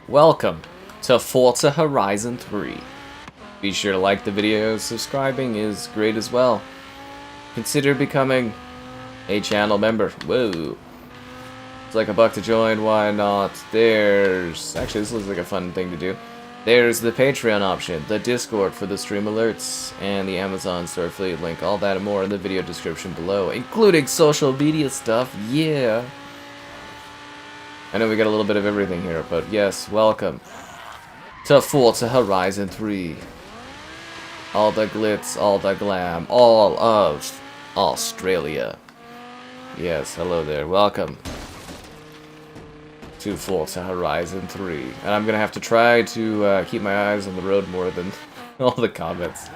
Welcome to Forza Horizon 3. Be sure to like the video, subscribing is great as well. Consider becoming a channel member. Whoa. It's like $1 to join, why not? Actually, this looks like a fun thing to do. There's the Patreon option, the Discord for the stream alerts, and the Amazon store affiliate link. All that and more in the video description below, including social media stuff, yeah! I know we got a little bit of everything here, but yes, welcome to Forza Horizon 3. All the glitz, all the glam, all of Australia. Yes, hello there, welcome to Forza Horizon 3. And I'm gonna have to try to keep my eyes on the road more than all the comments.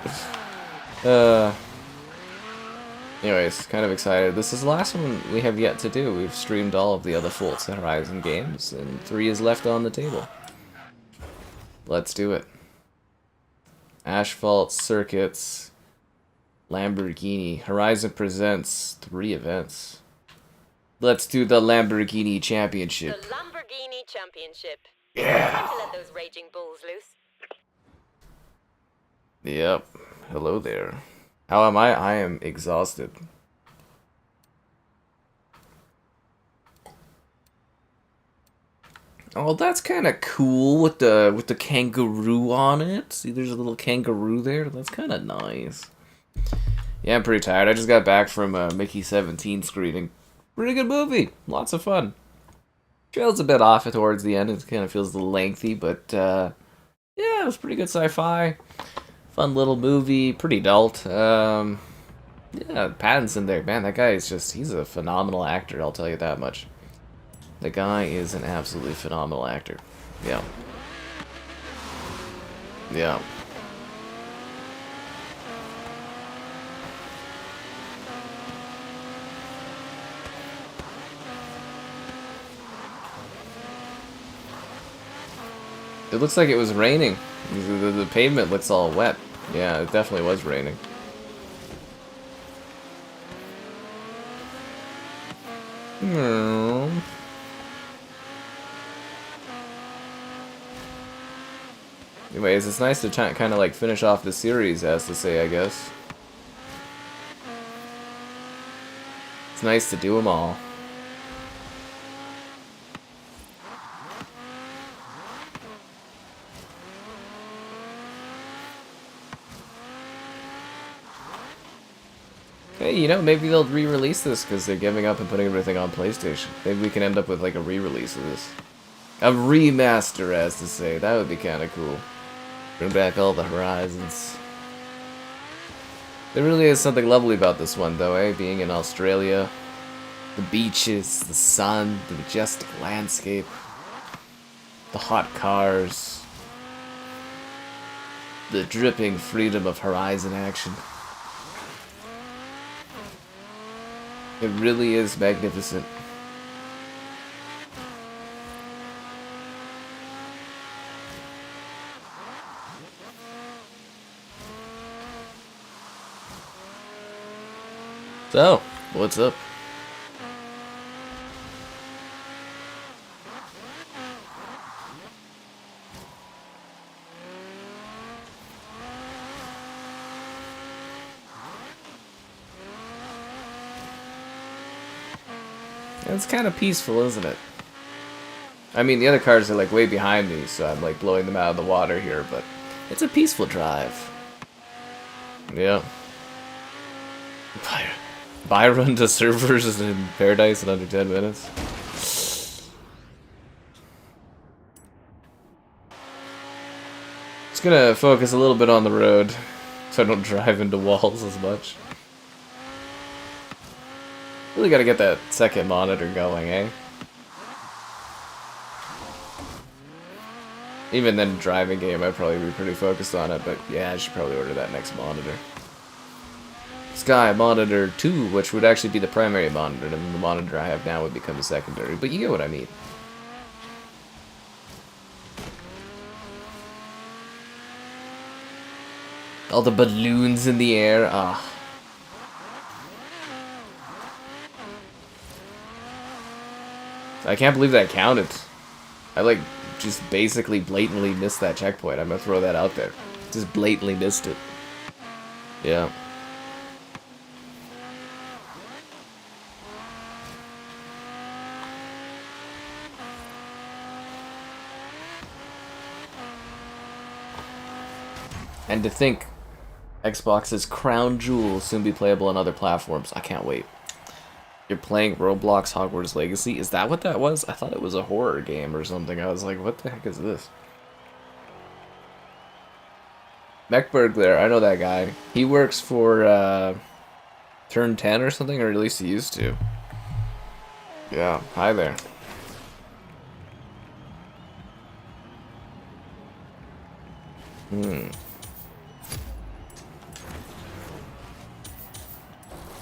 Anyways, kind of excited. This is the last one we have yet to do. We've streamed all of the other Forza Horizon games, and 3 is left on the table. Let's do it. Asphalt, circuits, Lamborghini. Horizon presents 3 events. Let's do the Lamborghini Championship. The Lamborghini Championship. Yeah. Time to let those raging bulls loose. Yep. Hello there. How am I? I am exhausted. Oh, that's kind of cool with the kangaroo on it. See, there's a little kangaroo there. That's kind of nice. Yeah, I'm pretty tired. I just got back from Mickey 17 screening. Pretty good movie. Lots of fun. Trails a bit off towards the end. It kind of feels a little lengthy, but yeah, it was pretty good sci-fi. Fun little movie. Pretty adult. Yeah, Pattinson there. Man, that guy is he's a phenomenal actor, I'll tell you that much. The guy is an absolutely phenomenal actor. Yeah. Yeah. It looks like it was raining. The pavement looks all wet. Yeah, it definitely was raining. Anyways, it's nice to kind of like finish off the series, as to say, I guess. It's nice to do them all. Hey, you know, maybe they'll re-release this because they're giving up and putting everything on PlayStation. Maybe we can end up with like a re-release of this. A remaster, as to say. That would be kind of cool. Bring back all the Horizons. There really is something lovely about this one, though, eh? Being in Australia. The beaches, the sun, the majestic landscape. The hot cars. The dripping freedom of Horizon action. It really is magnificent. So, what's up? It's kind of peaceful, isn't it? I mean, the other cars are like way behind me, so I'm like blowing them out of the water here, but it's a peaceful drive. Yeah. Byron to servers in Paradise in under 10 minutes. Just gonna focus a little bit on the road so I don't drive into walls as much. Really gotta get that second monitor going, eh? Even then, driving game, I'd probably be pretty focused on it, but yeah, I should probably order that next monitor. Sky Monitor 2, which would actually be the primary monitor, and the monitor I have now would become the secondary, but you get what I mean. All the balloons in the air, ah. I can't believe that counted. I like just basically blatantly missed that checkpoint. I'm gonna throw that out there. Just blatantly missed it. Yeah. And to think, Xbox's crown jewel will soon be playable on other platforms. I can't wait. You're playing Roblox Hogwarts Legacy? Is that what that was? I thought it was a horror game or something. I was like, what the heck is this? Mech Burglar, I know that guy. He works for Turn 10 or something, or at least he used to. Yeah, hi there.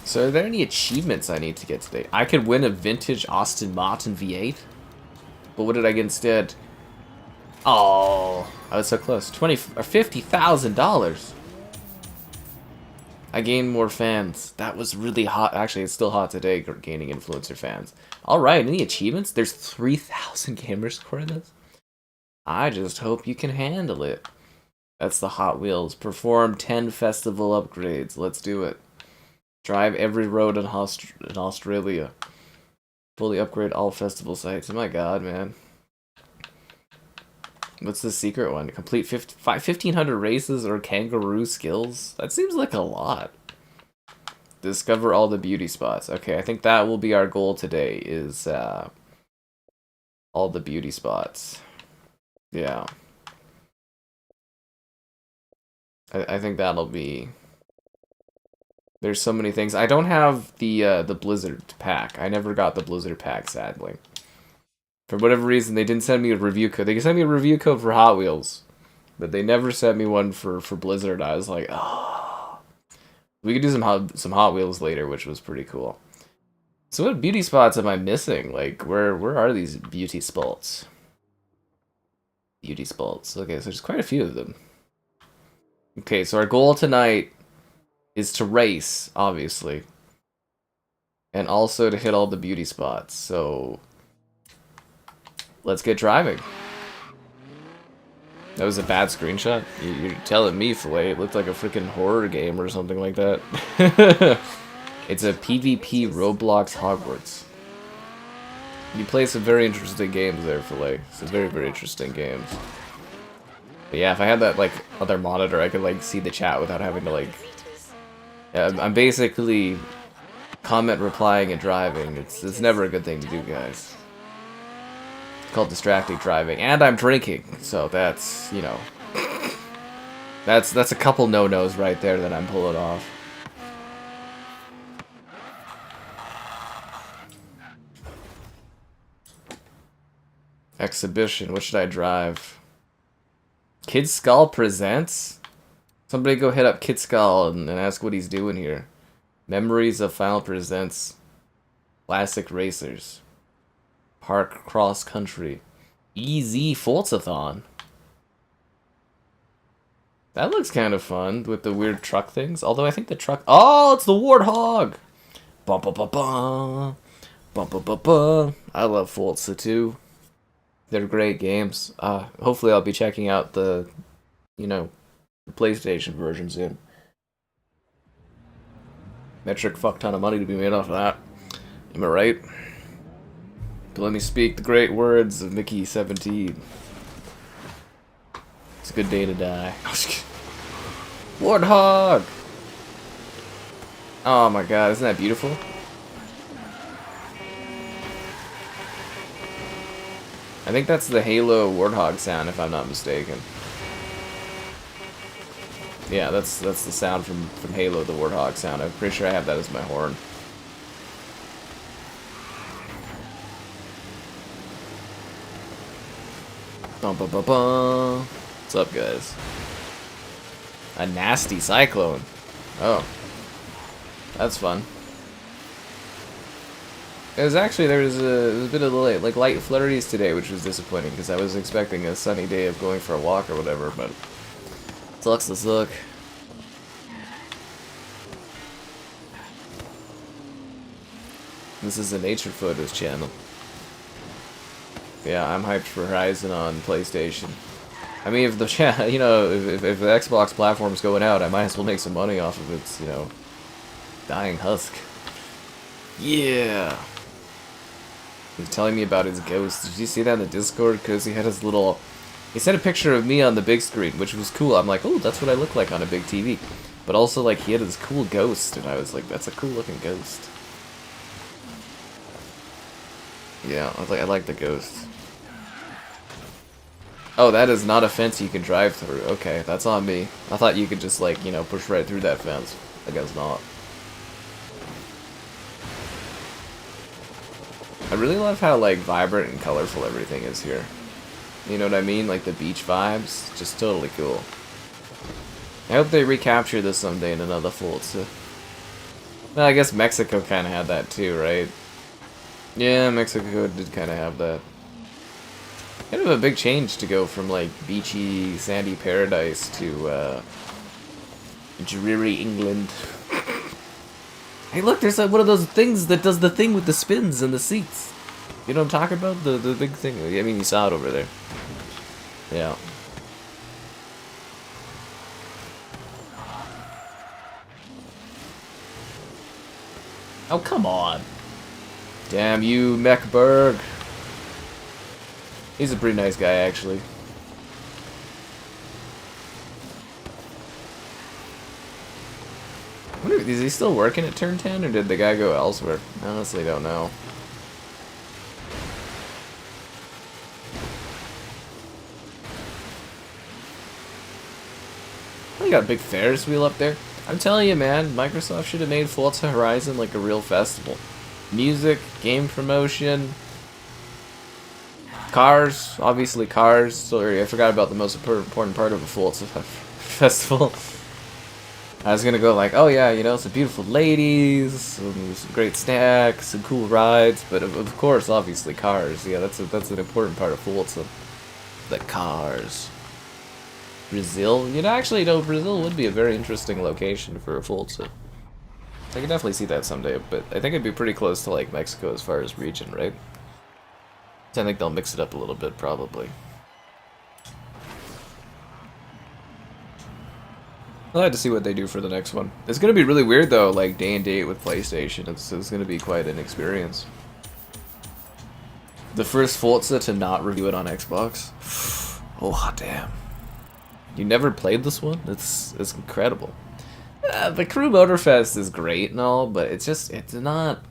So are there any achievements I need to get today? I could win a vintage Aston Martin V8? But what did I get instead? Oh, I was so close. $50,000. I gained more fans. That was really hot. Actually, it's still hot today, gaining influencer fans. Alright, any achievements? There's 3,000 gamer score in this? I just hope you can handle it. That's the Hot Wheels. Perform 10 festival upgrades. Let's do it. Drive every road in Australia. Fully upgrade all festival sites. Oh my god, man. What's the secret one? Complete 1,500 races or kangaroo skills? That seems like a lot. Discover all the beauty spots. Okay, I think that will be our goal today, is all the beauty spots. Yeah. I think that'll be... There's so many things. I don't have the Blizzard pack. I never got the Blizzard pack, sadly. For whatever reason, they didn't send me a review code. They sent me a review code for Hot Wheels, but they never sent me one for Blizzard. I was like, oh. We could do some Hot Wheels later, which was pretty cool. So what beauty spots am I missing? Like, where are these beauty spots? Beauty spots. Okay, so there's quite a few of them. Okay, so our goal tonight is to race, obviously. And also to hit all the beauty spots, so... Let's get driving. That was a bad screenshot? You're telling me, Filet. It looked like a freaking horror game or something like that. It's a PvP Roblox Hogwarts. You play some very interesting games there, Filet. Some very, very interesting games. But yeah, if I had that, like, other monitor, I could, like, see the chat without having to, like... Yeah, I'm basically comment replying and driving. It's never a good thing to do, guys. It's called distracted driving, and I'm drinking, so that's, you know, that's a couple no-nos right there that I'm pulling off. Exhibition, what should I drive? Kid Skull presents? Somebody go hit up Kid Skull and ask what he's doing here. Memories of Final presents Classic Racers. Park Cross Country. EZ Forzathon. That looks kind of fun with the weird truck things. Although I think the truck... Oh, it's the Warthog! Bum, bum, bum, bum. Bum, bum, bum, bum. I love Forza 2. They're great games. Hopefully I'll be checking out the, you know, the PlayStation version soon. Metric fuck ton of money to be made off of that. Am I right? But let me speak the great words of Mickey 17. It's a good day to die. Warthog! Oh my god, isn't that beautiful? I think that's the Halo Warthog sound, if I'm not mistaken. Yeah, that's the sound from Halo, the Warthog sound. I'm pretty sure I have that as my horn. Bum, bum, bum, bum. What's up, guys? A nasty cyclone. Oh. That's fun. It was actually, there was a bit of light flurries today, which was disappointing, because I was expecting a sunny day of going for a walk or whatever, but... Sucks to suck. This is a nature photos channel. Yeah, I'm hyped for Horizon on PlayStation. I mean, if the you know, if the Xbox platform's going out, I might as well make some money off of its, you know, dying husk. Yeah. He was telling me about his ghost. Did you see that in the Discord? Because he had his little... He sent a picture of me on the big screen, which was cool. I'm like, oh, that's what I look like on a big TV. But also, like, he had this cool ghost, and I was like, that's a cool-looking ghost. Yeah, I like the ghost. Oh, that is not a fence you can drive through. Okay, that's on me. I thought you could just, like, you know, push right through that fence. I guess not. I really love how, like, vibrant and colorful everything is here. You know what I mean? Like, the beach vibes. Just totally cool. I hope they recapture this someday in another Forza. Well, I guess Mexico kind of had that too, right? Yeah, Mexico did kind of have that. Kind of a big change to go from, like, beachy, sandy paradise to, dreary England. Hey, look, there's like one of those things that does the thing with the spins and the seats. You know what I'm talking about? The big thing. I mean, you saw it over there. Yeah. Oh, come on. Damn you, Mechberg. He's a pretty nice guy, actually. I wonder, is he still working at Turn 10, or did the guy go elsewhere? I honestly don't know. You got a big Ferris wheel up there. I'm telling you, man, Microsoft should have made Forza Horizon like a real festival. Music, game promotion, cars, obviously cars. Sorry, I forgot about the most important part of a Forza festival. I was gonna go like, oh yeah, you know, some beautiful ladies, some great snacks, some cool rides, but of course, obviously cars. Yeah, that's an important part of Forza. The cars. Brazil? You know, actually, no, Brazil would be a very interesting location for a Forza. I could definitely see that someday, but I think it'd be pretty close to, like, Mexico as far as region, right? So I think they'll mix it up a little bit, probably. I'll have to see what they do for the next one. It's gonna be really weird, though, like, day and date with PlayStation. It's gonna be quite an experience. The first Forza to not review it on Xbox. Oh, damn. You never played this one? It's incredible. The Crew Motorfest is great and all, but it's not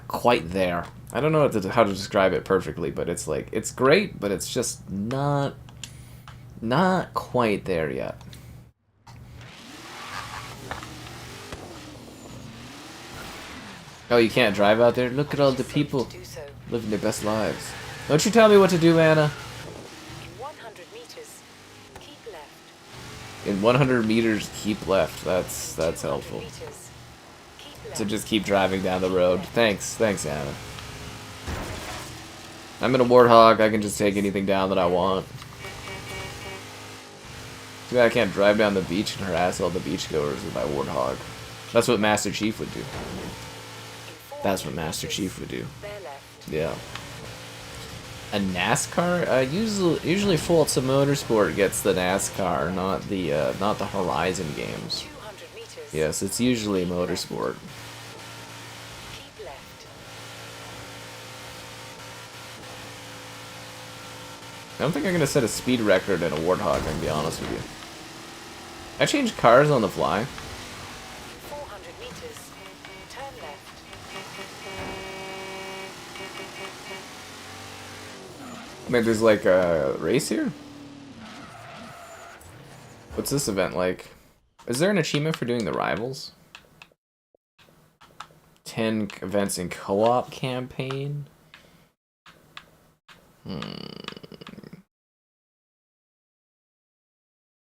quite there. I don't know how to describe it perfectly, but it's like it's great, but it's just not quite there yet. Oh, you can't drive out there? Look at all the people living their best lives. Don't you tell me what to do, Anna. In 100 meters, keep left. That's helpful. So just keep driving down the road. Thanks, Anna. I'm in a Warthog. I can just take anything down that I want. Too bad I can't drive down the beach and harass all the beachgoers with my Warthog. That's what Master Chief would do. That's what Master Chief would do. Yeah. A NASCAR? Usually Forza Motorsport gets the NASCAR, not the Horizon games. Yes, it's usually Motorsport. I don't think I'm gonna set a speed record in a Warthog, I'm gonna be honest with you. I change cars on the fly. 400 meters. Turn left. Wait, there's like a race here? What's this event like? Is there an achievement for doing the rivals? 10 events in co-op campaign?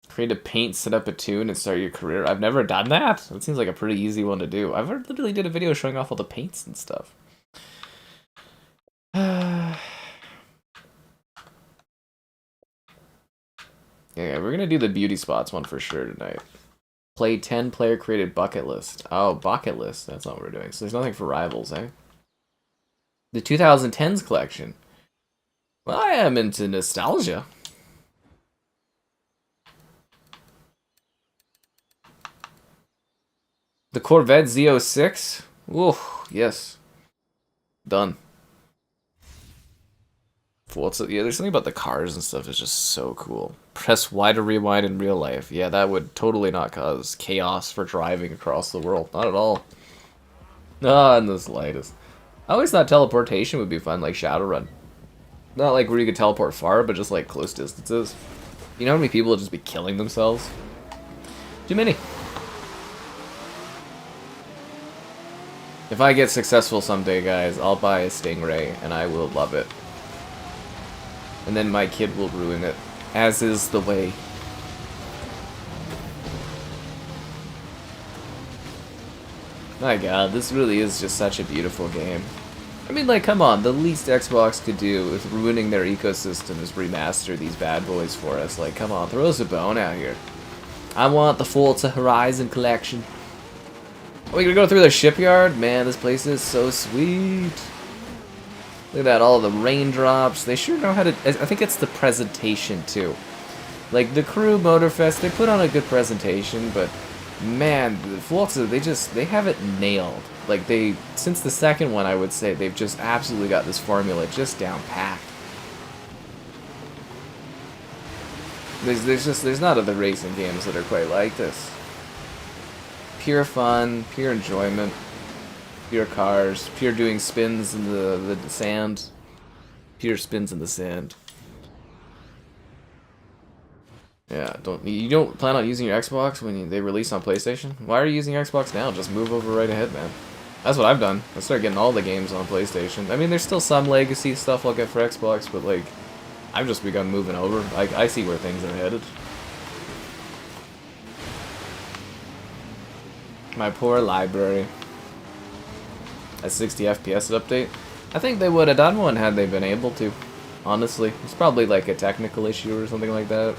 Create a paint, set up a tune, and start your career. I've never done that. That seems like a pretty easy one to do. I've literally did a video showing off all the paints and stuff. Yeah, we're gonna do the beauty spots one for sure tonight. Play 10 player created bucket list. Oh, bucket list. That's not what we're doing. So there's nothing for rivals, eh? The 2010s collection. Well, I am into nostalgia. The Corvette Z06? Ooh, yes. Done. Forza, yeah, there's something about the cars and stuff that's just so cool. Press Y to rewind in real life. Yeah, that would totally not cause chaos for driving across the world. Not at all. Not in the slightest. I always thought teleportation would be fun, like Shadowrun. Not like where you could teleport far, but just like close distances. You know how many people would just be killing themselves? Too many. If I get successful someday, guys, I'll buy a Stingray, and I will love it. And then my kid will ruin it, as is the way. My god, this really is just such a beautiful game. I mean, like, come on, the least Xbox could do with ruining their ecosystem is remaster these bad boys for us. Like, come on, throw us a bone out here. I want the Forza Horizon collection. Are we gonna go through the shipyard? Man, this place is so sweet. Look at that, all the raindrops. They sure know how to... I think it's the presentation, too. Like, the Crew Motorfest, they put on a good presentation, but... Man, the Forza, they have it nailed. Like, since the second one, I would say, they've just absolutely got this formula just down packed. There's not other racing games that are quite like this. Pure fun, pure enjoyment, pure cars, pure doing spins in the sand, pure spins in the sand. Yeah, you don't plan on using your Xbox when they release on PlayStation? Why are you using your Xbox now? Just move over right ahead, man. That's what I've done. I started getting all the games on PlayStation. I mean, there's still some legacy stuff I'll get for Xbox, but like, I've just begun moving over. I see where things are headed. My poor library. A 60 FPS update. I think they would have done one had they been able to. Honestly, it's probably like a technical issue or something like that.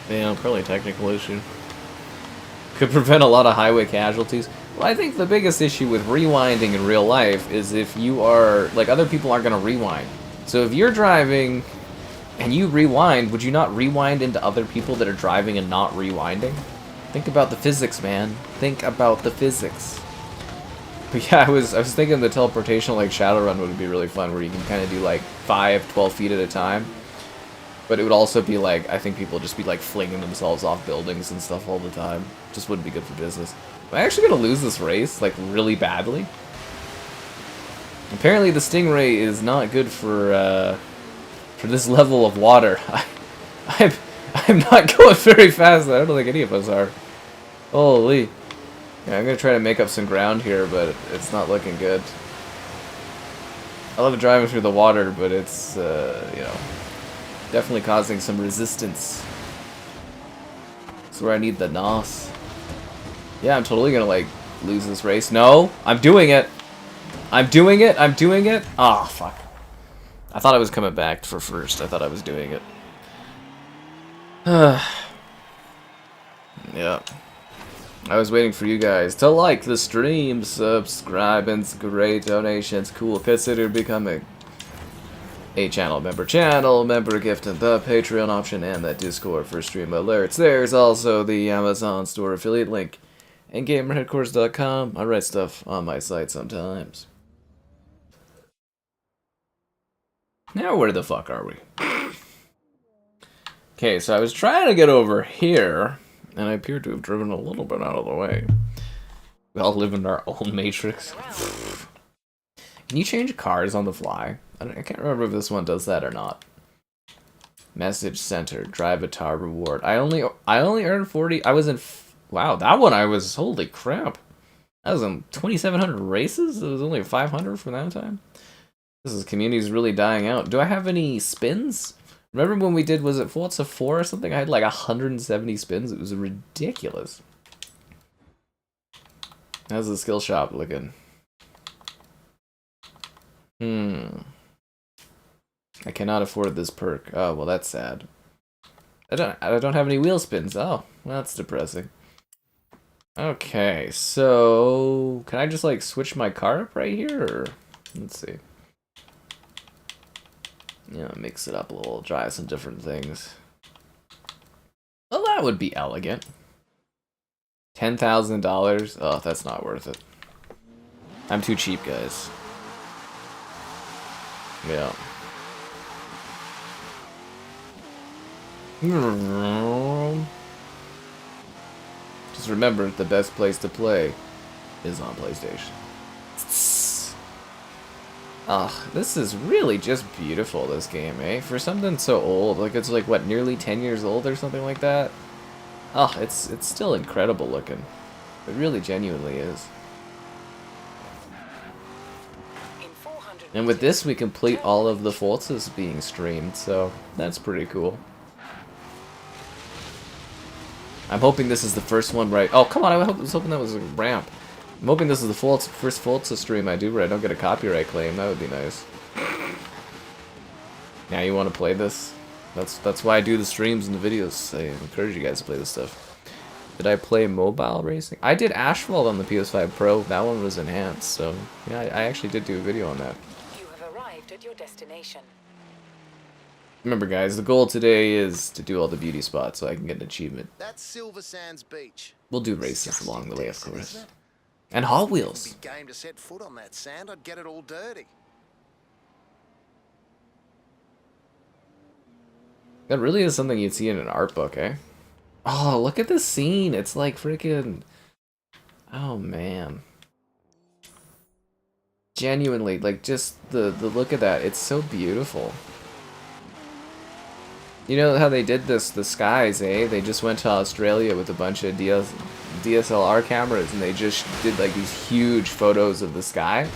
Yeah, probably a technical issue. Could prevent a lot of highway casualties. Well, I think the biggest issue with rewinding in real life is if you are, like, other people aren't going to rewind. So if you're driving and you rewind, would you not rewind into other people that are driving and not rewinding? Think about the physics, man. Think about the physics. But yeah, I was thinking the teleportation like Shadowrun would be really fun, where you can kind of do like 12 feet at a time. But it would also be like, I think people would just be like flinging themselves off buildings and stuff all the time. Just wouldn't be good for business. Am I actually gonna lose this race, like, really badly? Apparently the Stingray is not good for this level of water. I'm not going very fast. I don't think any of us are. Holy. Yeah, I'm gonna try to make up some ground here, but it's not looking good. I love driving through the water, but it's, you know, definitely causing some resistance. That's where I need the NOS. Yeah, I'm totally gonna, like, lose this race. No! I'm doing it! I'm doing it! I'm doing it! Ah, oh, fuck. I thought I was coming back for first. I thought I was doing it. Yeah. I was waiting for you guys to like the stream, subscribe, and great donations. Cool. Consider becoming a channel member gift, and the Patreon option, and that Discord for stream alerts. There's also the Amazon store affiliate link, and GamerHeadquarters.com. I write stuff on my site sometimes. Now where the fuck are we? Okay, so I was trying to get over here, and I appear to have driven a little bit out of the way. We all live in our own matrix. Can you change cars on the fly? I can't remember if this one does that or not. Message center, drive a tar reward. I only earned 40. I was in. Wow, that one I was. Holy crap! That was in 2,700 races. It was only 500 for that time. Community's really dying out. Do I have any spins? Remember when we did, was it Forza 4 or something? I had like 170 spins. It was ridiculous. How's the skill shop looking? I cannot afford this perk. Oh, well, that's sad. I don't have any wheel spins. Oh, well, that's depressing. Okay, so can I just like switch my car up right here? Or let's see. You know, mix it up a little, try some different things. Well, that would be elegant. $10,000? Oh, that's not worth it. I'm too cheap, guys. Yeah. Just remember, the best place to play is on PlayStation. Ah, this is really just beautiful, this game, eh? For something so old, like it's like, what, nearly 10 years old or something like that? Oh, it's still incredible looking. It really genuinely is. And with this, we complete all of the Forzas being streamed, so that's pretty cool. I'm hoping this is the first one where oh, come on, I was hoping that was a ramp. I'm hoping this is the first Forza stream I do where I don't get a copyright claim. That would be nice. Now you want to play this? That's why I do the streams and the videos. I encourage you guys to play this stuff. Did I play mobile racing? I did Asphalt on the PS5 Pro. That one was enhanced, so yeah, I actually did do a video on that. You have arrived at your destination. Remember, guys, the goal today is to do all the beauty spots so I can get an achievement. That's Silver Sands Beach. We'll do races along the way, of course. And Hot Wheels. Be game to set foot on that sand. I'd get it all dirty. That really is something you'd see in an art book, eh? Oh, look at this scene. It's like freaking... Oh, man. Genuinely, like, just the look at that. It's so beautiful. You know how they did this, the skies, eh? They just went to Australia with a bunch of DSLR cameras and they just did like these huge photos of the sky.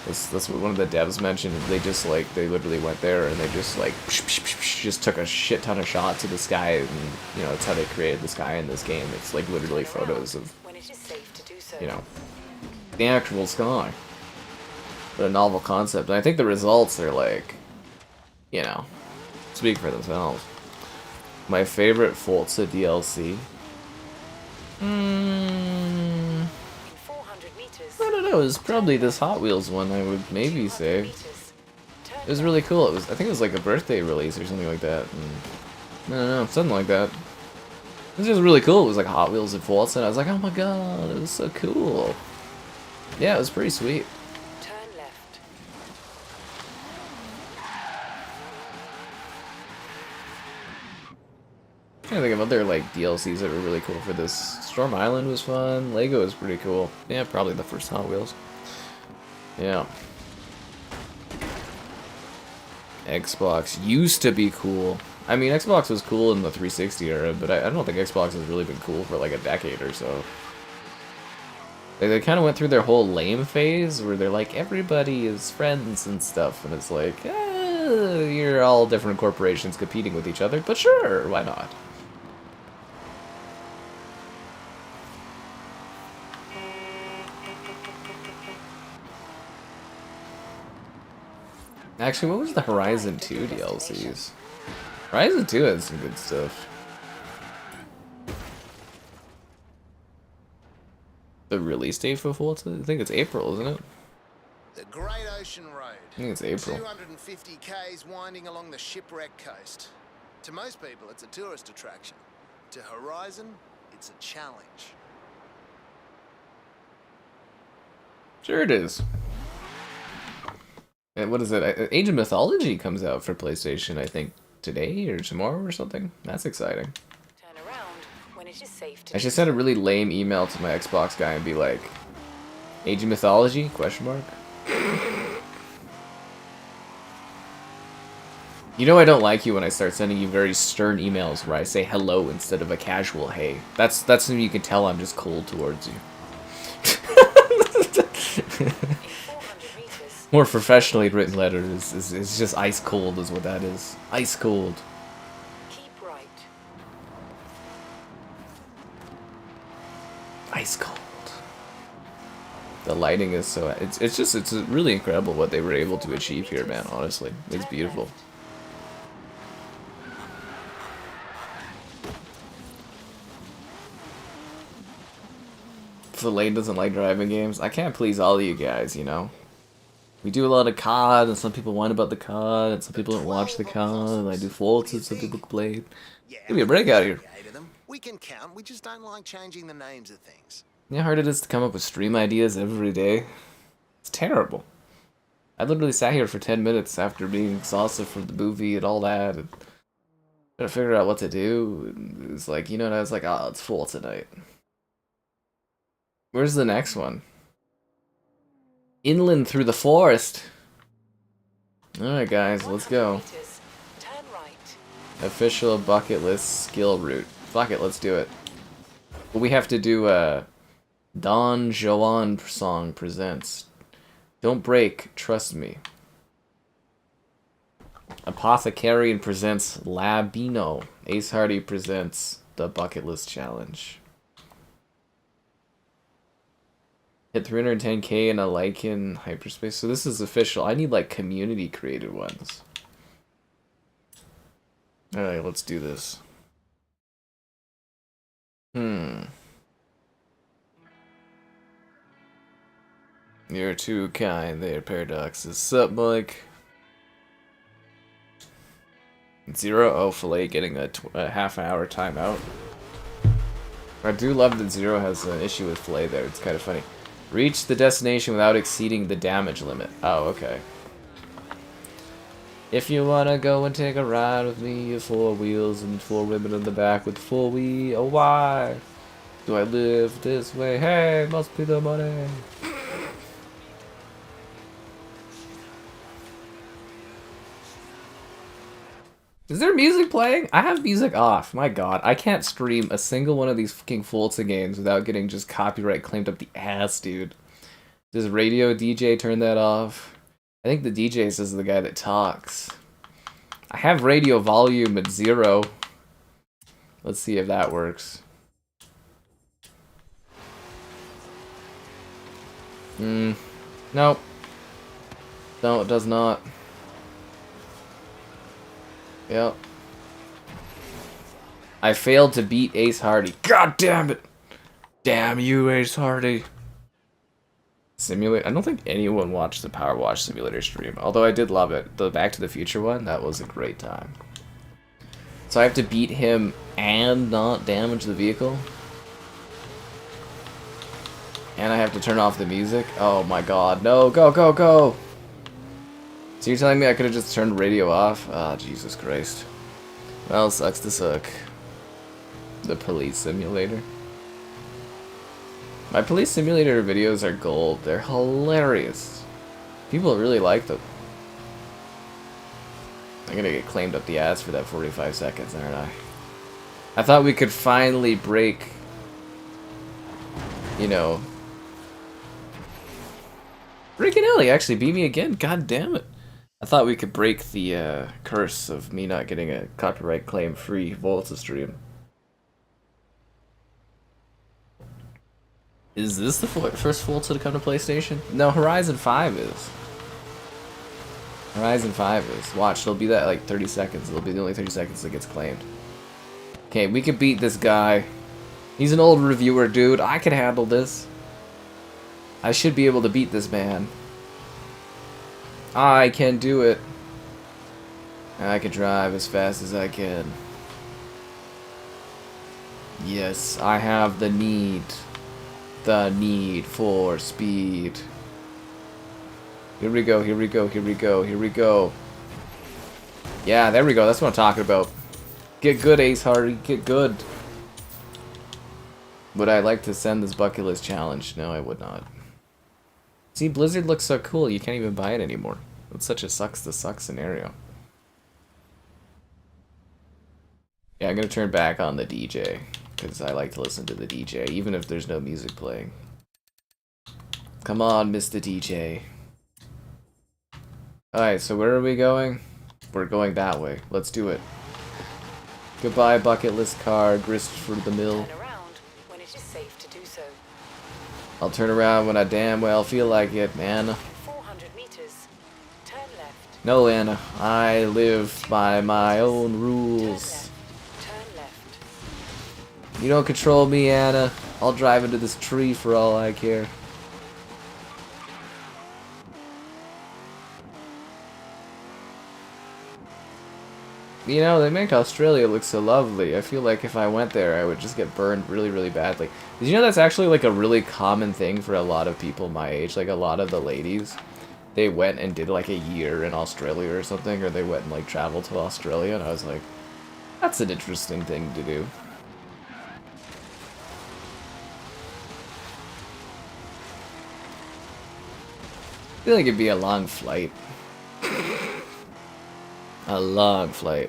That's what one of the devs mentioned. They just like, they literally went there and they just like, just took a shit ton of shots of the sky, and you know, that's how they created the sky in this game. It's like literally photos of, you know, the actual sky. But a novel concept. And I think the results are like, you know, speak for themselves. My favorite Forza DLC? I don't know, it was probably this Hot Wheels one, I would maybe say. It was really cool. I think it was like a birthday release or something like that. And, I don't know, something like that. It was just really cool. It was like Hot Wheels and Forza, and I was like, oh my god, it was so cool. Yeah, it was pretty sweet. I think of other like DLCs that were really cool for this. Storm Island was fun. Lego was pretty cool. Yeah, probably the first Hot Wheels. Yeah. Xbox used to be cool. I mean, Xbox was cool in the 360 era, but I don't think Xbox has really been cool for like a decade or so. They kind of went through their whole lame phase where they're like, everybody is friends and stuff, and it's like, you're all different corporations competing with each other, but sure, why not? Actually, what was the Horizon 2 DLCs? Horizon 2 had some good stuff. The release date for Forza? I think it's April, isn't it? The Great Ocean Road. I think it's April. 250 k's winding along the shipwreck coast. To most people, it's a tourist attraction. To Horizon, it's a challenge. Sure it is. And what is it? Age of Mythology comes out for PlayStation, I think, today or tomorrow or something. That's exciting. Turn around when it is safe to I should send a really lame email to my Xbox guy and be like, Age of Mythology? Question mark. You know I don't like you when I start sending you very stern emails where I say hello instead of a casual hey. That's when you can tell I'm just cold towards you. More professionally written letters is just ice cold is what that is. Ice cold. keep right. Ice cold. The lighting is so it's really incredible what they were able to achieve here, man, honestly. It's beautiful. If Elaine doesn't like driving games, I can't please all of you guys, you know. We do a lot of COD, and some people whine about the COD, and some people don't watch the COD, and I do Forza, some people complain. Yeah, Give me a break out of here. 38 of them. We can count. We just don't like changing the names of things. You know how hard it is to come up with stream ideas every day? It's terrible. I literally sat here for 10 minutes after being exhausted from the movie and all that, and trying to figure out what to do. And it was like, you know, and I was like, oh, it's full tonight. Where's the next one? Inland through the forest. Alright guys, let's go. 100 meters. Turn right. Official bucket list skill route. Fuck it, let's do it. But we have to do a Don Juan song presents. Don't break, trust me. Apothecarian presents Labino. Ace Hardy presents the bucket list challenge. Hit 310k in a Lycan hyperspace. So this is official. I need like community created ones. Alright, let's do this. You're too kind there, Paradoxes. Sup, Mike? Zero? Oh, Filet getting a half-hour timeout. I do love that Zero has an issue with Filet there. It's kind of funny. Reach the destination without exceeding the damage limit. Oh, okay. If you wanna go and take a ride with me, 4 wheels and 4 women in the back with 4 wheels. Oh, why do I live this way? Hey, must be the money. Is there music playing? I have music off. My god, I can't stream a single one of these fucking Forza games without getting just copyright claimed up the ass, dude. Does radio DJ turn that off? I think the DJ says the guy that talks. I have radio volume at 0. Let's see if that works. Nope. No, it does not. Yep. I failed to beat Ace Hardy. God damn it! Damn you, Ace Hardy. Simulate. I don't think anyone watched the Power Wash Simulator stream, although I did love it. The Back to the Future one, that was a great time. So I have to beat him and not damage the vehicle? And I have to turn off the music? Oh my god, no, go, go, go! So you're telling me I could have just turned radio off? Ah, oh, Jesus Christ. Well, sucks to suck. The police simulator. My police simulator videos are gold. They're hilarious. People really like them. I'm gonna get claimed up the ass for that 45 seconds, aren't I? I thought we could finally break, you know... Freaking hell, he actually beat me again. God damn it. I thought we could break the curse of me not getting a copyright claim-free Volta stream. Is this the first Volta to come to PlayStation? No, Horizon 5 is. Horizon 5 is. Watch, it'll be that like 30 seconds. It'll be the only 30 seconds that gets claimed. Okay, we can beat this guy. He's an old reviewer, dude. I can handle this. I should be able to beat this man. I can do it. I can drive as fast as I can. Yes, I have the need. The need for speed. Here we go, here we go, here we go, here we go. Yeah, there we go. That's what I'm talking about. Get good, Ace Hardy. Get good. Would I like to send this bucket list challenge? No, I would not. See, Blizzard looks so cool, you can't even buy it anymore. It's such a sucks to suck scenario. Yeah, I'm gonna turn back on the DJ, because I like to listen to the DJ, even if there's no music playing. Come on, Mr. DJ. Alright, so where are we going? We're going that way. Let's do it. Goodbye, bucket list car, grist for the mill. Turn around when it is safe to do so. I'll turn around when I damn well feel like it, man. 400 meters. Turn left. No, Anna. I live by my own rules. Turn left. You don't control me, Anna. I'll drive into this tree for all I care. You know, they make Australia look so lovely. I feel like if I went there, I would just get burned really, really badly. Did you know that's actually like a really common thing for a lot of people my age? Like a lot of the ladies, they went and did like a year in Australia or something, or they went and like traveled to Australia, and I was like, that's an interesting thing to do. I feel like it'd be a long flight. A long flight.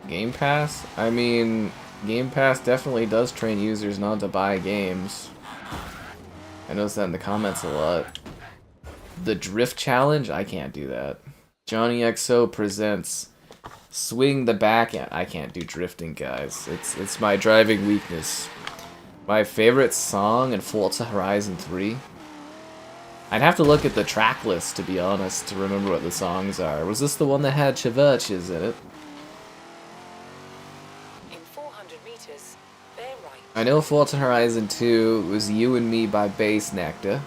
Game Pass? I mean, Game Pass definitely does train users not to buy games. I noticed that in the comments a lot. The Drift Challenge? I can't do that. Johnny XO presents Swing the Backhand. I can't do drifting, guys. It's my driving weakness. My favorite song in Forza Horizon 3? I'd have to look at the track list, to be honest, to remember what the songs are. Was this the one that had Chiverches in it? In 400 meters, bear right. I know Forza Horizon 2 was You and Me by Bass Nectar.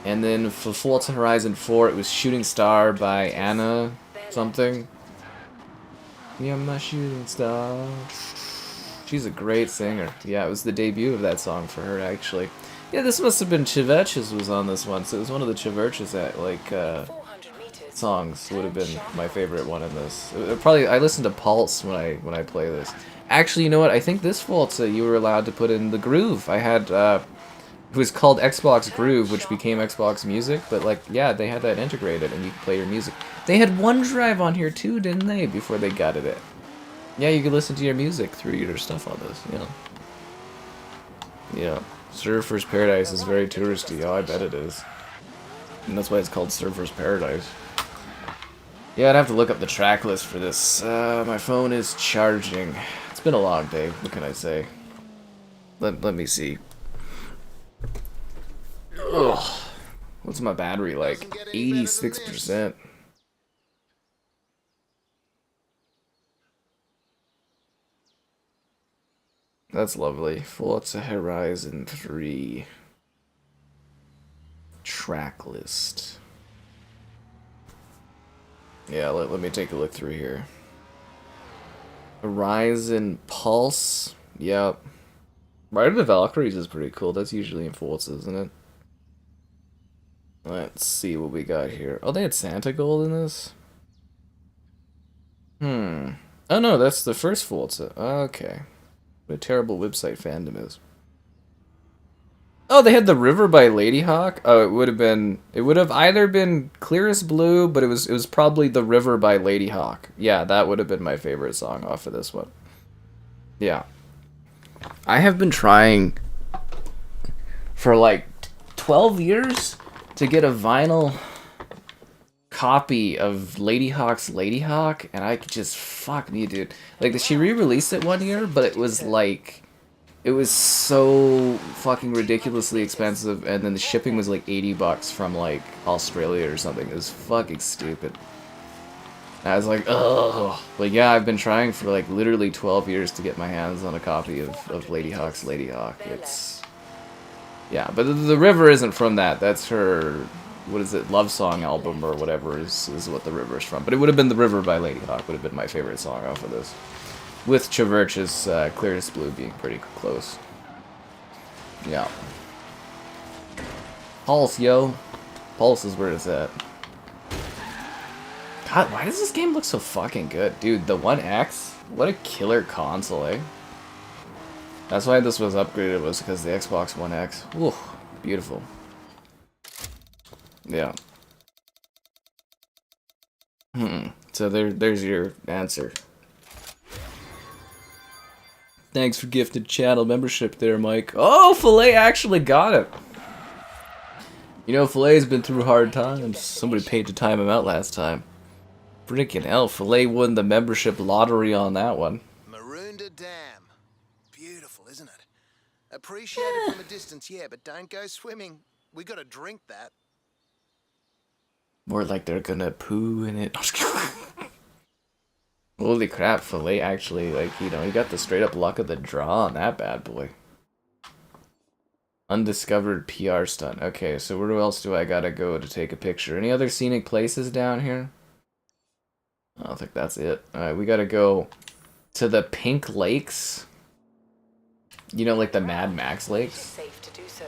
And then for Forza Horizon 4, it was Shooting Star by Anna something. You're my shooting star. She's a great singer. Yeah, it was the debut of that song for her, actually. Yeah, this must have been Chiverches was on this one, so it was one of the Chiverches that, like, 400 meters. songs would have been my favorite one in this. Probably, I listen to Pulse when I play this. Actually, you know what? I think this Forza you were allowed to put in the Groove. I had, it was called Xbox Groove, which became Xbox Music, but, like, yeah, they had that integrated, and you could play your music. They had OneDrive on here, too, didn't they, before they gutted it? Yeah, you could listen to your music through your stuff on this, yeah. Yeah. Surfer's Paradise is very touristy. Oh, I bet it is. And that's why it's called Surfer's Paradise. Yeah, I'd have to look up the track list for this. My phone is charging. It's been a long day. What can I say? Let me see. Ugh. What's my battery like? 86%. That's lovely. Forza Horizon 3. Track list. Yeah, let me take a look through here. Horizon Pulse. Yep. Ride of the Valkyries is pretty cool. That's usually in Forza, isn't it? Let's see what we got here. Oh, they had Santa Gold in this? Oh no, that's the first Forza. Okay. What a terrible website fandom is. Oh, they had The River by Ladyhawke? Oh, it would have either been Clearest Blue, but it was probably The River by Ladyhawke. Yeah, that would have been my favorite song off of this one. Yeah. I have been trying for like 12 years to get a vinyl copy of Ladyhawke's Ladyhawke, and I could just, fuck me, dude. Like, she re-released it one year, but it was like, it was so fucking ridiculously expensive, and then the shipping was like $80 from like Australia or something. It was fucking stupid. I was like, ugh. But yeah, I've been trying for like literally 12 years to get my hands on a copy of Ladyhawke's Ladyhawke. It's, yeah, but the River isn't from that. That's her, what is it, Love Song album or whatever is what The River is from. But it would have been The River by Ladyhawke, would have been my favorite song off of this. With Chiverch's Clearest Blue being pretty close. Yeah. Pulse, yo. Pulse is where it's at. God, why does this game look so fucking good? Dude, the One X? What a killer console, eh? That's why this was upgraded, was because the Xbox One X. Ooh, beautiful. Yeah. So there's your answer. Thanks for gifted channel membership there, Mike. Oh, Filet actually got it. You know, Filet's been through hard times. Somebody paid to time him out last time. Freaking hell, Filet won the membership lottery on that one. Maroondah Dam. Beautiful, isn't it? Appreciate it from a distance, yeah, but don't go swimming. We gotta drink that. More like they're gonna poo in it. Holy crap, Filet actually, like, you know, he got the straight up luck of the draw on that bad boy. Undiscovered PR stunt. Okay, so where else do I gotta go to take a picture? Any other scenic places down here? I don't think that's it. Alright, we gotta go to the Pink Lakes. You know, like the Mad Max It is lakes? safe to do so.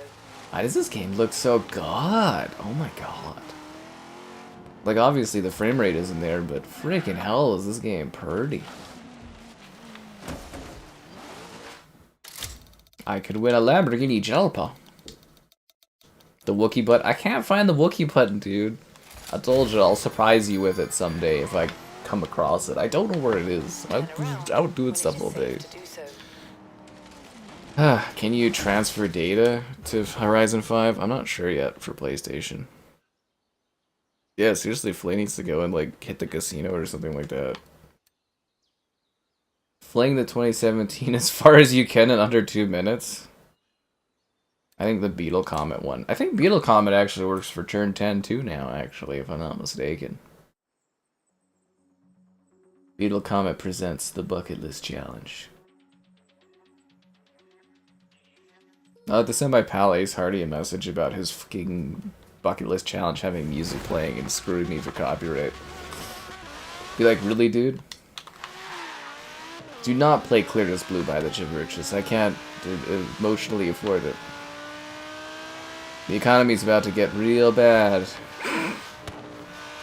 Why does this game look so good? Oh my god. Like, obviously the frame rate isn't there, but freaking hell is this game pretty. I could win a Lamborghini Jalpa. The Wookiee button. I can't find the Wookiee button, dude. I told you I'll surprise you with it someday if I come across it. I don't know where it is. I would do it stuff all day. To do so. Can you transfer data to Horizon 5? I'm not sure yet for PlayStation. Yeah, seriously, Flay needs to go and like hit the casino or something like that. Flaying the 2017 as far as you can in under 2 minutes. I think the Beetle Comet one. I think Beetle Comet actually works for turn 10 too now, actually, if I'm not mistaken. Beetle Comet presents the Bucket List Challenge. I'll have to send my pal Ace Hardy a message about his fucking Bucket List Challenge having music playing and screwing me for copyright. Be like, really, dude? Do not play Clear as Blue by the Chiverches. I can't emotionally afford it. The economy's about to get real bad. I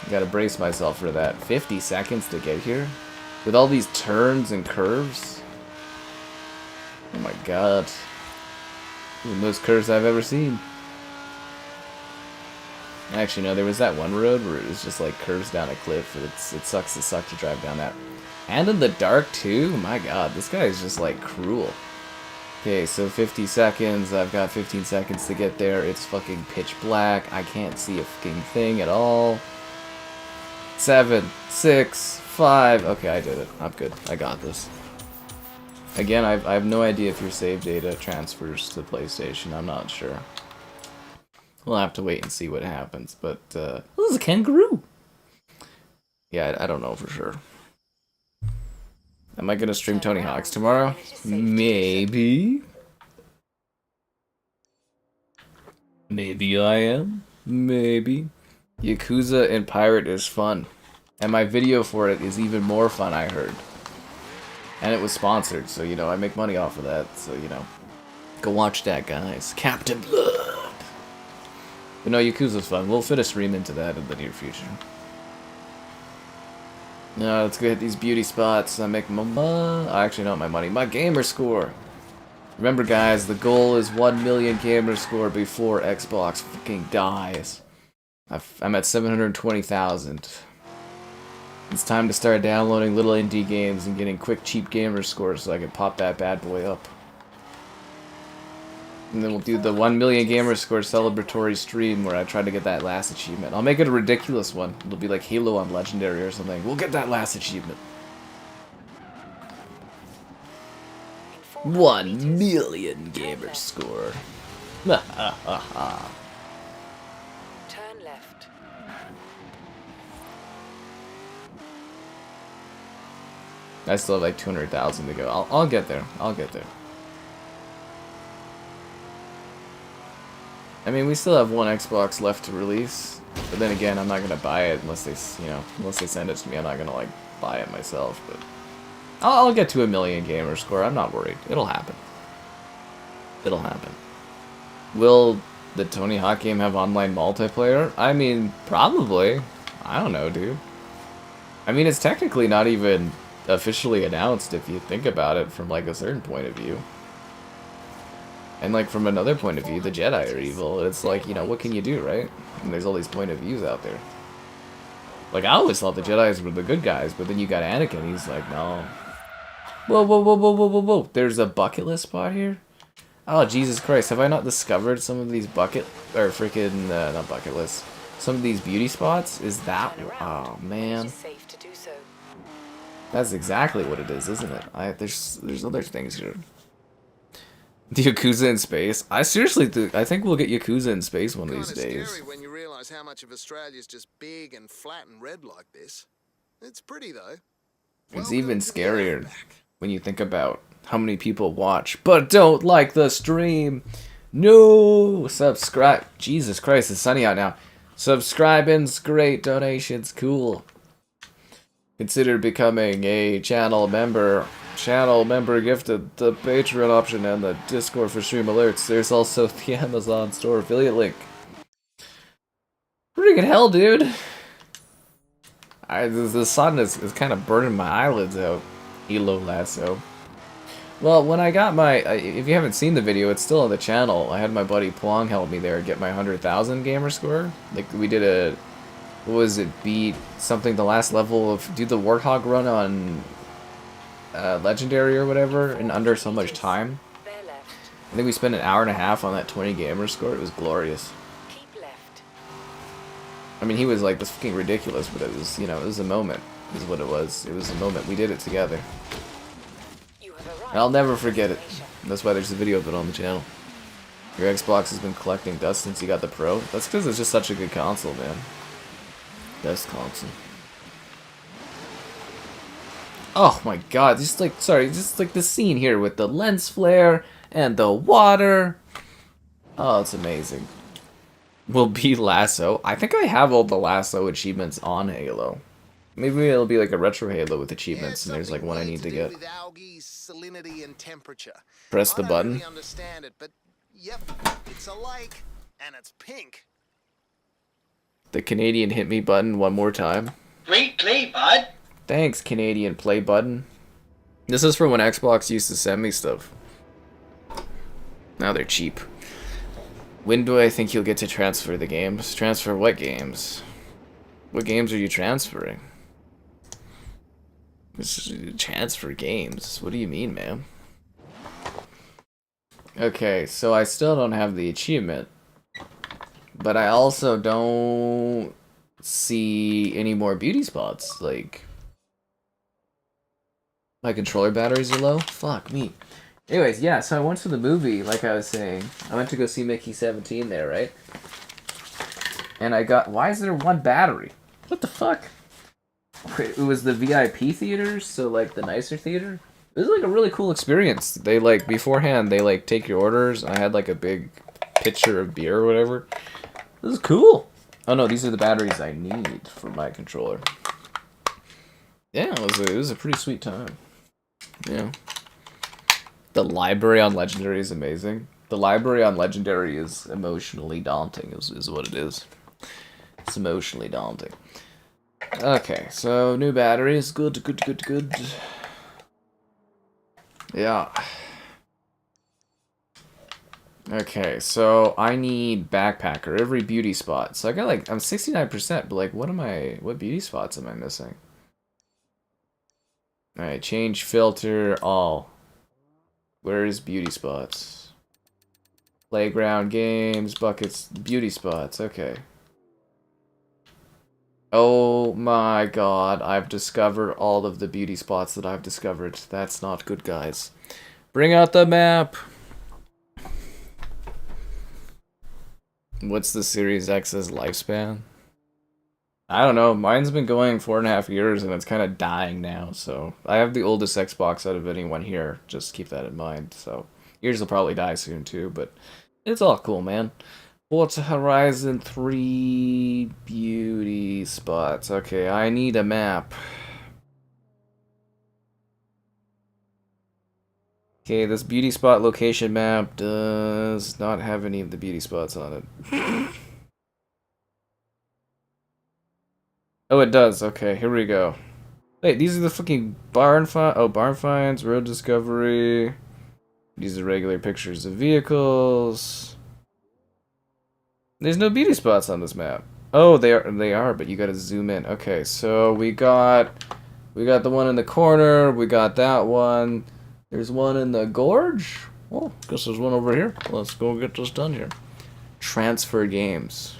gotta brace myself for that. 50 seconds to get here? With all these turns and curves? Oh my god. The most curves I've ever seen. Actually, no, there was that one road where it was just like curves down a cliff. It sucks to drive down that. And in the dark too? My god, this guy is just like cruel. Okay, so 50 seconds. I've got 15 seconds to get there. It's fucking pitch black. I can't see a fucking thing at all. 7, 6, 5. Okay, I did it. I'm good. I got this. Again, I have no idea if your save data transfers to PlayStation. I'm not sure. We'll have to wait and see what happens. But, this is a kangaroo! Yeah, I don't know for sure. Am I gonna stream Tony Hawk's tomorrow? Maybe. Maybe I am. Maybe. Yakuza and Pirate is fun. And my video for it is even more fun, I heard. And it was sponsored, so, you know, I make money off of that. So, you know, go watch that, guys. Captain Blood! But no, Yakuza's fun. We'll fit a stream into that in the near future. No, let's go hit these beauty spots. I make my actually not my money. My gamer score. Remember, guys, the goal is 1 million gamer score before Xbox fucking dies. I'm at 720,000. It's time to start downloading little indie games and getting quick, cheap gamer scores so I can pop that bad boy up. And then we'll do the 1 million gamer score celebratory stream where I try to get that last achievement. I'll make it a ridiculous one. It'll be like Halo on Legendary or something. We'll get that last achievement. 1 million gamer score. Turn left. I still have like 200,000 to go. I'll get there. I'll get there. I mean, we still have one Xbox left to release, but then again, I'm not gonna buy it unless they, you know, unless they send it to me. I'm not gonna like buy it myself. But I'll get to 1 million gamer score. I'm not worried. It'll happen. It'll happen. Will the Tony Hawk game have online multiplayer? I mean, probably. I don't know, dude. I mean, it's technically not even officially announced if you think about it from like a certain point of view. And like from another point of view, the Jedi are evil. It's like, you know, what can you do, right? And there's all these point of views out there. Like, I always thought the Jedis were the good guys, but then you got Anakin, he's like, no. Whoa, whoa, whoa, whoa, whoa, whoa, whoa. There's a bucket list spot here? Oh, Jesus Christ, have I not discovered some of these not bucket lists. Some of these beauty spots? Is that, oh man. That's exactly what it is, isn't it? There's other things here. The Yakuza in space. I think we'll get Yakuza in space one of these days. Scary when you realize how much of Australia's just big and flat and red like this. It's pretty though. It's even scarier when you think about how many people watch but don't like the stream. No! Subscribe. Jesus Christ, it's sunny out now. Subscribing's great. Donations, cool. Consider becoming a channel member. Channel member gifted the Patreon option and the Discord for stream alerts. There's also the Amazon store affiliate link. Freaking hell, dude. The sun is kind of burning my eyelids out. Elo Lasso. Well, when I got my... if you haven't seen the video, it's still on the channel. I had my buddy Plong help me there get my 100,000 gamer score. Like, we did a... What was it? Beat something the last level of... Do the Warthog run on... Legendary or whatever in under so much time. I think we spent an hour and a half on that 20 gamer score. It was glorious. Keep left. I mean, he was like, this fucking ridiculous, but it was, you know, it was a moment, is what it was. It was a moment. We did it together. And I'll never forget it. That's why there's a video of it on the channel. Your Xbox has been collecting dust since you got the Pro. That's because it's just such a good console, man. Best console. Oh my god, just like, just like the scene here with the lens flare and the water. Oh, it's amazing. Will be Lasso. I think I have all the Lasso achievements on Halo. Maybe it'll be like a retro Halo with achievements, and there's like one I need to get. Algae, salinity, and temperature. Press the button. I don't really understand it, but yep, it's a lake, and it's pink. The Canadian hit me button one more time. Great play, bud. Thanks, Canadian play button. This is from when Xbox used to send me stuff. Now they're cheap. When do I think you'll get to transfer the games? Transfer what games? What games are you transferring? Transfer games? What do you mean, man? Okay, so I still don't have the achievement. But I also don't see any more beauty spots, like... My controller batteries are low? Fuck me. Anyways, yeah, so I went to the movie, like I was saying. I went to go see Mickey 17 there, right? And I got... Why is there one battery? What the fuck? It was the VIP theaters, so, like, the nicer theater. It was, like, a really cool experience. They, like, beforehand, they, like, take your orders. I had, like, a big pitcher of beer or whatever. This is cool. Oh, no, these are the batteries I need for my controller. Yeah, it was a pretty sweet time. Yeah. The library on Legendary is amazing. The library on Legendary is emotionally daunting, is what it is. It's emotionally daunting. Okay, so new batteries. Good. Yeah. Okay, so I need backpacker, every beauty spot. So I got like, I'm 69%, but like, what beauty spots am I missing? Alright, change filter, all. Where is beauty spots? Playground, games, buckets, beauty spots, okay. Oh my god, I've discovered all of the beauty spots that I've discovered. That's not good, guys. Bring out the map! What's the Series X's lifespan? I don't know, mine's been going 4.5 years and it's kind of dying now, so... I have the oldest Xbox out of anyone here, just keep that in mind, so... Yours will probably die soon too, but... It's all cool, man. Forza Horizon 3 beauty spots. Okay, I need a map. Okay, this beauty spot location map does not have any of the beauty spots on it. Oh, it does. Okay, here we go. Wait, these are the fucking barn finds. Oh, barn finds, road discovery. These are regular pictures of vehicles. There's no beauty spots on this map. Oh, they are, but you gotta zoom in. Okay, so we got the one in the corner. We got that one. There's one in the gorge. Oh, guess there's one over here. Let's go get this done here. Transfer games.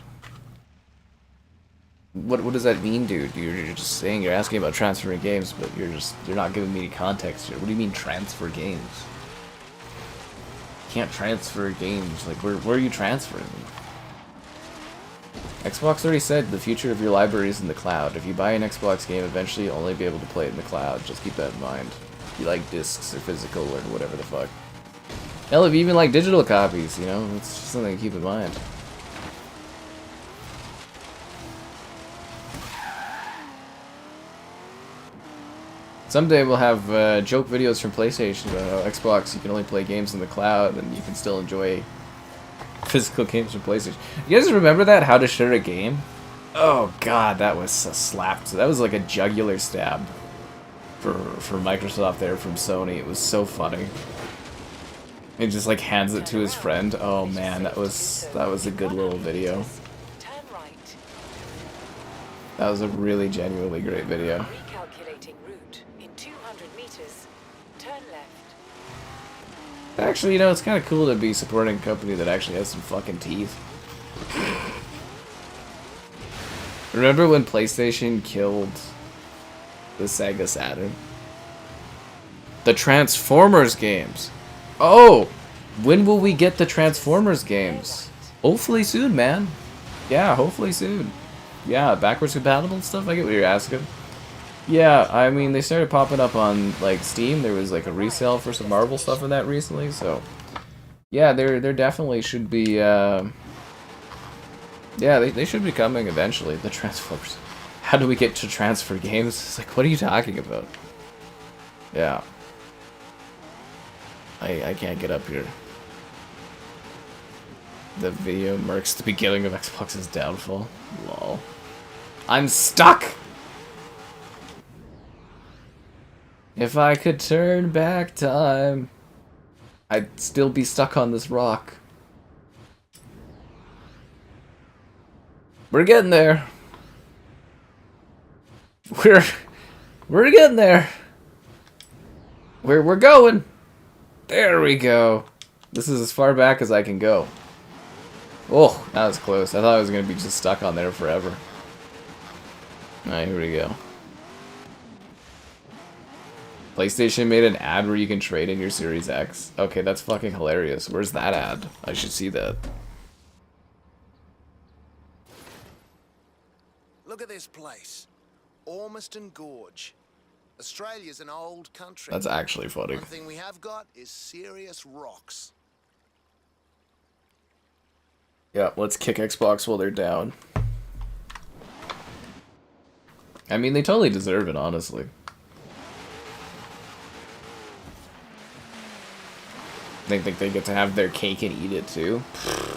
What does that mean, dude? You're just saying, you're asking about transferring games, but you're not giving me any context here. What do you mean transfer games? You can't transfer games. Like, where are you transferring them? Xbox already said the future of your library is in the cloud. If you buy an Xbox game, eventually you'll only be able to play it in the cloud. Just keep that in mind. If you like discs or physical or whatever the fuck. Hell, if you even like digital copies, you know, it's just something to keep in mind. Someday we'll have joke videos from PlayStation about how Xbox you can only play games in the cloud and you can still enjoy physical games from PlayStation. You guys remember that? How to share a game? Oh god, that was a slap. That was like a jugular stab for Microsoft there from Sony. It was so funny. He just like hands it to his friend. Oh man, that was a good little video. Turn right. That was a really genuinely great video. Recalculating route in 200 meters. Turn left. Actually, you know, it's kind of cool to be supporting a company that actually has some fucking teeth. Remember when PlayStation killed the Sega Saturn? The Transformers games. Oh! When will we get the Transformers games? Hopefully soon, man. Yeah, hopefully soon. Yeah, backwards compatible stuff? I get what you're asking. Yeah, I mean, they started popping up on, like, Steam. There was, like, a resale for some Marvel stuff in that recently, so... Yeah, there definitely should be, Yeah, they should be coming eventually, the Transformers. How do we get to transfer games? It's like, what are you talking about? Yeah. I can't get up here. The video marks the beginning of Xbox's downfall. Lol. I'm stuck! If I could turn back time, I'd still be stuck on this rock. We're getting there. We're getting there. We're going. There we go. This is as far back as I can go. Oh, that was close. I thought I was gonna be just stuck on there forever. Alright, here we go. PlayStation made an ad where you can trade in your Series X. Okay, that's fucking hilarious. Where's that ad? I should see that. Look at this place. Ormiston Gorge. Australia's an old country. That's actually funny. One thing we have got is serious rocks. Yeah, let's kick Xbox while they're down. I mean, they totally deserve it, honestly. They think they get to have their cake and eat it too?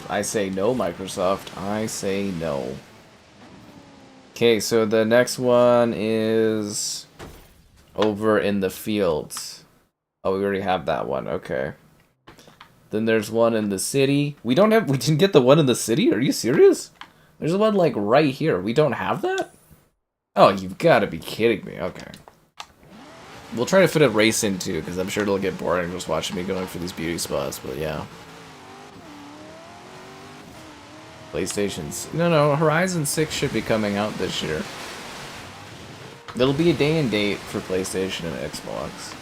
I say no, Microsoft. I say no. Okay, so the next one is over in the fields. Oh, we already have that one. Okay. Then there's one in the city. We didn't get the one in the city? Are you serious? There's one like right here. We don't have that? Oh, you've got to be kidding me. Okay. We'll try to fit a race in too, because I'm sure it'll get boring just watching me going for these beauty spots, but yeah. PlayStation's... No, Horizon 6 should be coming out this year. There'll be a day and date for PlayStation and Xbox.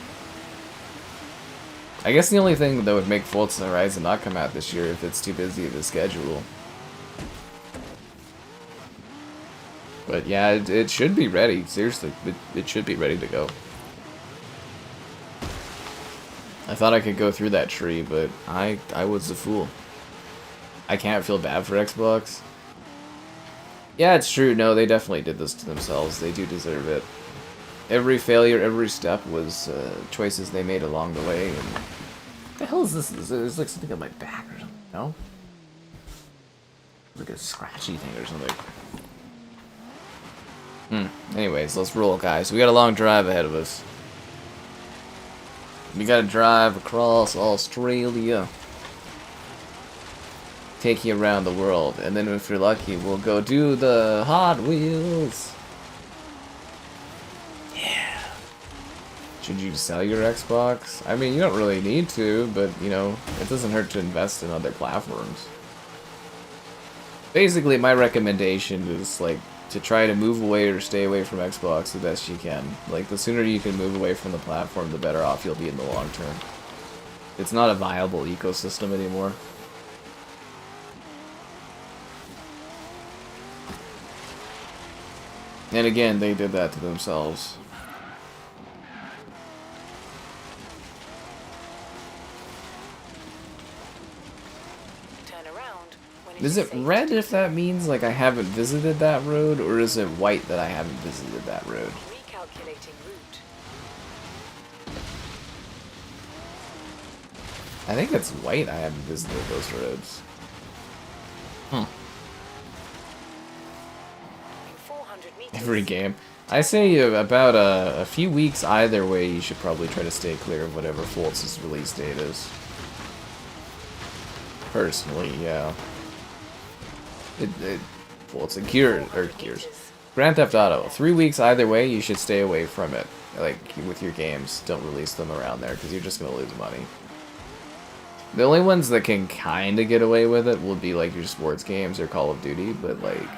I guess the only thing that would make Forza Horizon not come out this year if it's too busy of a schedule. But yeah, it should be ready. Seriously, it should be ready to go. I thought I could go through that tree, but I was a fool. I can't feel bad for Xbox. Yeah, it's true. No, they definitely did this to themselves. They do deserve it. Every failure, every step was choices they made along the way. And what the hell is this? There's like something on my back or something, no? Like a scratchy thing or something. Anyways, let's roll, guys. We got a long drive ahead of us. We gotta drive across Australia. Take you around the world. And then if you're lucky, we'll go do the Hot Wheels. Yeah. Should you sell your Xbox? I mean, you don't really need to, but, you know, it doesn't hurt to invest in other platforms. Basically, my recommendation is, like, to try to move away or stay away from Xbox the best you can. Like, the sooner you can move away from the platform, the better off you'll be in the long term. It's not a viable ecosystem anymore. And again, they did that to themselves. Is it red if that means like I haven't visited that road, or is it white that I haven't visited that road? Recalculating route. I think it's white I haven't visited those roads. In 400 meters. Every game. I say about a few weeks either way, you should probably try to stay clear of whatever Forza's release date is. Personally, yeah. Forza Gears. Grand Theft Auto. 3 weeks either way, you should stay away from it. Like, with your games, don't release them around there, because you're just going to lose money. The only ones that can kind of get away with it will be, like, your sports games or Call of Duty, but, like,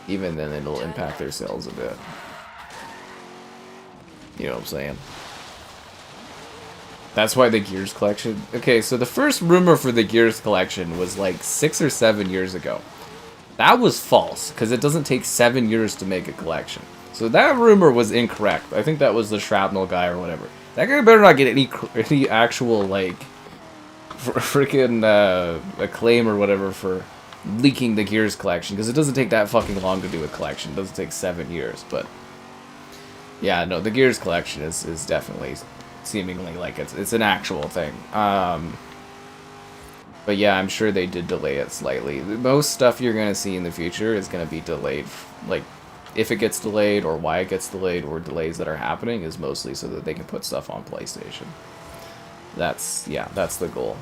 even then it'll impact their sales a bit. You know what I'm saying? That's why the Gears collection... Okay, so the first rumor for the Gears collection was like 6 or 7 years ago. That was false, because it doesn't take 7 years to make a collection. So that rumor was incorrect. I think that was the Shrapnel guy or whatever. That guy better not get any actual, like, freaking acclaim or whatever for leaking the Gears collection, because it doesn't take that fucking long to do a collection. It doesn't take 7 years, but... Yeah, no, the Gears collection is definitely... seemingly like it's an actual thing. But yeah, I'm sure they did delay it slightly. Most stuff you're gonna see in the future is gonna be delayed. Like, if it gets delayed or why it gets delayed or delays that are happening is mostly so that they can put stuff on PlayStation. That's the goal.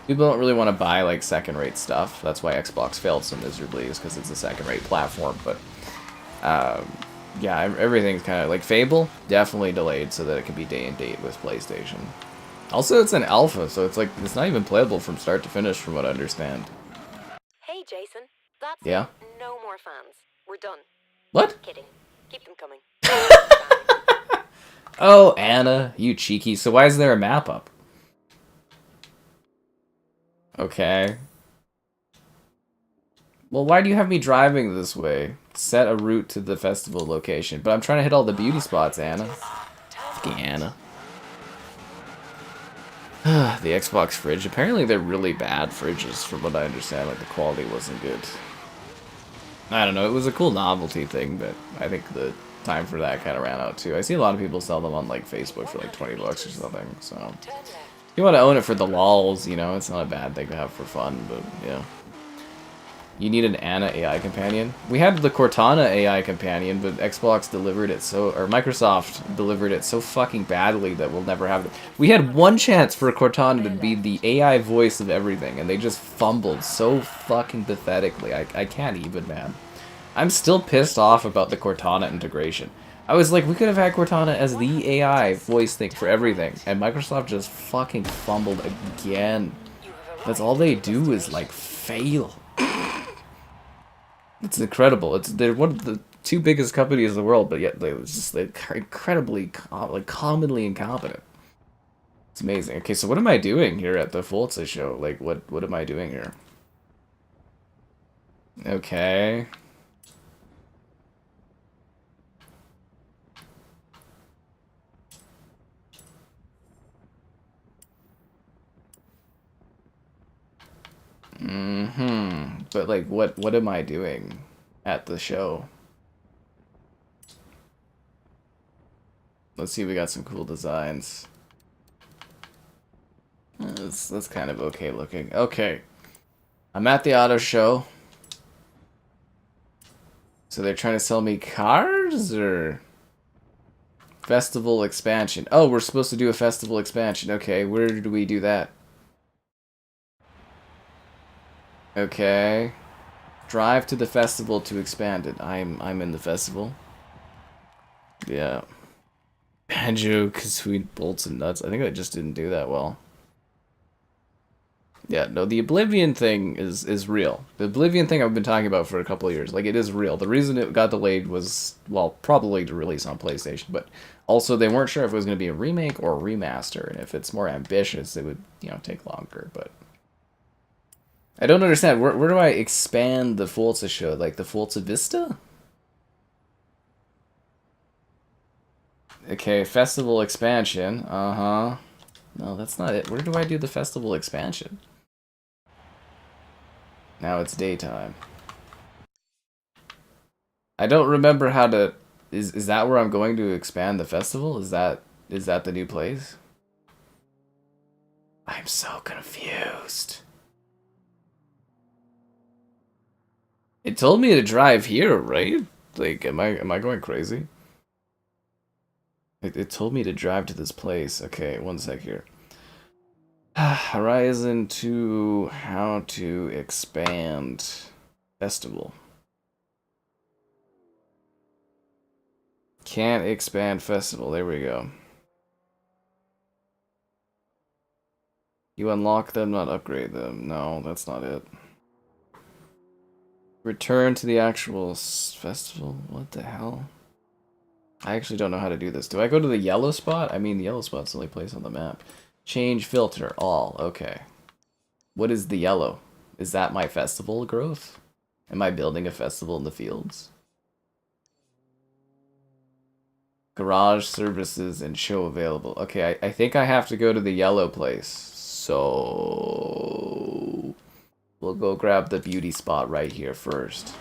People don't really want to buy like second-rate stuff. That's why Xbox failed so miserably, is because it's a second-rate platform. But yeah, everything's kind of like Fable, definitely delayed so that it can be day and date with PlayStation. Also, it's an alpha, so it's like it's not even playable from start to finish, from what I understand. Hey, Jason. That's Yeah. it. No more fans. We're done. What? Kidding. Keep them coming. Oh, Anna, you cheeky. So why is there a map up? Okay. Well, why do you have me driving this way? Set a route to the festival location. But I'm trying to hit all the beauty spots, Anna. Fucking Anna. The Xbox fridge. Apparently they're really bad fridges, from what I understand. Like, the quality wasn't good. I don't know. It was a cool novelty thing, but I think the time for that kind of ran out, too. I see a lot of people sell them on, like, Facebook for, like, 20 bucks or something, so... If you want to own it for the lols, you know, it's not a bad thing to have for fun, but, yeah. You need an Anna AI companion. We had the Cortana AI companion, but Xbox delivered it so, or Microsoft delivered it so fucking badly that we'll never have it. We had one chance for Cortana to be the AI voice of everything, and they just fumbled so fucking pathetically. I can't even, man. I'm still pissed off about the Cortana integration. I was like, we could have had Cortana as the AI voice thing for everything, and Microsoft just fucking fumbled again. That's all they do is, like, fail. It's incredible. They're one of the two biggest companies in the world, but yet they're incredibly, commonly incompetent. It's amazing. Okay, so what am I doing here at the Forza show? Like, what am I doing here? Okay. But, like, what am I doing at the show? Let's see, we got some cool designs. That's kind of okay looking. Okay. I'm at the auto show. So they're trying to sell me cars, or... Festival expansion. Oh, we're supposed to do a festival expansion. Okay, where do we do that? Okay. Drive to the festival to expand it. I'm in the festival. Yeah. Banjo, Kazooie, bolts and nuts. I think I just didn't do that well. Yeah, no, the Oblivion thing is real. The Oblivion thing I've been talking about for a couple of years. Like, it is real. The reason it got delayed was, well, probably to release on PlayStation, but also they weren't sure if it was going to be a remake or a remaster, and if it's more ambitious, it would, you know, take longer, but... I don't understand. Where do I expand the Forza show? Like, the Forza Vista? Okay, festival expansion. Uh-huh. No, that's not it. Where do I do the festival expansion? Now it's daytime. I don't remember how to... Is that where I'm going to expand the festival? Is that the new place? I'm so confused. It told me to drive here, right? Like, am I going crazy? It told me to drive to this place. Okay, one sec here. Horizon 2, how to expand festival. Can't expand festival. There we go. You unlock them, not upgrade them. No, that's not it. Return to the actual festival? What the hell? I actually don't know how to do this. Do I go to the yellow spot? I mean, the yellow spot's the only place on the map. Change filter, all. Okay. What is the yellow? Is that my festival growth? Am I building a festival in the fields? Garage services and show available. Okay, I think I have to go to the yellow place. So we'll go grab the beauty spot right here first.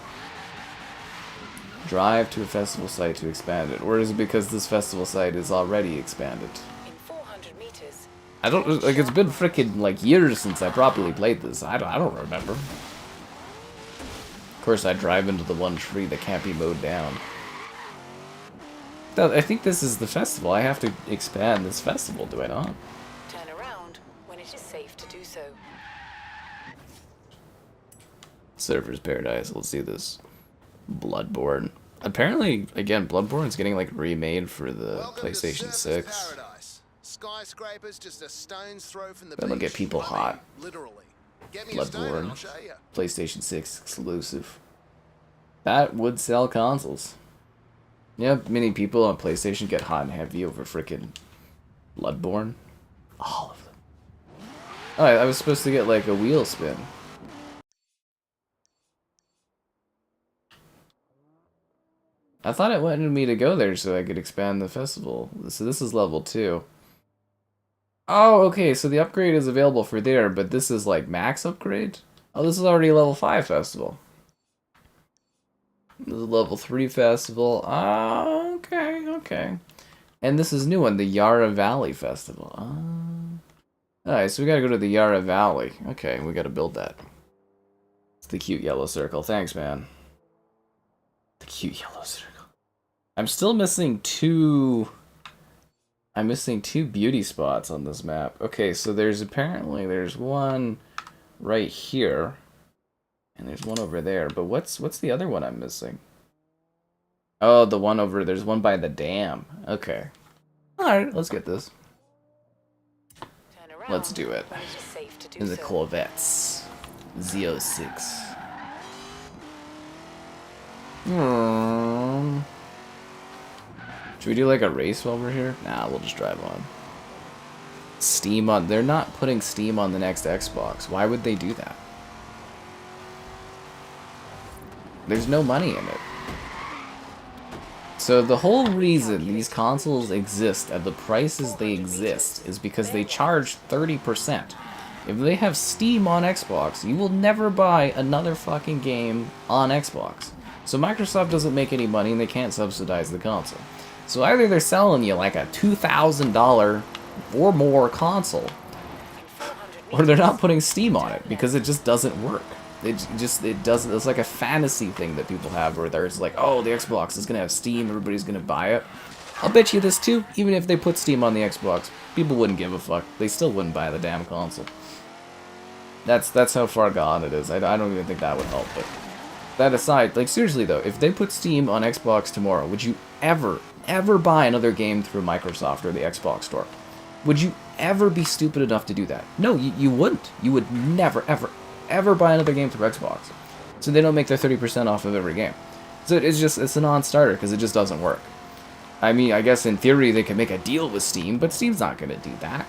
Drive to a festival site to expand it. Or is it because this festival site is already expanded? In 400 meters. I don't, like, it's been freaking like years since I properly played this. I don't remember. Of course, I drive into the one tree that can't be mowed down. I think this is the festival. I have to expand this festival, do I not? Turn around when it is safe to do so. Surfer's Paradise. Let's see this. Bloodborne. Apparently, again, Bloodborne's getting like remade for the Welcome to PlayStation Surfer's 6. Paradise. Skyscrapers just a stone's throw from the That'll beach. get people hot. Literally. Get me a stone and I'll Bloodborne. show you. PlayStation 6 exclusive. That would sell consoles. Yeah, many people on PlayStation get hot and heavy over frickin' Bloodborne. All of them. Oh, I was supposed to get like a wheel spin. I thought it wanted me to go there so I could expand the festival. So this is level 2. Oh, okay, so the upgrade is available for there, but this is like max upgrade? Oh, this is already level 5 festival. This is level 3 festival. Ah, okay, okay. And this is new one, the Yarra Valley Festival. Alright, so we gotta go to the Yarra Valley. Okay, we gotta build that. It's the cute yellow circle. Thanks, man. The cute yellow circle. I'm still missing two... I'm missing 2 beauty spots on this map. Okay, so there's one right here. And there's one over there, but what's the other one I'm missing? Oh, the one over, there's one by the dam. Okay. Alright, let's get this. Turn around Let's do it. when it is safe to do In the so. Corvettes. Z06. Should we do like a race while we're here? Nah, we'll just drive on. Steam on, they're not putting Steam on the next Xbox. Why would they do that? There's no money in it. So the whole reason these consoles exist at the prices they exist is because they charge 30%. If they have Steam on Xbox, you will never buy another fucking game on Xbox. So Microsoft doesn't make any money and they can't subsidize the console. So either they're selling you like a $2,000 or more console, or they're not putting Steam on it because it just doesn't work. It doesn't. It's like a fantasy thing that people have where there's like, oh, the Xbox is gonna have Steam, everybody's gonna buy it. I'll bet you this too. Even if they put Steam on the Xbox, people wouldn't give a fuck. They still wouldn't buy the damn console. That's how far gone it is. I don't even think that would help. But that aside, like seriously though, if they put Steam on Xbox tomorrow, would you ever buy another game through Microsoft or the Xbox store? Would you ever be stupid enough to do that? No, you wouldn't. You would never, ever buy another game through Xbox. So they don't make their 30% off of every game. So it's a non-starter because it just doesn't work. I mean, I guess in theory they could make a deal with Steam, but Steam's not going to do that.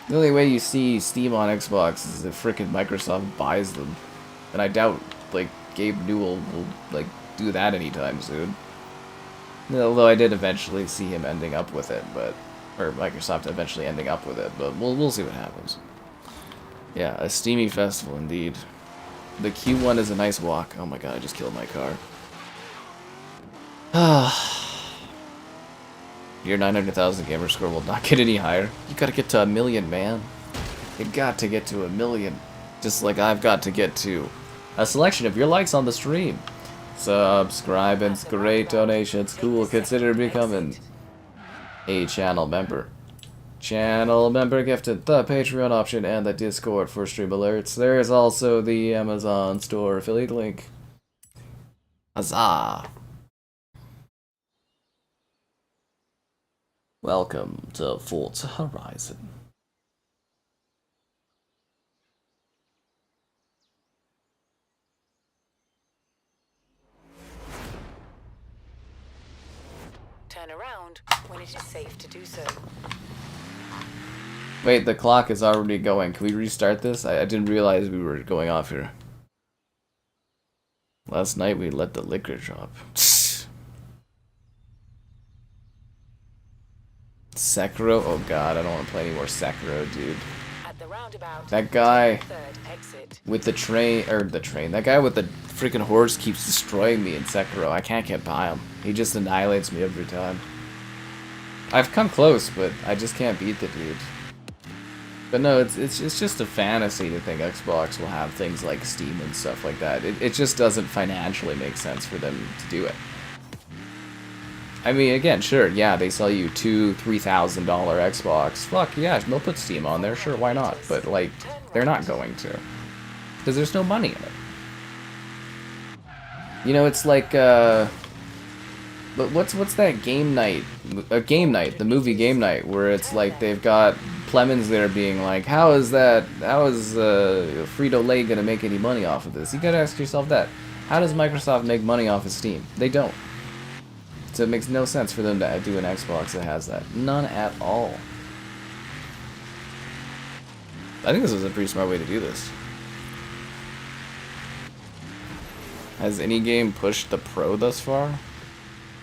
The only way you see Steam on Xbox is if frickin' Microsoft buys them. And I doubt, like, Gabe Newell will, like, do that anytime soon. Although I did eventually see him ending up with it, but... Or Microsoft eventually ending up with it, but we'll see what happens. Yeah, a steamy festival indeed. The Q1 is a nice walk. Oh my god, I just killed my car. Your 900,000 gamer score will not get any higher. You gotta get to 1,000,000, man. You got to get to 1,000,000. Just like I've got to get to a selection of your likes on the stream. Subscribe and great donations. Cool. Consider becoming a channel member. Channel member gifted the Patreon option and the Discord for stream alerts. There is also the Amazon store affiliate link. Huzzah! Welcome to Forza Horizon. Turn around when it is safe to do so. Wait, the clock is already going. Can we restart this? I didn't realize we were going off here. Last night we let the liquor drop. Sekiro? Oh god, I don't want to play any more Sekiro, dude. At the roundabout, That guy take the third exit. with the train, that guy with the freaking horse keeps destroying me in Sekiro. I can't get by him. He just annihilates me every time. I've come close, but I just can't beat the dude. But no, it's just a fantasy to think Xbox will have things like Steam and stuff like that. It just doesn't financially make sense for them to do it. I mean, again, sure, yeah, they sell you $2,000-$3,000 Xbox. Fuck, yeah, they'll put Steam on there, sure, why not? But, like, they're not going to. Because there's no money in it. You know, it's like, but what's that game night? Game night, the movie Game Night, where it's like they've got Plemons there being like, how is Frito-Lay gonna make any money off of this? You gotta ask yourself that. How does Microsoft make money off of Steam? They don't. So it makes no sense for them to do an Xbox that has that. None at all. I think this is a pretty smart way to do this. Has any game pushed the Pro thus far?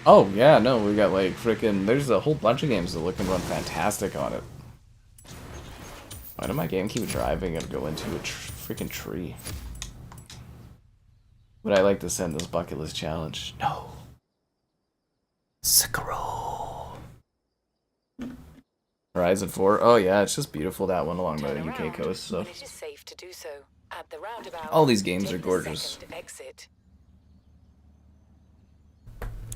Oh, yeah, no, we got like freaking. There's a whole bunch of games that look and run fantastic on it. Why did my game keep driving and go into a freaking tree? Would I like to send this bucket list challenge? No. Sekiro. Horizon 4. Oh yeah, it's just beautiful, that one along the UK coast. So When it is safe to do so. At the roundabout, all these games are take the gorgeous. second exit.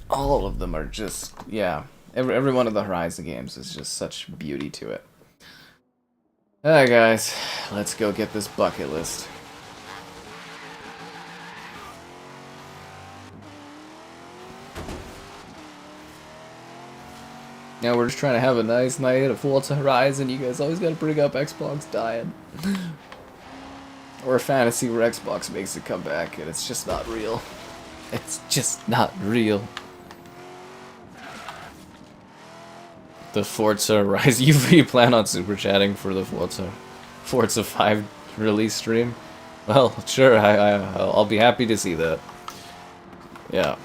All of them are just, yeah. Every one of the Horizon games is just such beauty to it. Alright guys, let's go get this bucket list. Now we're just trying to have a nice night at Forza Horizon. You guys always gotta bring up Xbox dying. Or a fantasy where Xbox makes a comeback and it's just not real. It's just not real. The Forza Horizon. You plan on super chatting for the Forza 5 release stream? Well, sure. I'll be happy to see that. Yeah.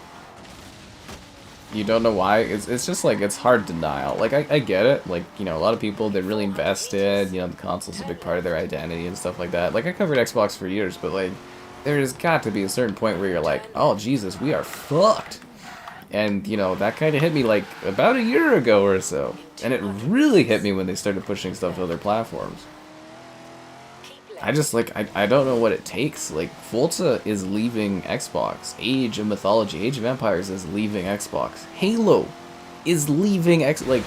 You don't know why? It's just like, it's hard denial. Like, I get it. Like, you know, a lot of people, they're really invested. You know, the console's a big part of their identity and stuff like that. Like, I covered Xbox for years, but like, there's got to be a certain point where you're like, oh, Jesus, we are fucked. And, you know, that kind of hit me like about a year ago or so. And it really hit me when they started pushing stuff to other platforms. I just, like, I don't know what it takes. Like, Forza is leaving Xbox. Age of Mythology, Age of Empires is leaving Xbox. Halo is leaving like,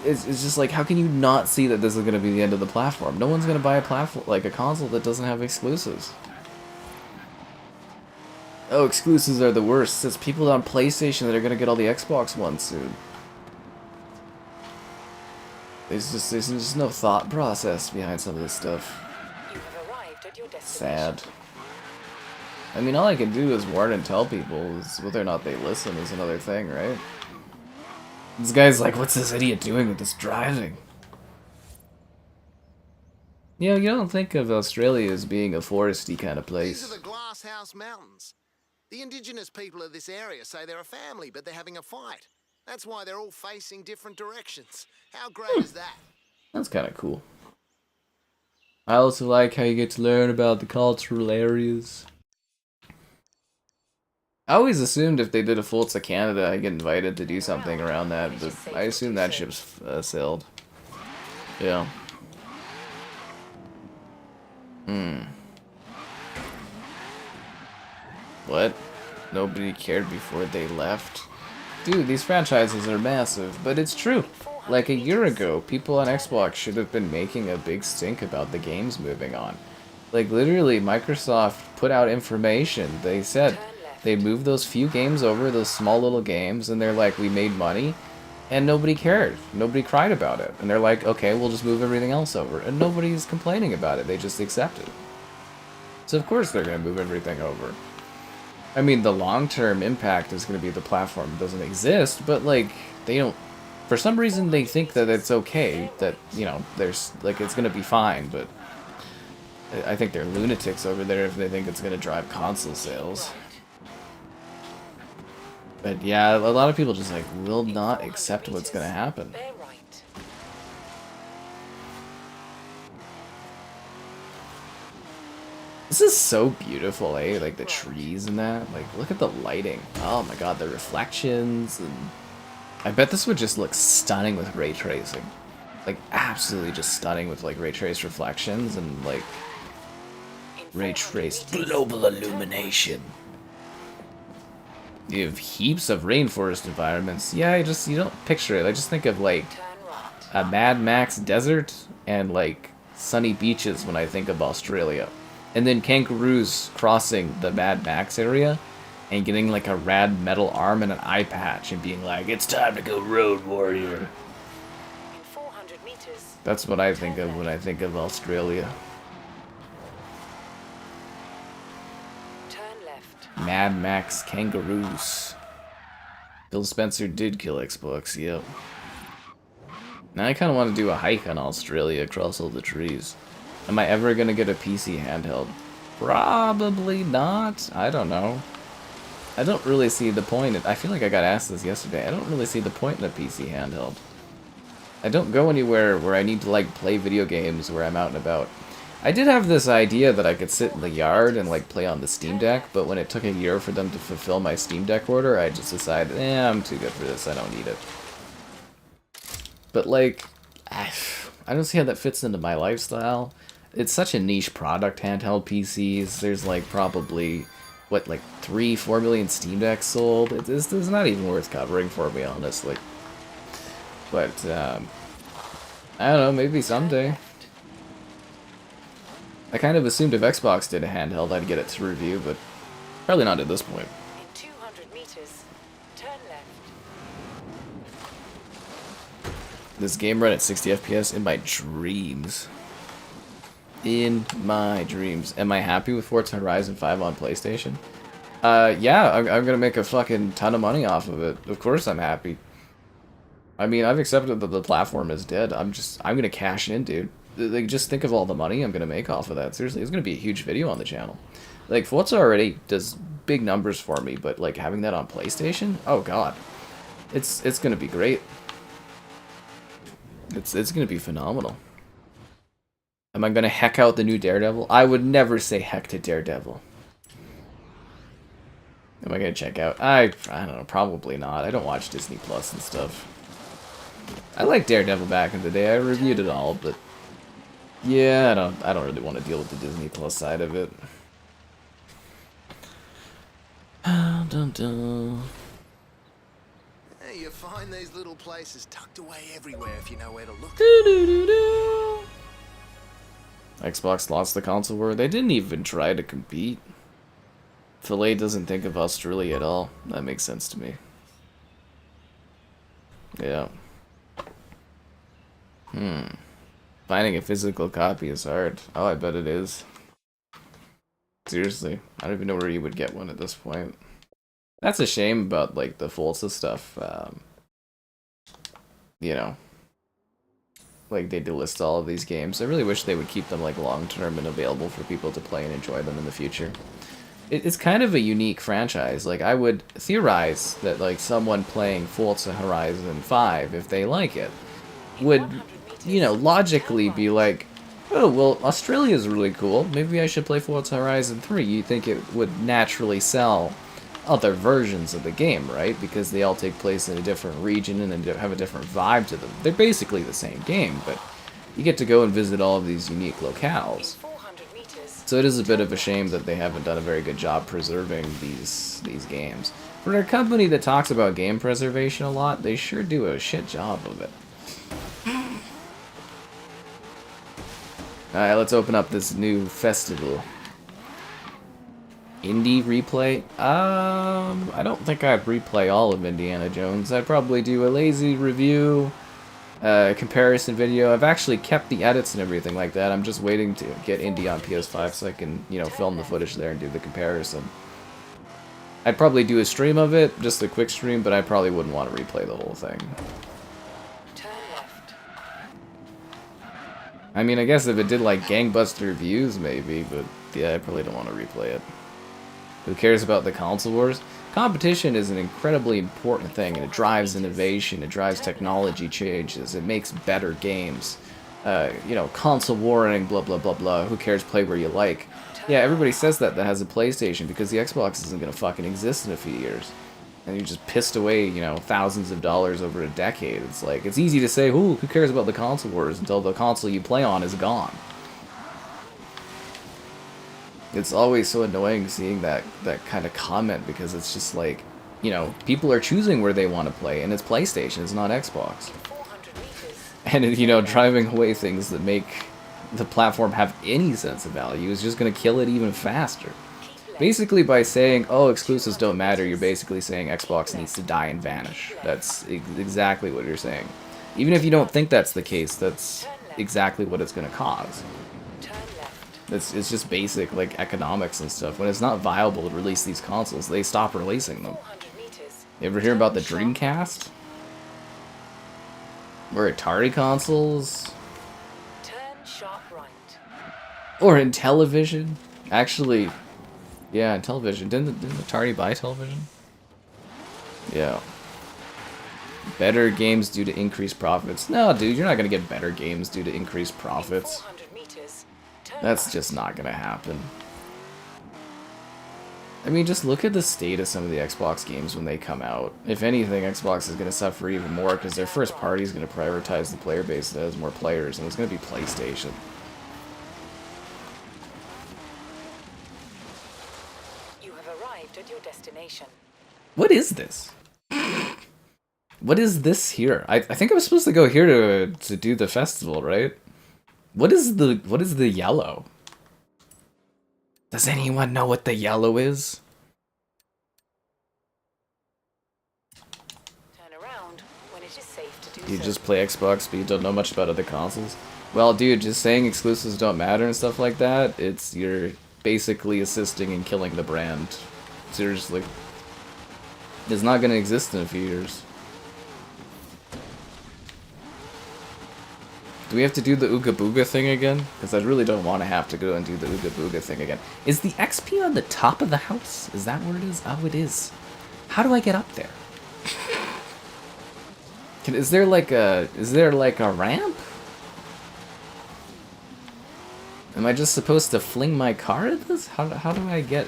it's just like, how can you not see that this is going to be the end of the platform? No one's going to buy a platform, like a console that doesn't have exclusives. Oh, exclusives are the worst. It's people on PlayStation that are going to get all the Xbox ones soon. There's just no thought process behind some of this stuff. You have arrived at your destination. Sad. I mean, all I can do is warn and tell people. Is whether or not they listen is another thing, right? This guy's like, what's this idiot doing with this driving? You know, you don't think of Australia as being a foresty kind of place. These are the Glass House Mountains. The indigenous people of this area say they're a family, but they're having a fight. That's why they're all facing different directions. How great is that? That's kind of cool. I also like how you get to learn about the cultural areas. I always assumed if they did a Forza Canada, I'd get invited to do something around that, but I assume that ship's sailed. Yeah. What? Nobody cared before they left? Dude, these franchises are massive, but it's true. Like a year ago, people on Xbox should have been making a big stink about the games moving on. Like literally, Microsoft put out information. They said they moved those few games over, those small little games, and they're like, we made money, and nobody cared. Nobody cried about it. And they're like, okay, we'll just move everything else over. And nobody's complaining about it. They just accept it. So of course they're going to move everything over. I mean, the long-term impact is going to be the platform doesn't exist, but, like, they don't... For some reason, they think that it's okay, that, you know, there's, like, it's going to be fine, but... I think they're lunatics over there if they think it's going to drive console sales. But, yeah, a lot of people just, like, will not accept what's going to happen. This is so beautiful, eh? Like the trees and that. Like, look at the lighting. Oh my god, the reflections. And I bet this would just look stunning with ray tracing. Like, absolutely just stunning with, like, ray trace reflections and, like, ray traced global illumination. You have heaps of rainforest environments. Yeah, you don't picture it. I just think of, like, a Mad Max desert and, like, sunny beaches when I think of Australia. And then kangaroos crossing the Mad Max area and getting like a rad metal arm and an eye patch and being like, it's time to go road warrior. In 400 meters. That's what I think of when I think of Australia. Turn left. Mad Max kangaroos. Phil Spencer did kill Xbox, yep. Now I kind of want to do a hike on Australia across all the trees. Am I ever going to get a PC handheld? Probably not. I don't know. I don't really see the point. I feel like I got asked this yesterday. I don't really see the point in a PC handheld. I don't go anywhere where I need to, like, play video games where I'm out and about. I did have this idea that I could sit in the yard and, like, play on the Steam Deck, but when it took a year for them to fulfill my Steam Deck order, I just decided, I'm too good for this. I don't need it. But, like, I don't see how that fits into my lifestyle. It's such a niche product, handheld PCs. There's like probably, what, like 3-4 million Steam Decks sold. It's not even worth covering for me, honestly. But, I don't know, maybe someday. I kind of assumed if Xbox did a handheld, I'd get it to review, but probably not at this point. In 200 meters, turn left. This game run at 60 FPS in my dreams. In my dreams. Am I happy with Forza Horizon 5 on PlayStation? Yeah, I'm gonna make a fucking ton of money off of it. Of course I'm happy. I mean, I've accepted that the platform is dead. I'm gonna cash in, dude. Like, just think of all the money I'm gonna make off of that. Seriously, it's gonna be a huge video on the channel. Like, Forza already does big numbers for me, but, like, having that on PlayStation? Oh, God. It's gonna be great. It's gonna be phenomenal. Am I gonna heck out the new Daredevil? I would never say heck to Daredevil. Am I gonna check out? I don't know, probably not. I don't watch Disney Plus and stuff. I liked Daredevil back in the day. I reviewed it all, but yeah, I don't really want to deal with the Disney Plus side of it. Dun dun. Hey, you find these little places tucked away everywhere if you know where to look. Xbox lost the console war. They didn't even try to compete. Filet doesn't think of Australia at all. That makes sense to me. Yeah. Finding a physical copy is hard. Oh, I bet it is. Seriously. I don't even know where you would get one at this point. That's a shame about, like, the Forza stuff. You know. Like, they delist all of these games. I really wish they would keep them, like, long-term and available for people to play and enjoy them in the future. It's kind of a unique franchise. Like, I would theorize that, like, someone playing Forza Horizon 5, if they like it, would, you know, logically be like, Oh, well, Australia's really cool. Maybe I should play Forza Horizon 3. You think it would naturally sell other versions of the game, right? Because they all take place in a different region and they have a different vibe to them. They're basically the same game, but you get to go and visit all of these unique locales. So it is a bit of a shame that they haven't done a very good job preserving these games. For a company that talks about game preservation a lot, they sure do a shit job of it. Alright, let's open up this new festival. Indie replay? I don't think I'd replay all of Indiana Jones. I'd probably do a lazy review, comparison video. I've actually kept the edits and everything like that. I'm just waiting to get Indie on PS5 so I can, you know, film the footage there and do the comparison. I'd probably do a stream of it, just a quick stream, but I probably wouldn't want to replay the whole thing. I mean, I guess if it did like gangbuster views, maybe, but yeah, I probably don't want to replay it. Who cares about the console wars? Competition is an incredibly important thing, and it drives innovation, it drives technology changes, it makes better games. You know, console warring, blah blah blah blah, who cares, play where you like. Yeah, everybody says that has a PlayStation, because the Xbox isn't gonna fucking exist in a few years. And you just pissed away, you know, thousands of dollars over a decade. It's like, it's easy to say, ooh, who cares about the console wars, until the console you play on is gone. It's always so annoying seeing that kind of comment, because it's just like, you know, people are choosing where they want to play, and it's PlayStation, it's not Xbox. And, you know, driving away things that make the platform have any sense of value is just going to kill it even faster. Basically, by saying, oh, exclusives don't matter, you're basically saying Xbox needs to die and vanish. That's exactly what you're saying. Even if you don't think that's the case, that's exactly what it's going to cause. It's just basic, like, economics and stuff. When it's not viable to release these consoles, they stop releasing them. You ever hear about the Dreamcast? Or Atari consoles? Or in television? Actually... yeah, television. Didn't Atari buy television? Yeah. Better games due to increased profits. No, dude, you're not gonna get better games due to increased profits. That's just not gonna happen. I mean, just look at the state of some of the Xbox games when they come out. If anything, Xbox is gonna suffer even more because their first party is gonna prioritize the player base that has more players, and it's gonna be PlayStation. At your destination. What is this? What is this here? I think I was supposed to go here to do the festival, right? What is the yellow? Does anyone know what the yellow is? Turn around when it is safe to do You so. just play Xbox, but you don't know much about other consoles? Well, dude, just saying exclusives don't matter and stuff like that, you're basically assisting in killing the brand. Seriously. It's not gonna exist in a few years. Do we have to do the Ooga Booga thing again? Because I really don't want to have to go and do the Ooga Booga thing again. Is the XP on the top of the house? Is that where it is? Oh, it is. How do I get up there? Is there like a ramp? Am I just supposed to fling my car at this? How do I get...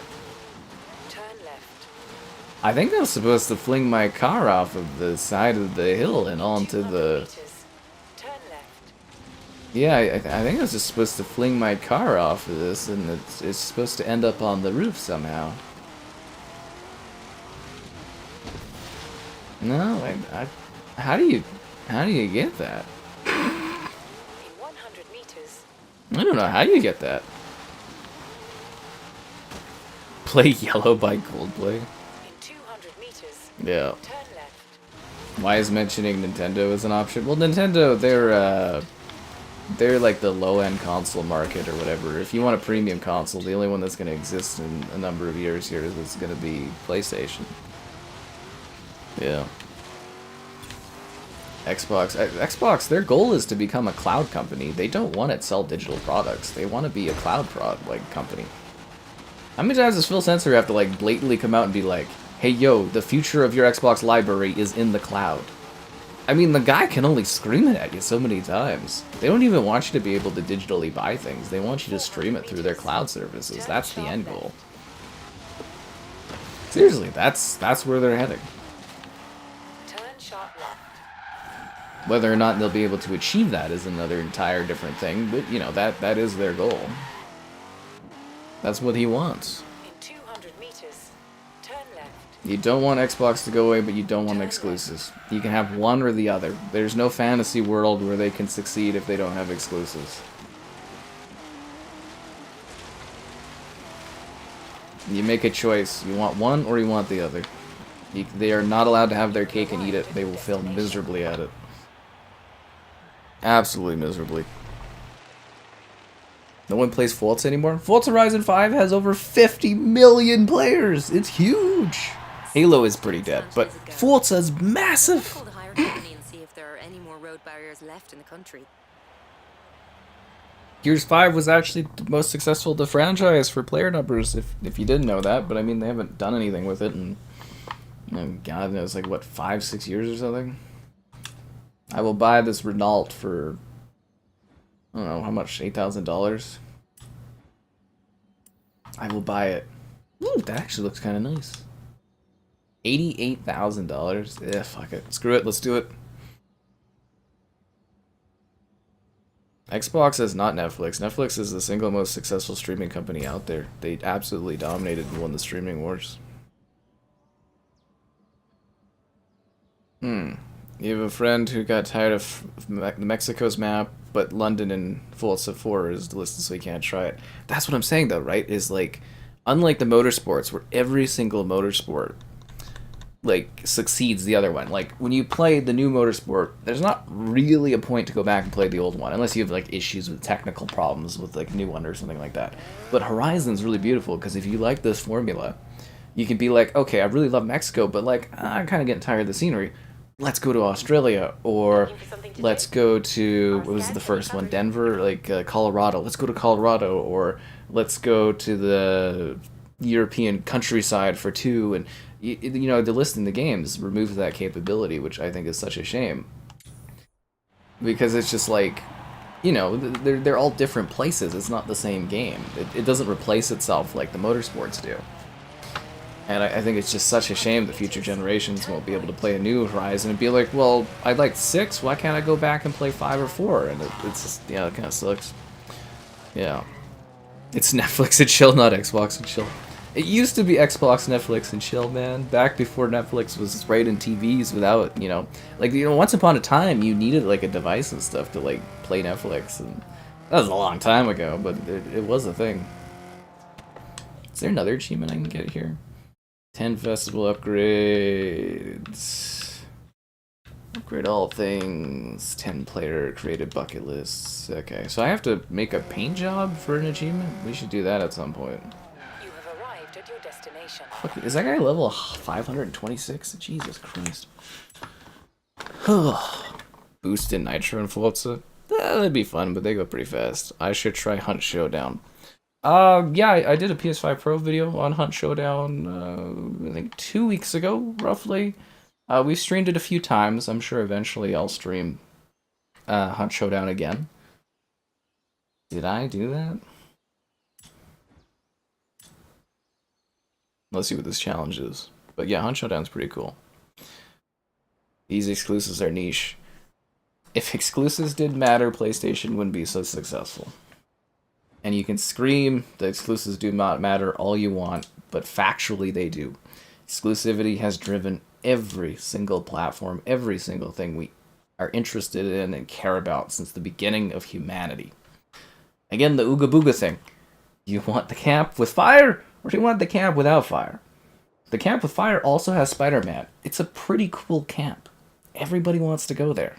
I think I'm supposed to fling my car off of the side of the hill and onto the... Yeah, I think I was just supposed to fling my car off of this, and it's supposed to end up on the roof somehow. No, how do you get that? I don't know how you get that. Play Yellow by Coldplay. Yeah. Why is mentioning Nintendo as an option? Well, Nintendo, they're like the low-end console market or whatever. If you want a premium console, the only one that's going to exist in a number of years here is going to be PlayStation. Yeah. Xbox, their goal is to become a cloud company. They don't want to sell digital products. They want to be a cloud company. How many times does Phil Spencer have to like blatantly come out and be like, hey yo, the future of your Xbox library is in the cloud? I mean, the guy can only scream it at you so many times. They don't even want you to be able to digitally buy things. They want you to stream it through their cloud services. That's the end goal. Seriously, that's where they're heading. Turn sharp left. Whether or not they'll be able to achieve that is another entire different thing, but you know, that is their goal. That's what he wants. In 200 meters, turn left. You don't want Xbox to go away, but you don't want exclusives. You can have one or the other. There's no fantasy world where they can succeed if they don't have exclusives. You make a choice. You want one or you want the other. They are not allowed to have their cake and eat it. They will fail miserably at it. Absolutely miserably. No one plays Forza anymore? Forza Horizon 5 has over 50 million players! It's huge! Halo is pretty dead, but Forza is massive! Call the hire company and see if there are any more road barriers left in the country. Gears 5 was actually the most successful of the franchise for player numbers, if you didn't know that, but I mean, they haven't done anything with it in, God knows, like, what, 5-6 years or something? I will buy this Renault for, I don't know, how much, $8,000? I will buy it. Ooh, that actually looks kind of nice. $88,000? Yeah, fuck it. Screw it, let's do it. Xbox is not Netflix. Netflix is the single most successful streaming company out there. They absolutely dominated and won the streaming wars. You have a friend who got tired of Mexico's map, but London and Forza 4 is listed so he can't try it. That's what I'm saying though, right? Is like, unlike the motorsports, where every single motorsport like succeeds the other one. Like when you play the new motorsport, there's not really a point to go back and play the old one unless you have like issues with technical problems with like new one or something like that. But Horizon's really beautiful because if you like this formula, you can be like, okay, I really love Mexico, but like I'm kind of getting tired of the scenery. Let's go to Australia, or let's go to, what was the first one, Denver, like Colorado. Let's go to Colorado, or let's go to the European countryside for 2, and you know, the listing the games removes that capability, which I think is such a shame. Because it's just like, you know, they're all different places. It's not the same game. It doesn't replace itself like the motorsports do. And I think it's just such a shame that future generations won't be able to play a new Horizon and be like, well, I liked 6, why can't I go back and play 5 or 4? And it's just, yeah, it kind of sucks. Yeah. It's Netflix and chill, not Xbox and chill. It used to be Xbox, Netflix, and chill, man. Back before Netflix was right in TVs without, you know... Like, you know, once upon a time, you needed, like, a device and stuff to, like, play Netflix. And that was a long time ago, but it was a thing. Is there another achievement I can get here? 10 festival upgrades. Upgrade all things. 10 player created bucket lists. Okay, so I have to make a paint job for an achievement? We should do that at some point. You have arrived at your destination. Fuck, is that guy level 526? Jesus Christ. Boost in Nitro and Forza? That'd be fun, but they go pretty fast. I should try Hunt Showdown. Yeah, I did a PS5 Pro video on Hunt Showdown, I think 2 weeks ago, roughly. We streamed it a few times. I'm sure eventually I'll stream Hunt Showdown again. Did I do that? Let's see what this challenge is. But yeah, Hunt Showdown's pretty cool. These exclusives are niche. If exclusives did matter, PlayStation wouldn't be so successful. And you can scream the exclusives do not matter all you want, but factually they do. Exclusivity has driven every single platform, every single thing we are interested in and care about since the beginning of humanity. Again, the Ooga Booga thing. Do you want the camp with fire, or do you want the camp without fire? The camp with fire also has Spider-Man. It's a pretty cool camp. Everybody wants to go there.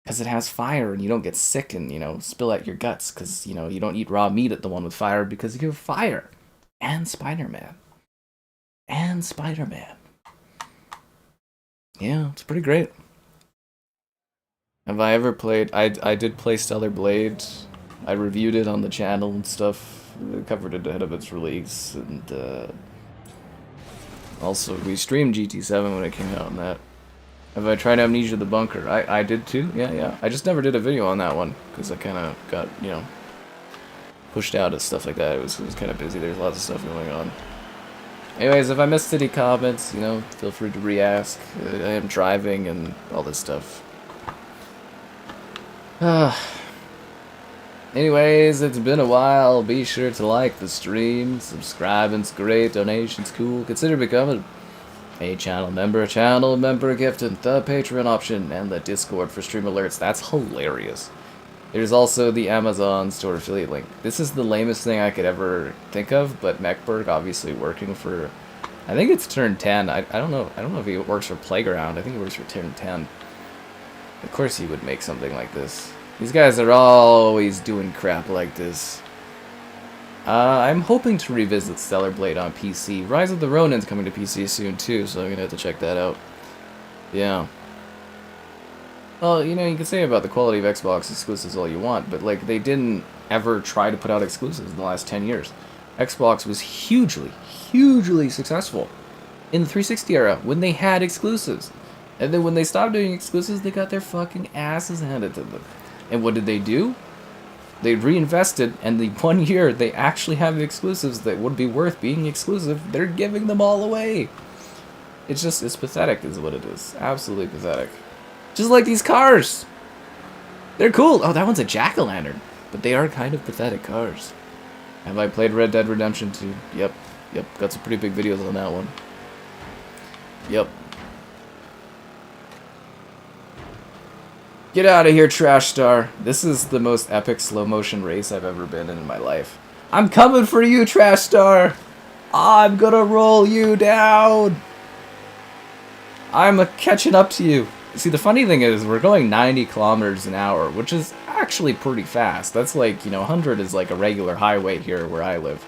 Because it has fire and you don't get sick and, you know, spill out your guts. Because, you know, you don't eat raw meat at the one with fire because you have fire. And Spider-Man. And Spider-Man. Yeah, it's pretty great. Have I ever played... I did play Stellar Blade. I reviewed it on the channel and stuff. I covered it ahead of its release. And also, we streamed GT7 when it came out on that. Have I tried Amnesia the Bunker? I did too. Yeah. I just never did a video on that one because I kind of got, you know, pushed out and stuff like that. It was kind of busy. There's lots of stuff going on. Anyways, if I missed any comments, you know, feel free to re-ask. I am driving and all this stuff. Anyways, it's been a while. Be sure to like the stream, subscribing's great, donations cool. Consider becoming a channel member gift, and the Patreon option, and the Discord for stream alerts. That's hilarious. There's also the Amazon store affiliate link. This is the lamest thing I could ever think of, but Mechberg obviously working for, I think it's Turn 10. I don't know. I don't know if he works for Playground. I think he works for Turn 10. Of course he would make something like this. These guys are always doing crap like this. I'm hoping to revisit Stellar Blade on PC. Rise of the Ronin's coming to PC soon too, so I'm gonna have to check that out. Yeah. Well, you know, you can say about the quality of Xbox exclusives all you want, but like they didn't ever try to put out exclusives in the last 10 years. Xbox was hugely successful in the 360 era when they had exclusives. And then when they stopped doing exclusives, they got their fucking asses handed to them. And what did they do? They reinvested, and the 1 year they actually have exclusives that would be worth being exclusive, they're giving them all away. It's just, it's pathetic is what it is. Absolutely pathetic. Just like these cars. They're cool. Oh, that one's a jack-o'-lantern. But they are kind of pathetic cars. Have I played Red Dead Redemption 2? Yep. Got some pretty big videos on that one. Yep. Get out of here, Trash Star. This is the most epic slow-motion race I've ever been in my life. I'm coming for you, Trash Star. I'm gonna roll you down. I'm catching up to you. See, the funny thing is, we're going 90 kilometers an hour, which is actually pretty fast. That's like, you know, 100 is like a regular highway here where I live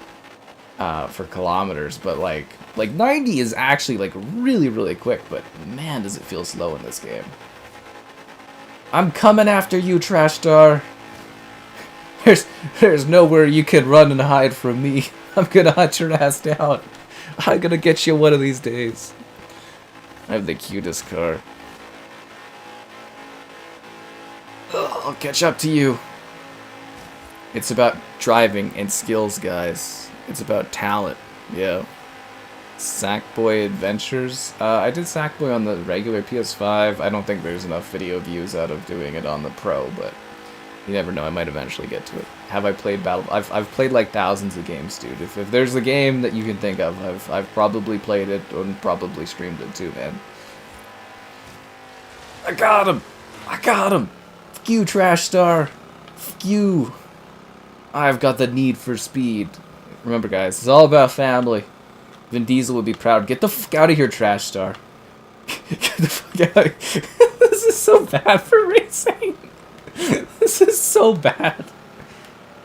for kilometers. But like 90 is actually like really quick. But man, does it feel slow in this game. I'm coming after you, Trash Star. There's nowhere you can run and hide from me. I'm gonna hunt your ass down. I'm gonna get you one of these days. I have the cutest car. Ugh, I'll catch up to you. It's about driving and skills, guys. It's about talent. Yeah. Sackboy Adventures. I did Sackboy on the regular PS5. I don't think there's enough video views out of doing it on the Pro, but you never know. I might eventually get to it. Have I played Battle? I've played like thousands of games, dude. If there's a game that you can think of, I've probably played it and probably streamed it too, man. I got him. Fuck you, Trash Star. Fuck you. I've got the need for speed. Remember, guys, it's all about family. Vin Diesel would be proud. Get the fuck out of here, Trash Star. Get the fuck out of here. This is so bad for racing. This is so bad.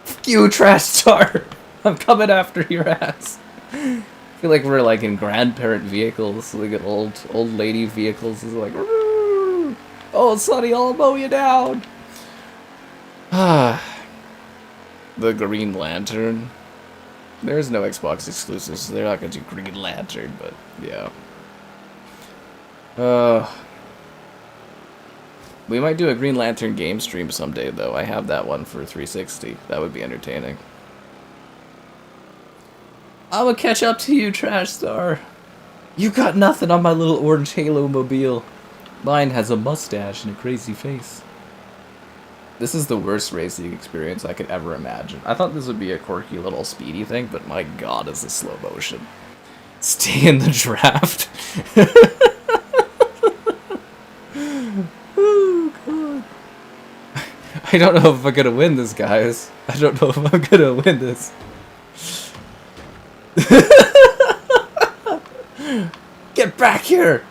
Fuck you, Trash Star. I'm coming after your ass. I feel like we're like in grandparent vehicles, like in old lady vehicles. It's like, oh, Sonny, I'll mow you down. The Green Lantern. There's no Xbox exclusives, so they're not gonna do Green Lantern, but yeah. We might do a Green Lantern game stream someday, though. I have that one for 360. That would be entertaining. I'm gonna catch up to you, Trash Star. You got nothing on my little orange Halo mobile. Mine has a mustache and a crazy face. This is the worst racing experience I could ever imagine. I thought this would be a quirky little speedy thing, but my god, is this slow motion. Stay in the draft. Oh, god. I don't know if I'm gonna win this, guys. I don't know if I'm gonna win this. Get back here!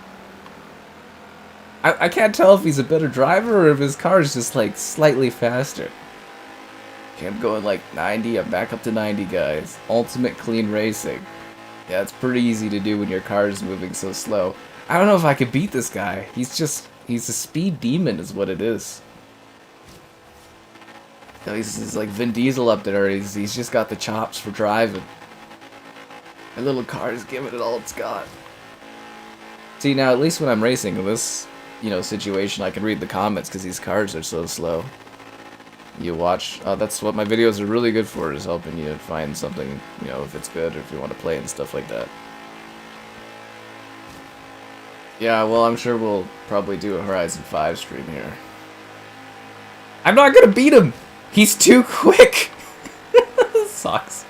I can't tell if he's a better driver or if his car is just like slightly faster. Okay, I'm going like 90. I'm back up to 90, guys. Ultimate clean racing. Yeah, it's pretty easy to do when your car is moving so slow. I don't know if I could beat this guy. He's a speed demon is what it is. He's like Vin Diesel up there. He's just got the chops for driving. My little car is giving it all it's got. See, now at least when I'm racing, you know, situation, I can read the comments because these cars are so slow. You watch, that's what my videos are really good for, is helping you find something, you know, if it's good or if you want to play and stuff like that. Yeah, well, I'm sure we'll probably do a Horizon 5 stream here. I'm not gonna beat him! He's too quick! This sucks.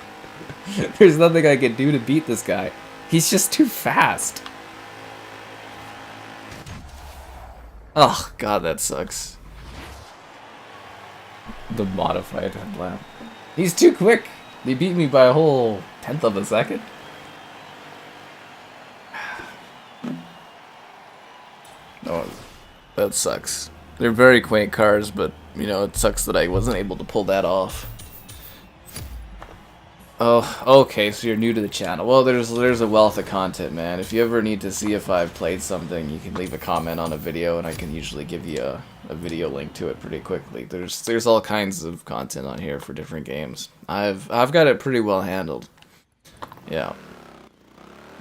There's nothing I can do to beat this guy. He's just too fast. Oh, God, that sucks. The modified headlamp. He's too quick! They beat me by a whole 10th of a second. Oh, that sucks. They're very quaint cars, but, you know, it sucks that I wasn't able to pull that off. Oh, okay, so you're new to the channel. Well, there's a wealth of content, man. If you ever need to see if I've played something, you can leave a comment on a video, and I can usually give you a video link to it pretty quickly. There's all kinds of content on here for different games. I've got it pretty well handled. Yeah.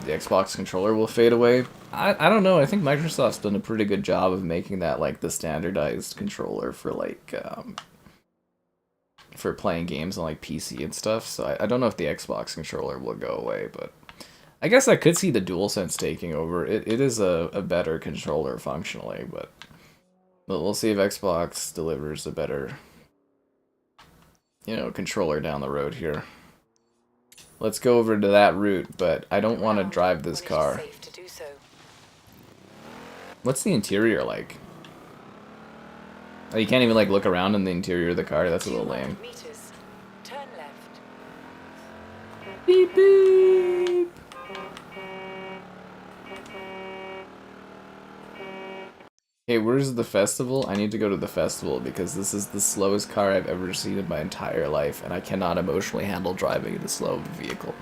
The Xbox controller will fade away. I don't know. I think Microsoft's done a pretty good job of making that like the standardized controller for like for playing games on like PC and stuff. So I don't know if the Xbox controller will go away, but I guess I could see the DualSense taking over. It is a better controller functionally, but we'll see if Xbox delivers a better, you know, controller down the road here. Let's go over to that route, but I don't want to drive this car. What's the interior like? Oh, you can't even like look around in the interior of the car. That's a little lame. Turn left. Beep beep. Hey, where's the festival? I need to go to the festival because this is the slowest car I've ever seen in my entire life, and I cannot emotionally handle driving in this slow of a vehicle.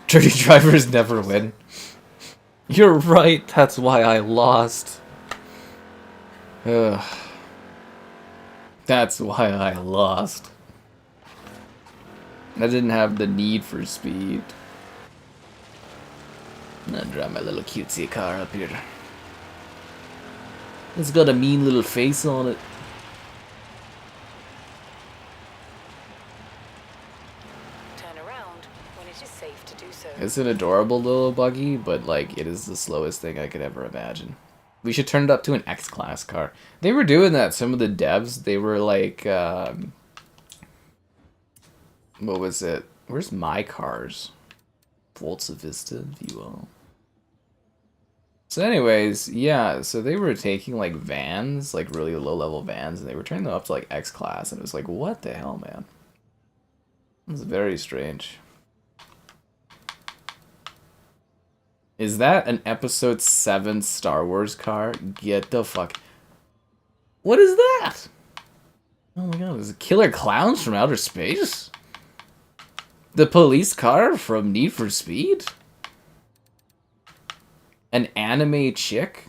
Dirty drivers never win. You're right, that's why I lost. That's why I lost. I didn't have the need for speed. I'm gonna drive my little cutesy car up here. It's got a mean little face on it. Turn around when it is safe to do so. It's an adorable little buggy, but like it is the slowest thing I could ever imagine. We should turn it up to an X-Class car. They were doing that. Some of the devs, they were like, what was it? Where's my cars? Forza Vista, view all. So anyways, yeah, so they were taking like vans, like really low-level vans, and they were turning them up to like X-Class, and it was like, what the hell, man? It was very strange. Is that an Episode 7 Star Wars car? Get the fuck... What is that? Oh my god, is it Killer Clowns from Outer Space? The police car from Need for Speed? An anime chick?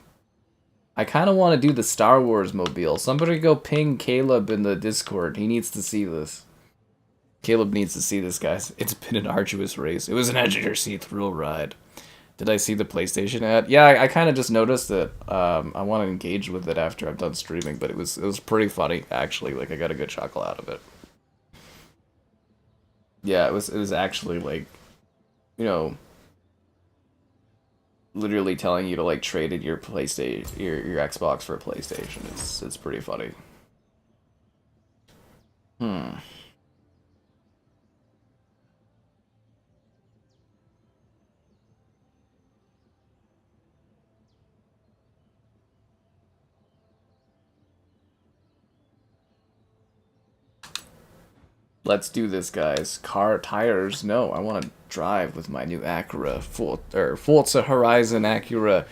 I kind of want to do the Star Wars mobile. Somebody go ping Caleb in the Discord. He needs to see this. Caleb needs to see this, guys. It's been an arduous race. It was an edge-of-your-seat thrill ride. Did I see the PlayStation ad? Yeah, I kind of just noticed it. I want to engage with it after I'm done streaming, but it was pretty funny, actually. Like, I got a good chuckle out of it. Yeah, it was actually, like, you know... literally telling you to like trade in your PlayStation, your Xbox for a PlayStation. It's pretty funny. Let's do this, guys. Car tires? No, I want to drive with my new Acura, Forza Horizon Acura.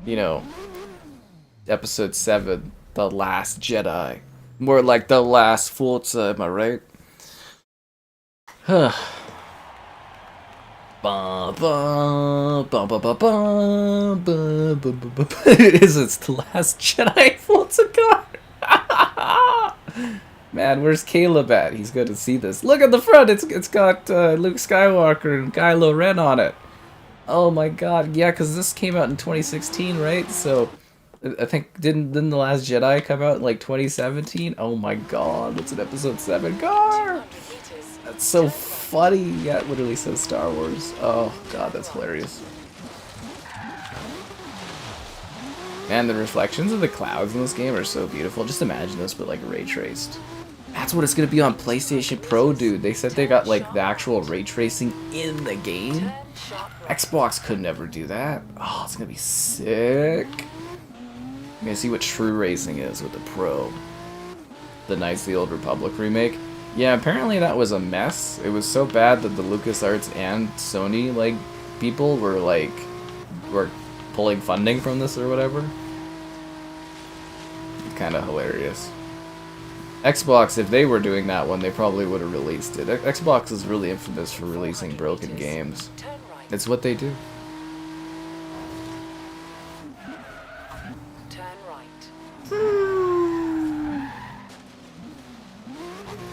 You know, Episode 7, The Last Jedi. More like The Last Forza, am I right? Huh. Is it The Last Jedi Forza car? Man, where's Caleb at? He's going to see this. Look at the front. It's got Luke Skywalker and Kylo Ren on it. Oh my god, yeah, because this came out in 2016, right? So I think didn't The Last Jedi come out in like 2017? Oh my god, it's an episode 7 car! 200 meters. That's so Turn funny. Yeah, it literally says Star Wars. Oh god, that's hilarious. Man, the reflections of the clouds in this game are so beautiful. Just imagine this, but like ray traced. That's what it's gonna be on PlayStation Pro, dude. They said they got like the actual ray tracing in the game. Turn sharp right. Xbox could never do that. Oh, it's gonna be sick. I'm gonna see what true racing is with the Pro. The Knights of the Old Republic remake. Yeah, apparently that was a mess. It was so bad that the LucasArts and Sony like people were pulling funding from this or whatever. Kind of hilarious. Xbox, if they were doing that one, they probably would have released it. Xbox is really infamous for releasing broken games. Turn right. It's what they do. Turn right.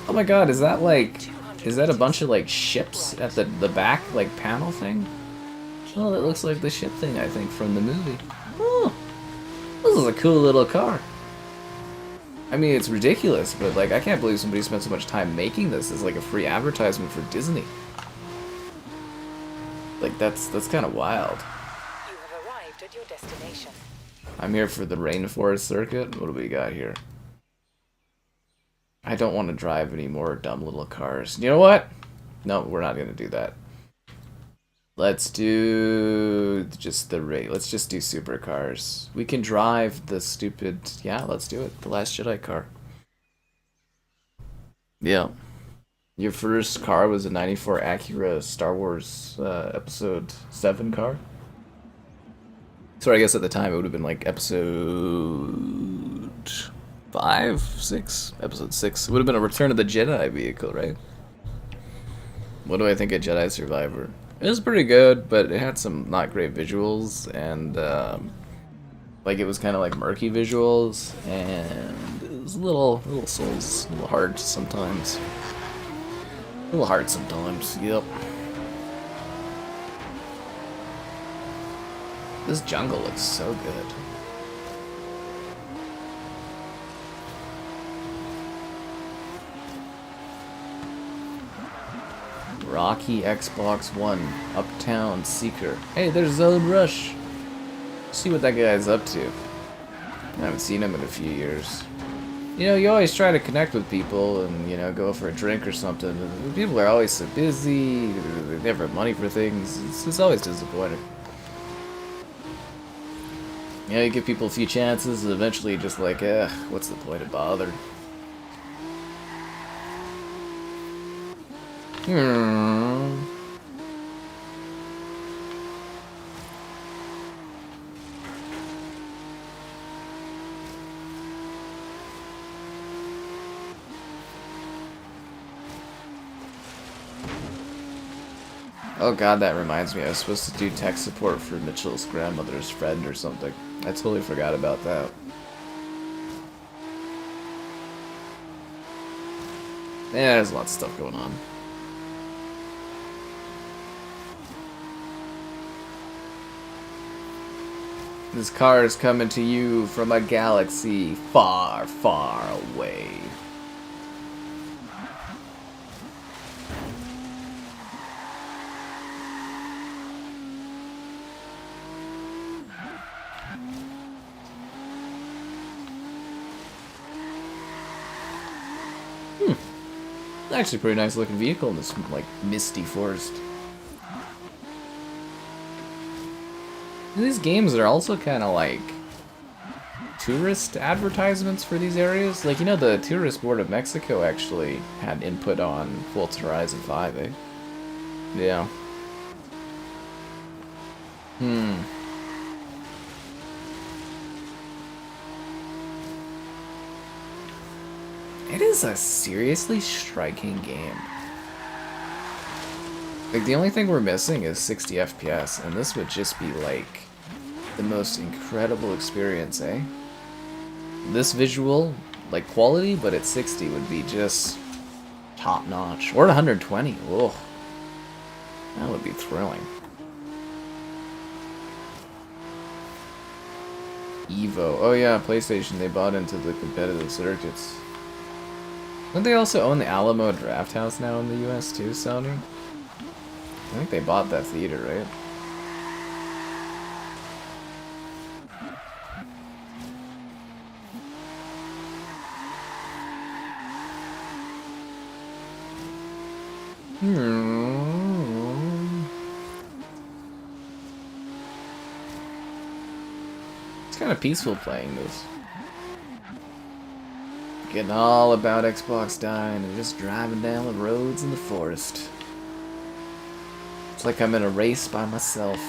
Oh my god, is that a bunch of like ships at the back like panel thing? Oh, that looks like the ship thing I think from the movie. Oh, this is a cool little car. I mean, it's ridiculous, but like I can't believe somebody spent so much time making this as like a free advertisement for Disney. Like that's kind of wild. You have arrived at your destination. I'm here for the rainforest circuit. What do we got here? I don't want to drive any more dumb little cars. You know what? No, we're not gonna do that. Let's do just the rate. Let's just do supercars. We can drive the stupid. Yeah, let's do it. The Last Jedi car. Yeah. Your first car was a '94 Acura Star Wars Episode 7 car. So I guess at the time it would have been like Episode 5, 6, Episode 6. It would have been a Return of the Jedi vehicle, right? What do I think of Jedi Survivor? It was pretty good, but it had some not great visuals, and like it was kind of like murky visuals, and it was a little souls, a little hard sometimes. A little hard sometimes. Yep. This jungle looks so good. Rocky Xbox One, Uptown Seeker. Hey, there's Zone Rush. See what that guy's up to. I haven't seen him in a few years. You know, you always try to connect with people and, you know, go for a drink or something. And people are always so busy, they never have money for things. It's always disappointing. You know, you give people a few chances and eventually you're just like, what's the point of bother? Oh god, that reminds me, I was supposed to do tech support for Mitchell's grandmother's friend or something. I totally forgot about that. Yeah, there's lots of stuff going on. This car is coming to you from a galaxy far, far away. Actually, a pretty nice looking vehicle in this like misty forest. These games are also kind of like tourist advertisements for these areas. Like, you know, the Tourist Board of Mexico actually had input on Forza Horizon 5, eh? Yeah. It is a seriously striking game. Like, the only thing we're missing is 60 FPS, and this would just be, like, the most incredible experience, eh? This visual, like, quality, but at 60 would be just top-notch. Or at 120, whoa. That would be thrilling. Evo. Oh yeah, PlayStation, they bought into the competitive circuits. Don't they also own the Alamo Draft House now in the US too, Sony? I think they bought that theater, right? It's kind of peaceful playing this. Getting all about Xbox dying and just driving down the roads in the forest. It's like I'm in a race by myself.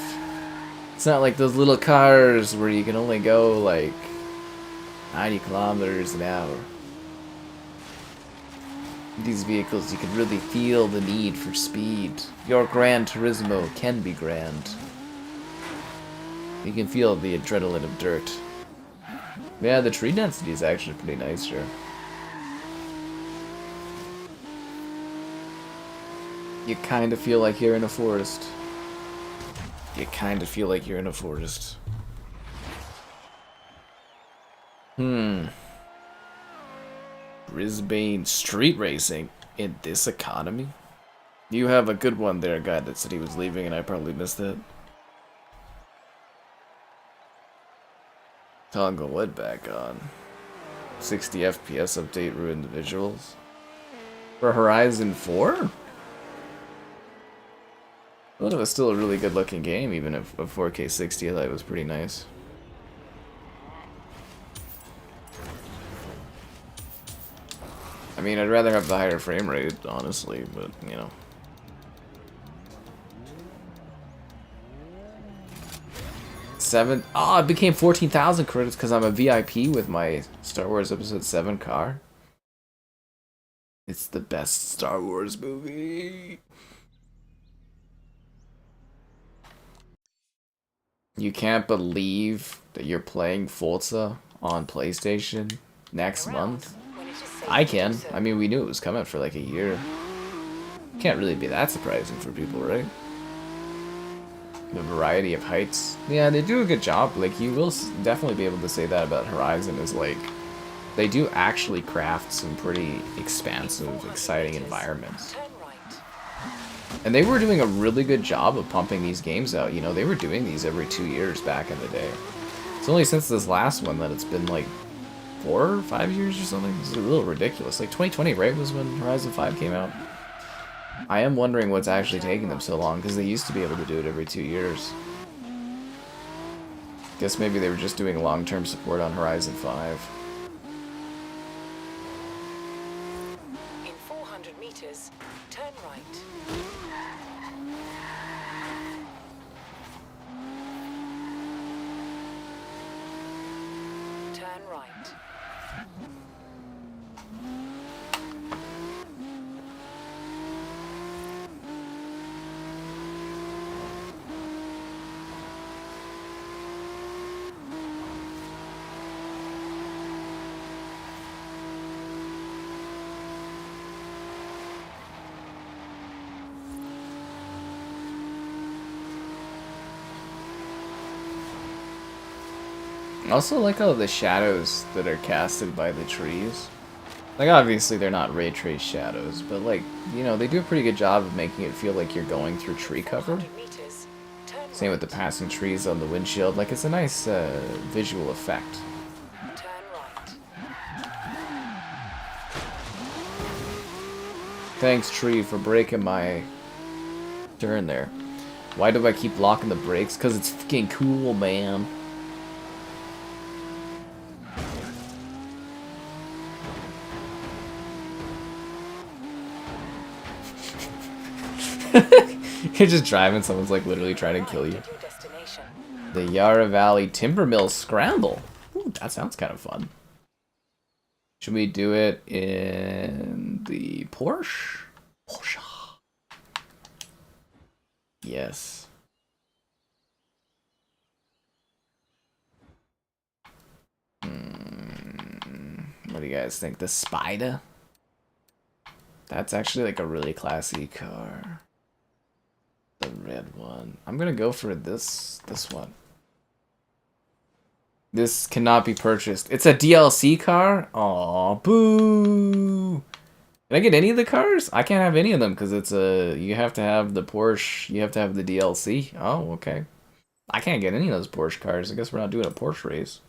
It's not like those little cars where you can only go like 90 kilometers an hour. These vehicles, you can really feel the need for speed. Your Gran Turismo can be grand. You can feel the adrenaline of dirt. Yeah, the tree density is actually pretty nice here. You kind of feel like you're in a forest. You kind of feel like you're in a forest. Brisbane street racing in this economy? You have a good one there, guy that said he was leaving and I probably missed it. Toggle what back on? 60 FPS update ruined the visuals. For Horizon 4? I thought it was still a really good looking game, even if a 4K 60 I thought it was pretty nice. I mean, I'd rather have the higher frame rate, honestly, but, you know. Oh, it became 14,000 credits because I'm a VIP with my Star Wars Episode 7 car. It's the best Star Wars movie. You can't believe that you're playing Forza on PlayStation next month? I can. I mean, we knew it was coming for like a year. Can't really be that surprising for people, right? The variety of heights. Yeah, they do a good job. Like, you will definitely be able to say that about Horizon, is like, they do actually craft some pretty expansive, exciting environments. And they were doing a really good job of pumping these games out. You know, they were doing these every 2 years back in the day. It's only since this last one that it's been like 4 or 5 years or something. It's a little ridiculous. Like 2020, right, was when Horizon 5 came out. I am wondering what's actually taking them so long, because they used to be able to do it every 2 years. Guess maybe they were just doing long-term support on Horizon 5. In 400 meters, turn right. Turn right. I also like all the shadows that are casted by the trees. Like, obviously they're not ray trace shadows, but like, you know, they do a pretty good job of making it feel like you're going through tree cover. Same with the passing trees on the windshield. Like, it's a nice visual effect. Turn right. Thanks, tree, for breaking my turn there. Why do I keep locking the brakes? Because it's fucking cool, man. You're just driving, someone's like literally trying to kill you. The Yarra Valley Timbermill Scramble. Ooh, that sounds kind of fun. Should we do it in the Porsche? Porsche. Yes. What do you guys think? The Spider? That's actually like a really classy car. The red one. I'm gonna go for this one. This cannot be purchased. It's a DLC car? Aw, boo! Can I get any of the cars? I can't have any of them because it's a... You have to have the Porsche. You have to have the DLC. Oh, okay. I can't get any of those Porsche cars. I guess we're not doing a Porsche race.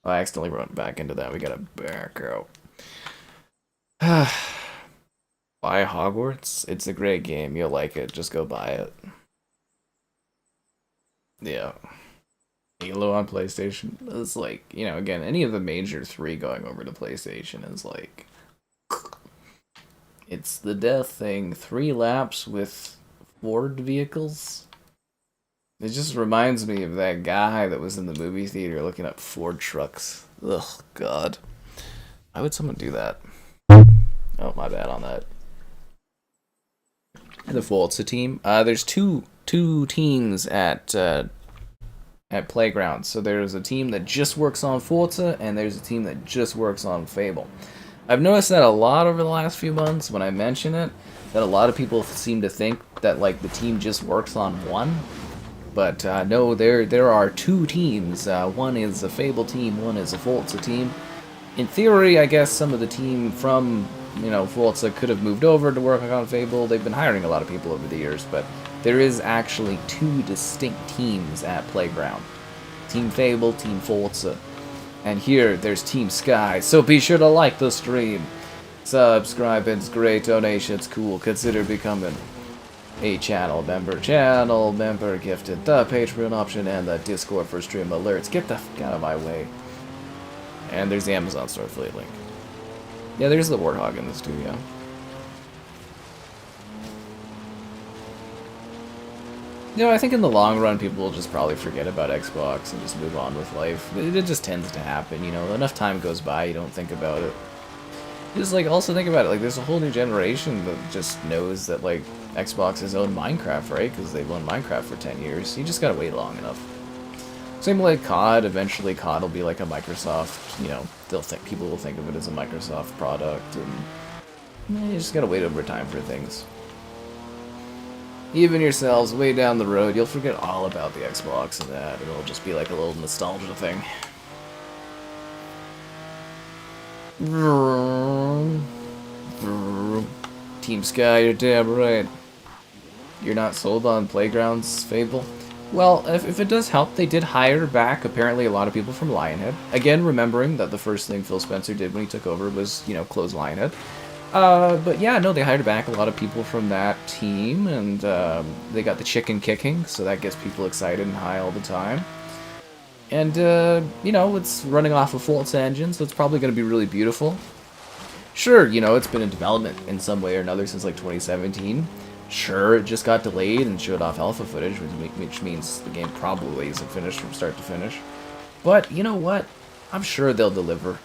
Oh, I accidentally went back into that. We gotta back out. Buy Hogwarts? It's a great game. You'll like it. Just go buy it. Yeah. Halo on PlayStation. It's like, you know, again, any of the major three going over to PlayStation is like... It's the death thing. 3 laps with Ford vehicles. It just reminds me of that guy that was in the movie theater looking up Ford trucks. Ugh, God. Why would someone do that? Oh, my bad on that. The Forza team. There's two teams at Playground. So there's a team that just works on Forza, and there's a team that just works on Fable. I've noticed that a lot over the last few months when I mention it, that a lot of people seem to think that like the team just works on one. But no, there are 2 teams. One is a Fable team, one is a Forza team. In theory, I guess some of the team from, you know, Forza could have moved over to work on Fable. They've been hiring a lot of people over the years, but there is actually 2 distinct teams at Playground. Team Fable, Team Forza. And here, there's Team Sky, so be sure to like the stream. Subscribe, it's great, donations, cool. Consider becoming a channel member, gifted, the Patreon option, and the Discord for stream alerts. Get the fuck out of my way. And there's the Amazon store affiliate link. Yeah, there's the Warthog in this too, yeah. You know, I think in the long run, people will just probably forget about Xbox and just move on with life. It just tends to happen, you know. Enough time goes by, you don't think about it. Just, like, also think about it, like, there's a whole new generation that just knows that, like, Xbox has owned Minecraft, right? Because they've owned Minecraft for 10 years. You just gotta wait long enough. Same like COD. Eventually, COD will be like a Microsoft, you know, people will think of it as a Microsoft product, and you just gotta wait over time for things. Even yourselves, way down the road, you'll forget all about the Xbox and that. It'll just be like a little nostalgia thing. Team Sky, you're damn right. You're not sold on Playground's Fable? Well, if it does help, they did hire back, apparently, a lot of people from Lionhead. Again, remembering that the first thing Phil Spencer did when he took over was, you know, close Lionhead. But yeah, no, they hired back a lot of people from that team, and they got the chicken kicking, so that gets people excited and high all the time. And, you know, it's running off a Forza engine, so it's probably going to be really beautiful. Sure, you know, it's been in development in some way or another since, like, 2017. Sure, it just got delayed and showed off alpha footage, which means the game probably isn't finished from start to finish. But, you know what? I'm sure they'll deliver.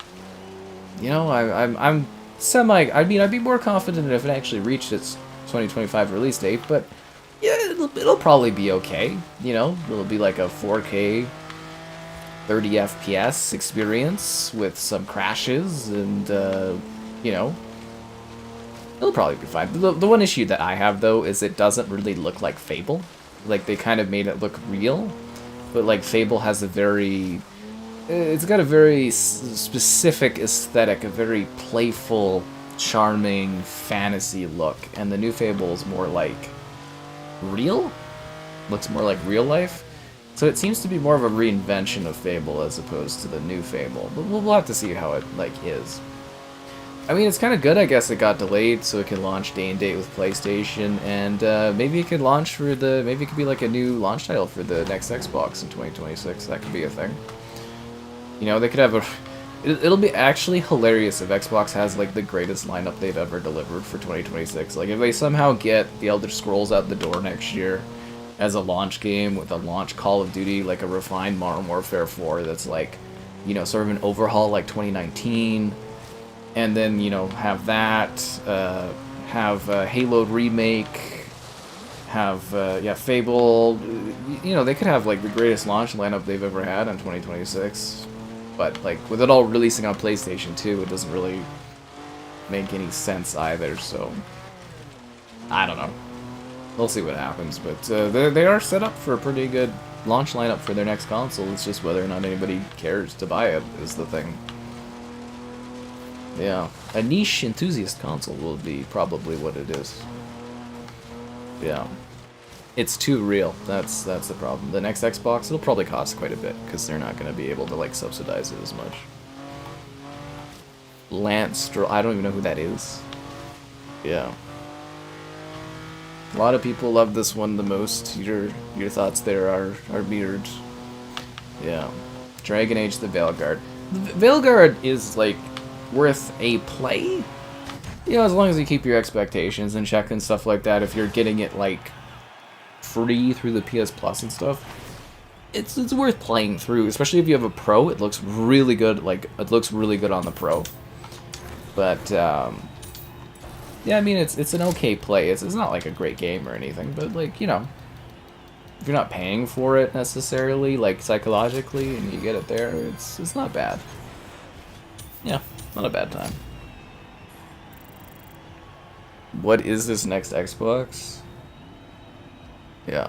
You know, I'm semi... I mean, I'd be more confident if it actually reached its 2025 release date, but yeah, it'll probably be okay. You know, it'll be like a 4K 30 FPS experience with some crashes and, you know, it'll probably be fine. The one issue that I have, though, is it doesn't really look like Fable. Like, they kind of made it look real, but, like, Fable has a very... It's got a very specific aesthetic, a very playful, charming, fantasy look, and the new Fable is more like real? Looks more like real life? So it seems to be more of a reinvention of Fable as opposed to the new Fable, but we'll have to see how it, like, is. I mean, it's kind of good, I guess, it got delayed so it can launch day and date with PlayStation, and maybe it could launch for the... Maybe it could be like a new launch title for the next Xbox in 2026, that could be a thing. You know, they could have a... It'll be actually hilarious if Xbox has, like, the greatest lineup they've ever delivered for 2026. Like, if they somehow get The Elder Scrolls out the door next year as a launch game with a launch Call of Duty, like a refined Modern Warfare 4 that's, like, you know, sort of an overhaul like 2019... And then, you know, have that, have Halo Remake, have, yeah, Fable. You know, they could have, like, the greatest launch lineup they've ever had in 2026. But, like, with it all releasing on PlayStation 2, it doesn't really make any sense either, so... I don't know. We'll see what happens, but they are set up for a pretty good launch lineup for their next console. It's just whether or not anybody cares to buy it is the thing. Yeah, a niche enthusiast console will be probably what it is. Yeah. It's too real. That's the problem. The next Xbox, it'll probably cost quite a bit because they're not going to be able to like subsidize it as much. Lance Stroll, I don't even know who that is. Yeah. A lot of people love this one the most. Your thoughts there are mirrored. Yeah. Dragon Age the Veilguard. The Veilguard is like worth a play. You know, as long as you keep your expectations in check and stuff like that. If you're getting it like free through the PS Plus and stuff, it's worth playing through. Especially if you have a Pro, it looks really good. Like it looks really good on the Pro. But yeah, I mean it's an okay play. It's not like a great game or anything, but like, you know, if you're not paying for it necessarily, like psychologically, and you get it there, it's not bad. Yeah, not a bad time. What is this next Xbox? Yeah.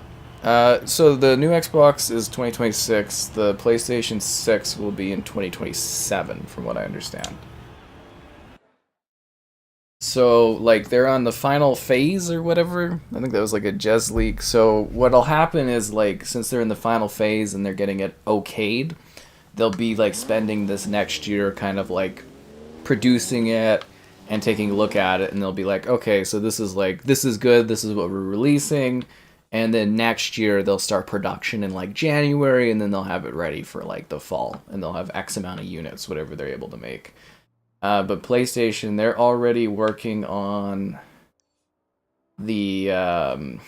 So the new Xbox is 2026. The PlayStation 6 will be in 2027, from what I understand. So, like, they're on the final phase or whatever. I think that was like a Jez leak. So what'll happen is, like, since they're in the final phase and they're getting it okayed, they'll be, like, spending this next year kind of, like, producing it and taking a look at it, and they'll be like, okay, so this is, like, this is good, this is what we're releasing, and then next year they'll start production in, like, January, and then they'll have it ready for, like, the fall, and they'll have X amount of units, whatever they're able to make. But PlayStation, they're already working on the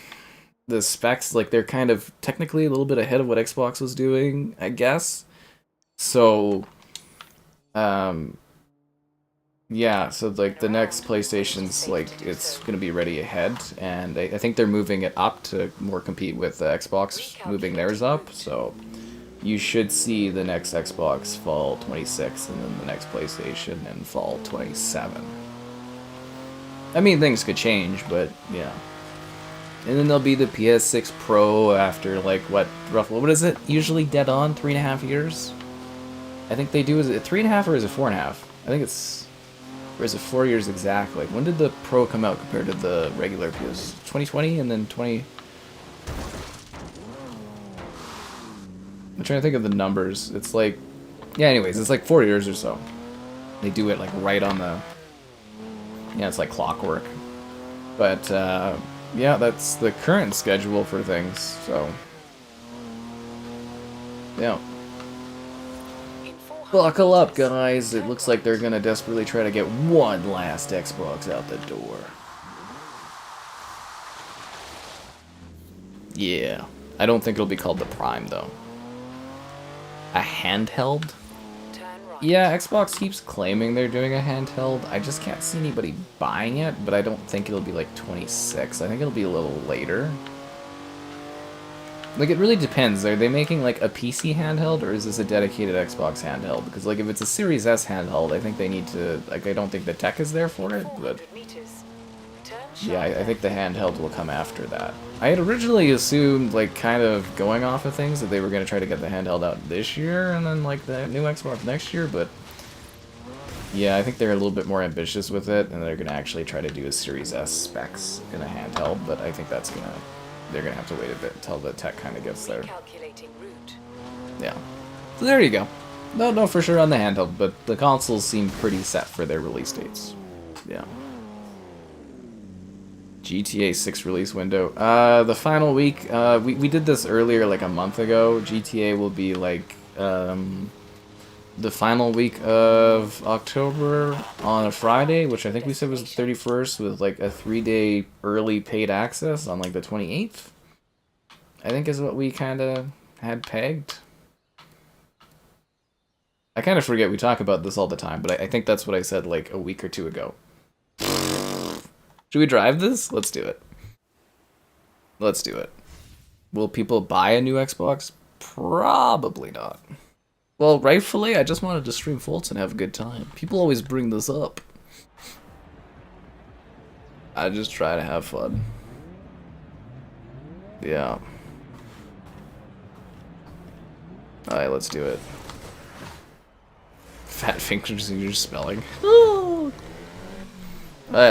specs. Like, they're kind of technically a little bit ahead of what Xbox was doing, I guess. So, yeah, so like the next PlayStation's like it's gonna be ready ahead, and I think they're moving it up to more compete with Xbox moving theirs up. So you should see the next Xbox fall 26, and then the next PlayStation in fall 27. I mean, things could change, but yeah. And then there'll be the PS6 Pro after like roughly what is it? Usually dead on 3.5 years. I think they do. Is it 3.5 or is it 4.5? I think it's. Or is it 4 years exactly? When did the Pro come out compared to the regular PS? 2020 and then 20. I'm trying to think of the numbers. It's like, yeah. Anyways, it's like 4 years or so. They do it like right on the. Yeah, it's like clockwork. But yeah, that's the current schedule for things. So yeah. Buckle up, guys. It looks like they're gonna desperately try to get one last Xbox out the door. Yeah. I don't think it'll be called the Prime, though. A handheld? Yeah, Xbox keeps claiming they're doing a handheld. I just can't see anybody buying it, but I don't think it'll be like 26. I think it'll be a little later. Like, it really depends. Are they making, like, a PC handheld, or is this a dedicated Xbox handheld? Because, like, if it's a Series S handheld, I think they need to... Like, I don't think the tech is there for it, but... Yeah, I think the handheld will come after that. I had originally assumed, like, kind of going off of things, that they were going to try to get the handheld out this year, and then, like, the new Xbox next year, but... Yeah, I think they're a little bit more ambitious with it, and they're going to actually try to do a Series S specs in a handheld, but I think that's going to... They're going to have to wait a bit until the tech kind of gets there. Yeah. So there you go. No, for sure on the handheld, but the consoles seem pretty set for their release dates. Yeah. GTA 6 release window. The final week, we did this earlier, like a month ago. GTA will be like, the final week of October on a Friday, which I think we said was the 31st, with like a 3-day early paid access on like the 28th. I think is what we kind of had pegged. I kind of forget, we talk about this all the time, but I think that's what I said like a week or two ago. Should we drive this? Let's do it. Let's do it. Will people buy a new Xbox? Probably not. Well, rightfully, I just wanted to stream Forza and have a good time. People always bring this up. I just try to have fun. Yeah. Alright, let's do it. Fat fingers in your spelling. Alright,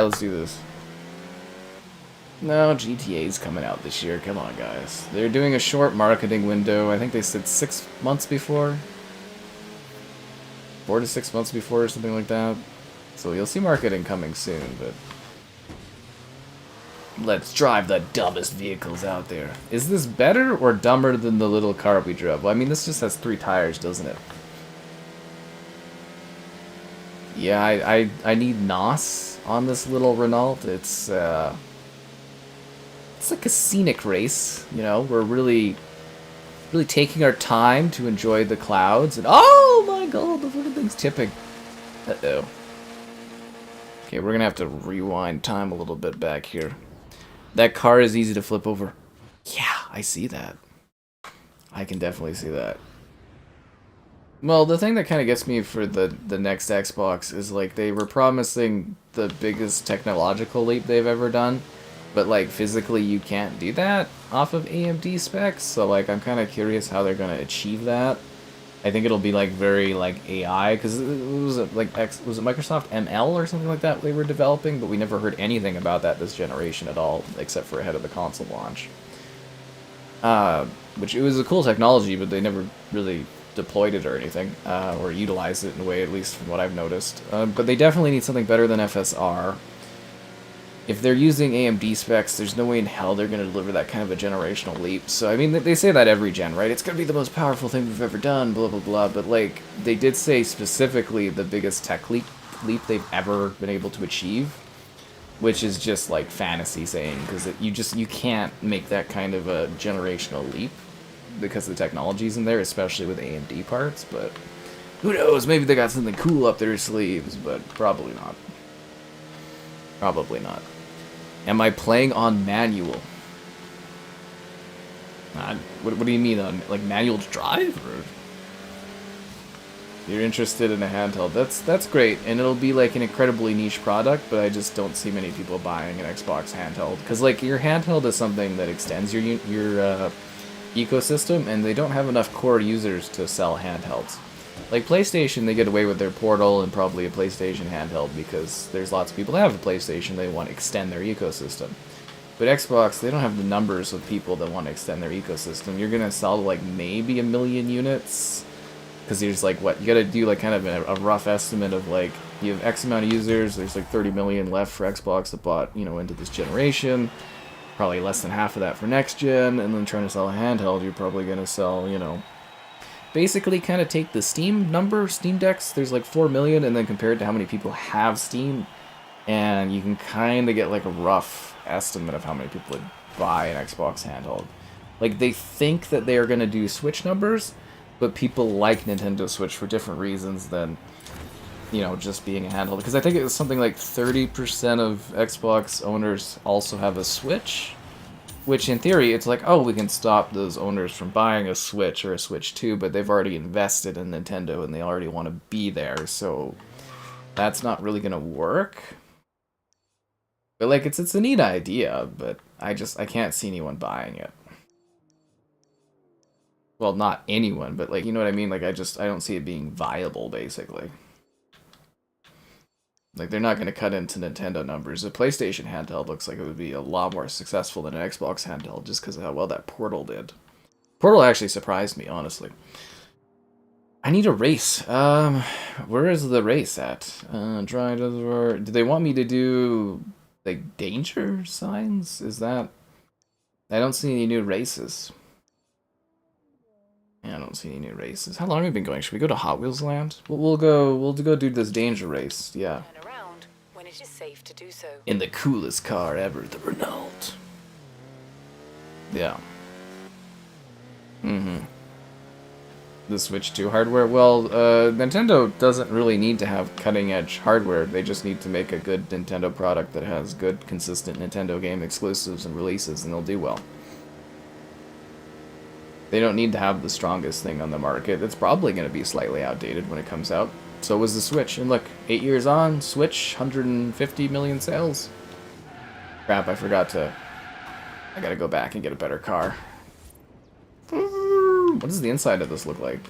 let's do this. No, GTA's coming out this year. Come on, guys. They're doing a short marketing window. I think they said 6 months before. 4 to 6 months before or something like that. So you'll see marketing coming soon, but... Let's drive the dumbest vehicles out there. Is this better or dumber than the little car we drove? Well, I mean, this just has 3 tires, doesn't it? Yeah, I need NOS on this little Renault. It's like a scenic race, you know? We're really taking our time to enjoy the clouds. And oh my god, the fucking thing's tipping. Uh-oh. Okay, we're gonna have to rewind time a little bit back here. That car is easy to flip over. Yeah, I see that. I can definitely see that. Well, the thing that kind of gets me for the next Xbox is, like, they were promising the biggest technological leap they've ever done, but, like, physically you can't do that off of AMD specs, so, like, I'm kind of curious how they're going to achieve that. I think it'll be, like, very, like, AI, because it was, like, was it Microsoft ML or something like that they were developing, but we never heard anything about that this generation at all, except for ahead of the console launch. Which, it was a cool technology, but they never really deployed it or anything, or utilized it in a way, at least from what I've noticed. But they definitely need something better than FSR. If they're using AMD specs, there's no way in hell they're going to deliver that kind of a generational leap. So, I mean, they say that every gen, right? It's going to be the most powerful thing we've ever done, blah, blah, blah. But, like, they did say specifically the biggest tech leap they've ever been able to achieve, which is just, like, fantasy saying, because you can't make that kind of a generational leap because the technology's in there, especially with AMD parts. But who knows? Maybe they got something cool up their sleeves, but probably not. Probably not. Am I playing on manual? What do you mean on, like, manual drive? Or you're interested in a handheld? That's great, and it'll be like an incredibly niche product, but I just don't see many people buying an Xbox handheld, because, like, your handheld is something that extends your ecosystem, and they don't have enough core users to sell handhelds. Like PlayStation, they get away with their Portal and probably a PlayStation handheld because there's lots of people that have a PlayStation, they want to extend their ecosystem. But Xbox, they don't have the numbers of people that want to extend their ecosystem. You're going to sell like maybe 1 million units, because there's like, what, you got to do like kind of a rough estimate of like, you have X amount of users, there's like 30 million left for Xbox that bought, you know, into this generation, probably less than half of that for next gen, and then trying to sell a handheld, you're probably going to sell, you know, basically kind of take the Steam number, Steam decks, there's like 4 million, and then compare it to how many people have Steam, and you can kind of get like a rough estimate of how many people would buy an Xbox handheld. Like, they think that they are going to do Switch numbers, but people like Nintendo Switch for different reasons than, you know, just being a handheld. Because I think it was something like 30% of Xbox owners also have a Switch, which in theory, it's like, oh, we can stop those owners from buying a Switch or a Switch 2, but they've already invested in Nintendo and they already want to be there, so that's not really going to work. But, like, it's a neat idea, but I can't see anyone buying it. Well, not anyone, but, like, you know what I mean? Like, I don't see it being viable, basically. Like, they're not going to cut into Nintendo numbers. A PlayStation handheld looks like it would be a lot more successful than an Xbox handheld, just because of how well that Portal did. Portal actually surprised me, honestly. I need a race. Where is the race at? Did they want me to do, like, danger signs? Is that... I don't see any new races. Yeah, I don't see any new races. How long have we been going? Should we go to Hot Wheels Land? We'll go do this danger race, yeah. Turn around when it is safe to do so. In the coolest car ever, the Renault. Yeah. The Switch 2 hardware? Well, Nintendo doesn't really need to have cutting-edge hardware. They just need to make a good Nintendo product that has good, consistent Nintendo game exclusives and releases, and they'll do well. They don't need to have the strongest thing on the market. It's probably going to be slightly outdated when it comes out. So was the Switch. And look, 8 years on, Switch, 150 million sales. Crap, I forgot to... I gotta go back and get a better car. What does the inside of this look like?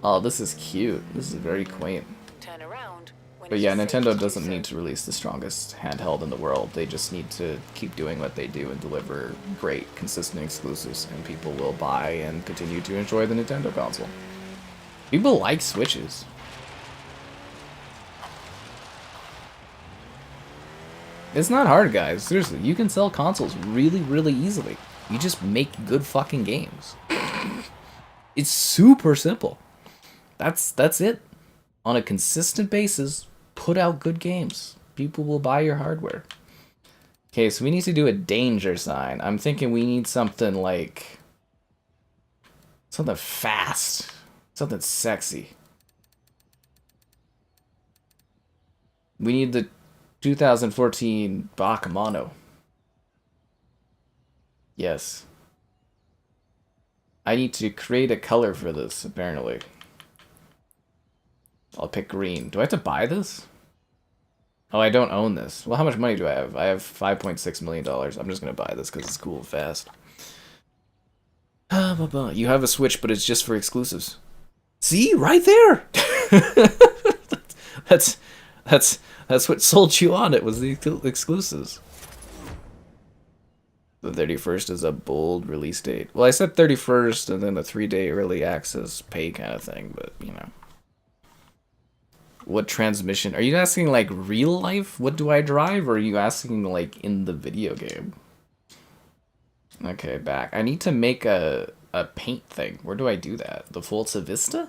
Oh, this is cute. This is very quaint. Turn around when But it yeah, is safe Nintendo to do doesn't so. need to release the strongest handheld in the world. They just need to keep doing what they do and deliver great, consistent exclusives, and people will buy and continue to enjoy the Nintendo console. People like Switches. It's not hard, guys. Seriously, you can sell consoles really, really easily. You just make good fucking games. It's super simple. That's it. On a consistent basis, put out good games. People will buy your hardware. Okay, so we need to do a danger sign. I'm thinking we need something like... something fast. Something sexy. We need the 2014 Bakemono. Yes. I need to create a color for this, apparently. I'll pick green. Do I have to buy this? Oh, I don't own this. Well, how much money do I have? I have $5.6 million. I'm just going to buy this because it's cool and fast. You have a Switch, but it's just for exclusives. See? Right there! that's what sold you on it, was the exclusives. The 31st is a bold release date. Well, I said 31st and then a 3-day early access pay kind of thing, but, you know. What transmission? Are you asking, like, real life? What do I drive? Or are you asking, like, in the video game? Okay, back. I need to make a paint thing. Where do I do that? The Forza Vista?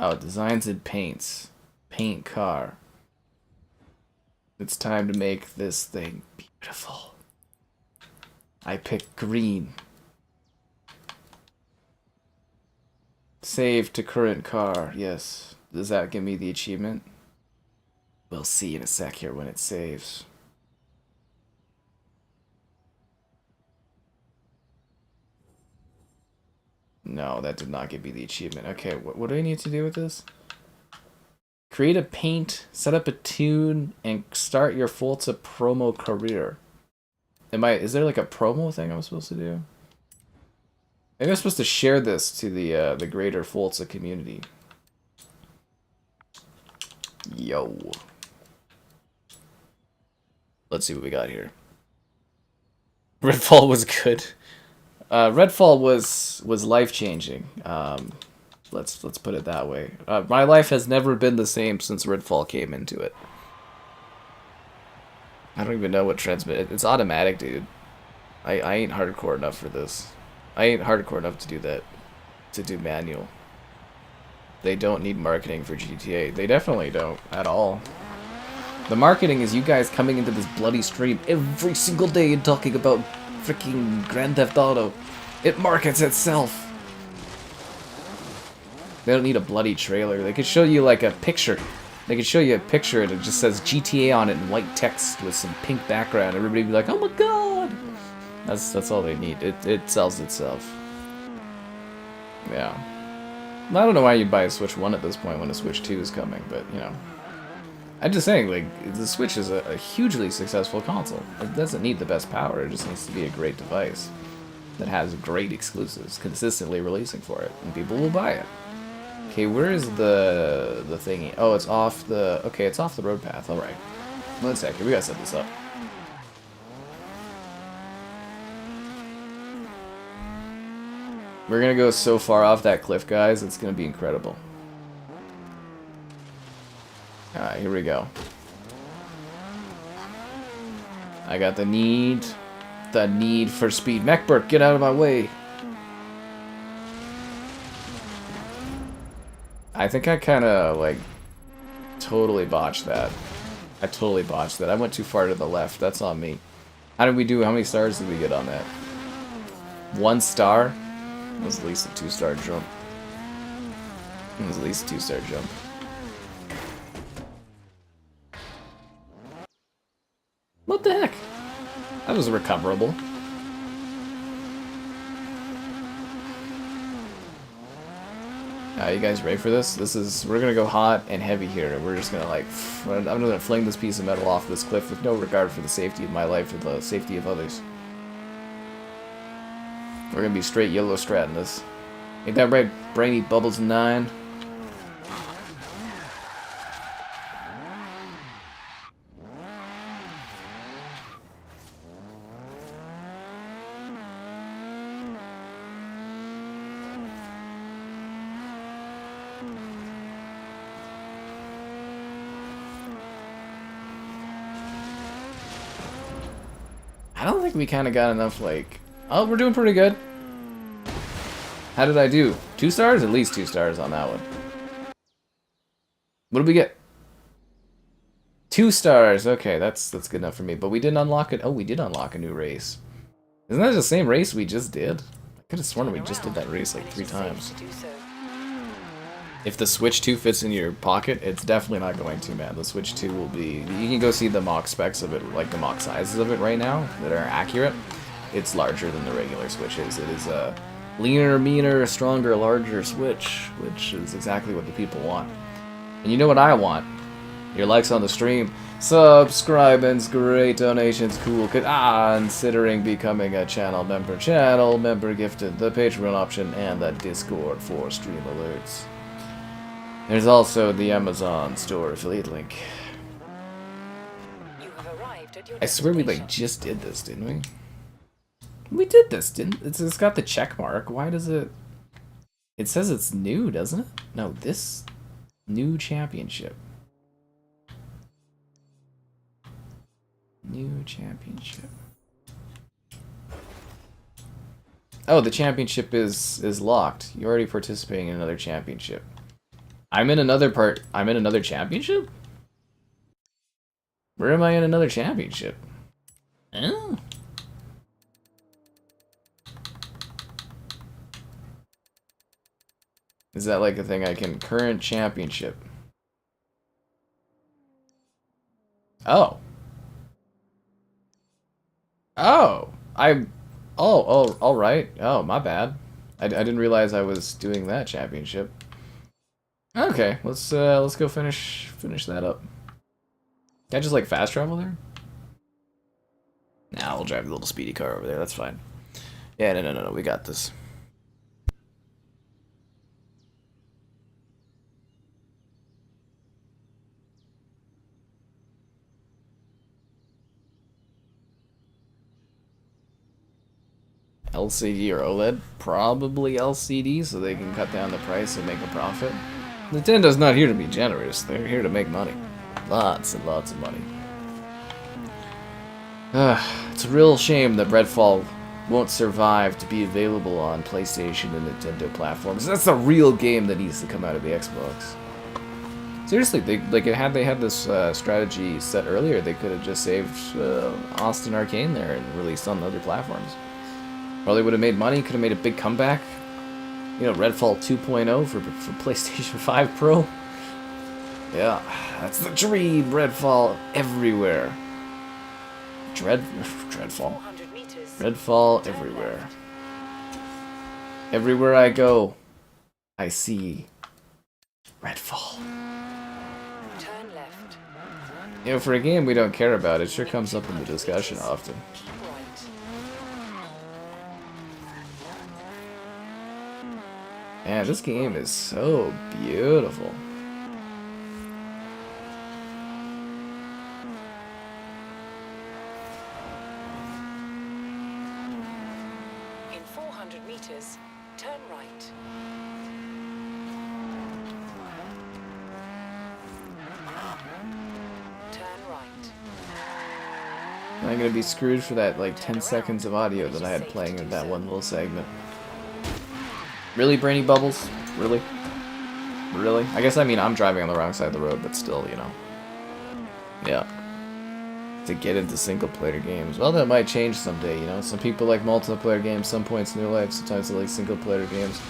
Oh, designs and paints. Paint car. It's time to make this thing beautiful. I pick green. Save to current car, yes. Does that give me the achievement? We'll see in a sec here when it saves. No, that did not give me the achievement. Okay, what do I need to do with this? Create a paint, set up a tune, and start your Forza promo career. Is there like a promo thing I'm supposed to do? Maybe I'm supposed to share this to the greater Forza community. Yo. Let's see what we got here. Redfall was good. Redfall was life-changing. Let's put it that way. My life has never been the same since Redfall came into it. I don't even know what transmit. It's automatic, dude. I ain't hardcore enough for this. I ain't hardcore enough to do that. To do manual. They don't need marketing for GTA. They definitely don't at all. The marketing is you guys coming into this bloody stream every single day and talking about freaking Grand Theft Auto. It markets itself. They don't need a bloody trailer. They could show you like a picture. They could show you a picture and it just says GTA on it in white text with some pink background. Everybody would be like, oh my god! That's all they need. It sells itself. Yeah. I don't know why you'd buy a Switch 1 at this point when a Switch 2 is coming, but, you know. I'm just saying, like, the Switch is a hugely successful console. It doesn't need the best power, it just needs to be a great device that has great exclusives consistently releasing for it, and people will buy it. Okay, where is the thingy? Oh, it's off the... Okay, it's off the road path, alright. One second, we gotta set this up. We're gonna go so far off that cliff, guys, it's gonna be incredible. Alright, here we go. I got the need for speed. Mechbert, get out of my way! I think I kinda, like, totally botched that. I totally botched that. I went too far to the left, that's on me. How did we do? How many stars did we get on that? 1 star? It was at least a 2-star jump. It was at least a 2-star jump. What the heck? That was recoverable. You guys ready for this? We're gonna go hot and heavy here. We're just gonna like, I'm gonna fling this piece of metal off this cliff with no regard for the safety of my life or the safety of others. We're gonna be straight yellow stratting this. Ain't that right, Brainy Bubbles 9? I don't think we kind of got enough, like... Oh, we're doing pretty good. How did I do? 2 stars? At least 2 stars on that one. What did we get? 2 stars. Okay, that's good enough for me. But we didn't unlock it. Oh, we did unlock a new race. Isn't that the same race we just did? I could have sworn we just did that race like 3 times. If the Switch 2 fits in your pocket, it's definitely not going to, man. The Switch 2 will be... You can go see the mock specs of it, like the mock sizes of it right now, that are accurate. It's larger than the regular Switch is. It is a leaner, meaner, stronger, larger Switch, which is exactly what the people want. And you know what I want? Your likes on the stream, subscribings, great donations, cool, considering becoming a channel member gifted, the Patreon option, and the Discord for stream alerts. There's also the Amazon store affiliate link. You have arrived at your I swear we like just did this, didn't we? We did this, didn't? It's got the check mark. Why does it? It says it's new, doesn't it? No, this new championship. New championship. Oh, the championship is locked. You're already participating in another championship. I'm in another championship? Where am I in another championship? Oh. Is that like a thing I can... Current championship. Oh. Oh. Oh, alright. Oh, my bad. I didn't realize I was doing that championship. Okay, let's go finish that up. Can I just like fast travel there? Nah, we'll drive the little speedy car over there, that's fine. Yeah, no, we got this. LCD or OLED? Probably LCD, so they can cut down the price and make a profit. Nintendo's not here to be generous, they're here to make money. Lots and lots of money. It's a real shame that Redfall won't survive to be available on PlayStation and Nintendo platforms. That's the real game that needs to come out of the Xbox. Seriously, had they had this strategy set earlier, they could have just saved Austin Arcane there and released on other platforms. Probably would have made money, could have made a big comeback. You know, Redfall 2.0 for PlayStation 5 Pro. Yeah, that's the dream. Redfall everywhere. Redfall. Redfall everywhere. Everywhere I go, I see Redfall. Turn left. You know, for a game we don't care about, it sure comes up in the discussion often. Man, this game is so beautiful. In 400 meters, turn right. Turn right. I'm gonna be screwed for that like 10 seconds of audio that I had playing in that one little segment. Really, Brainy Bubbles? Really? Really? I guess I mean I'm driving on the wrong side of the road, but still, you know. Yeah. To get into single-player games. Well, that might change someday, you know? Some people like multiplayer games some points in their life, sometimes they like single-player games.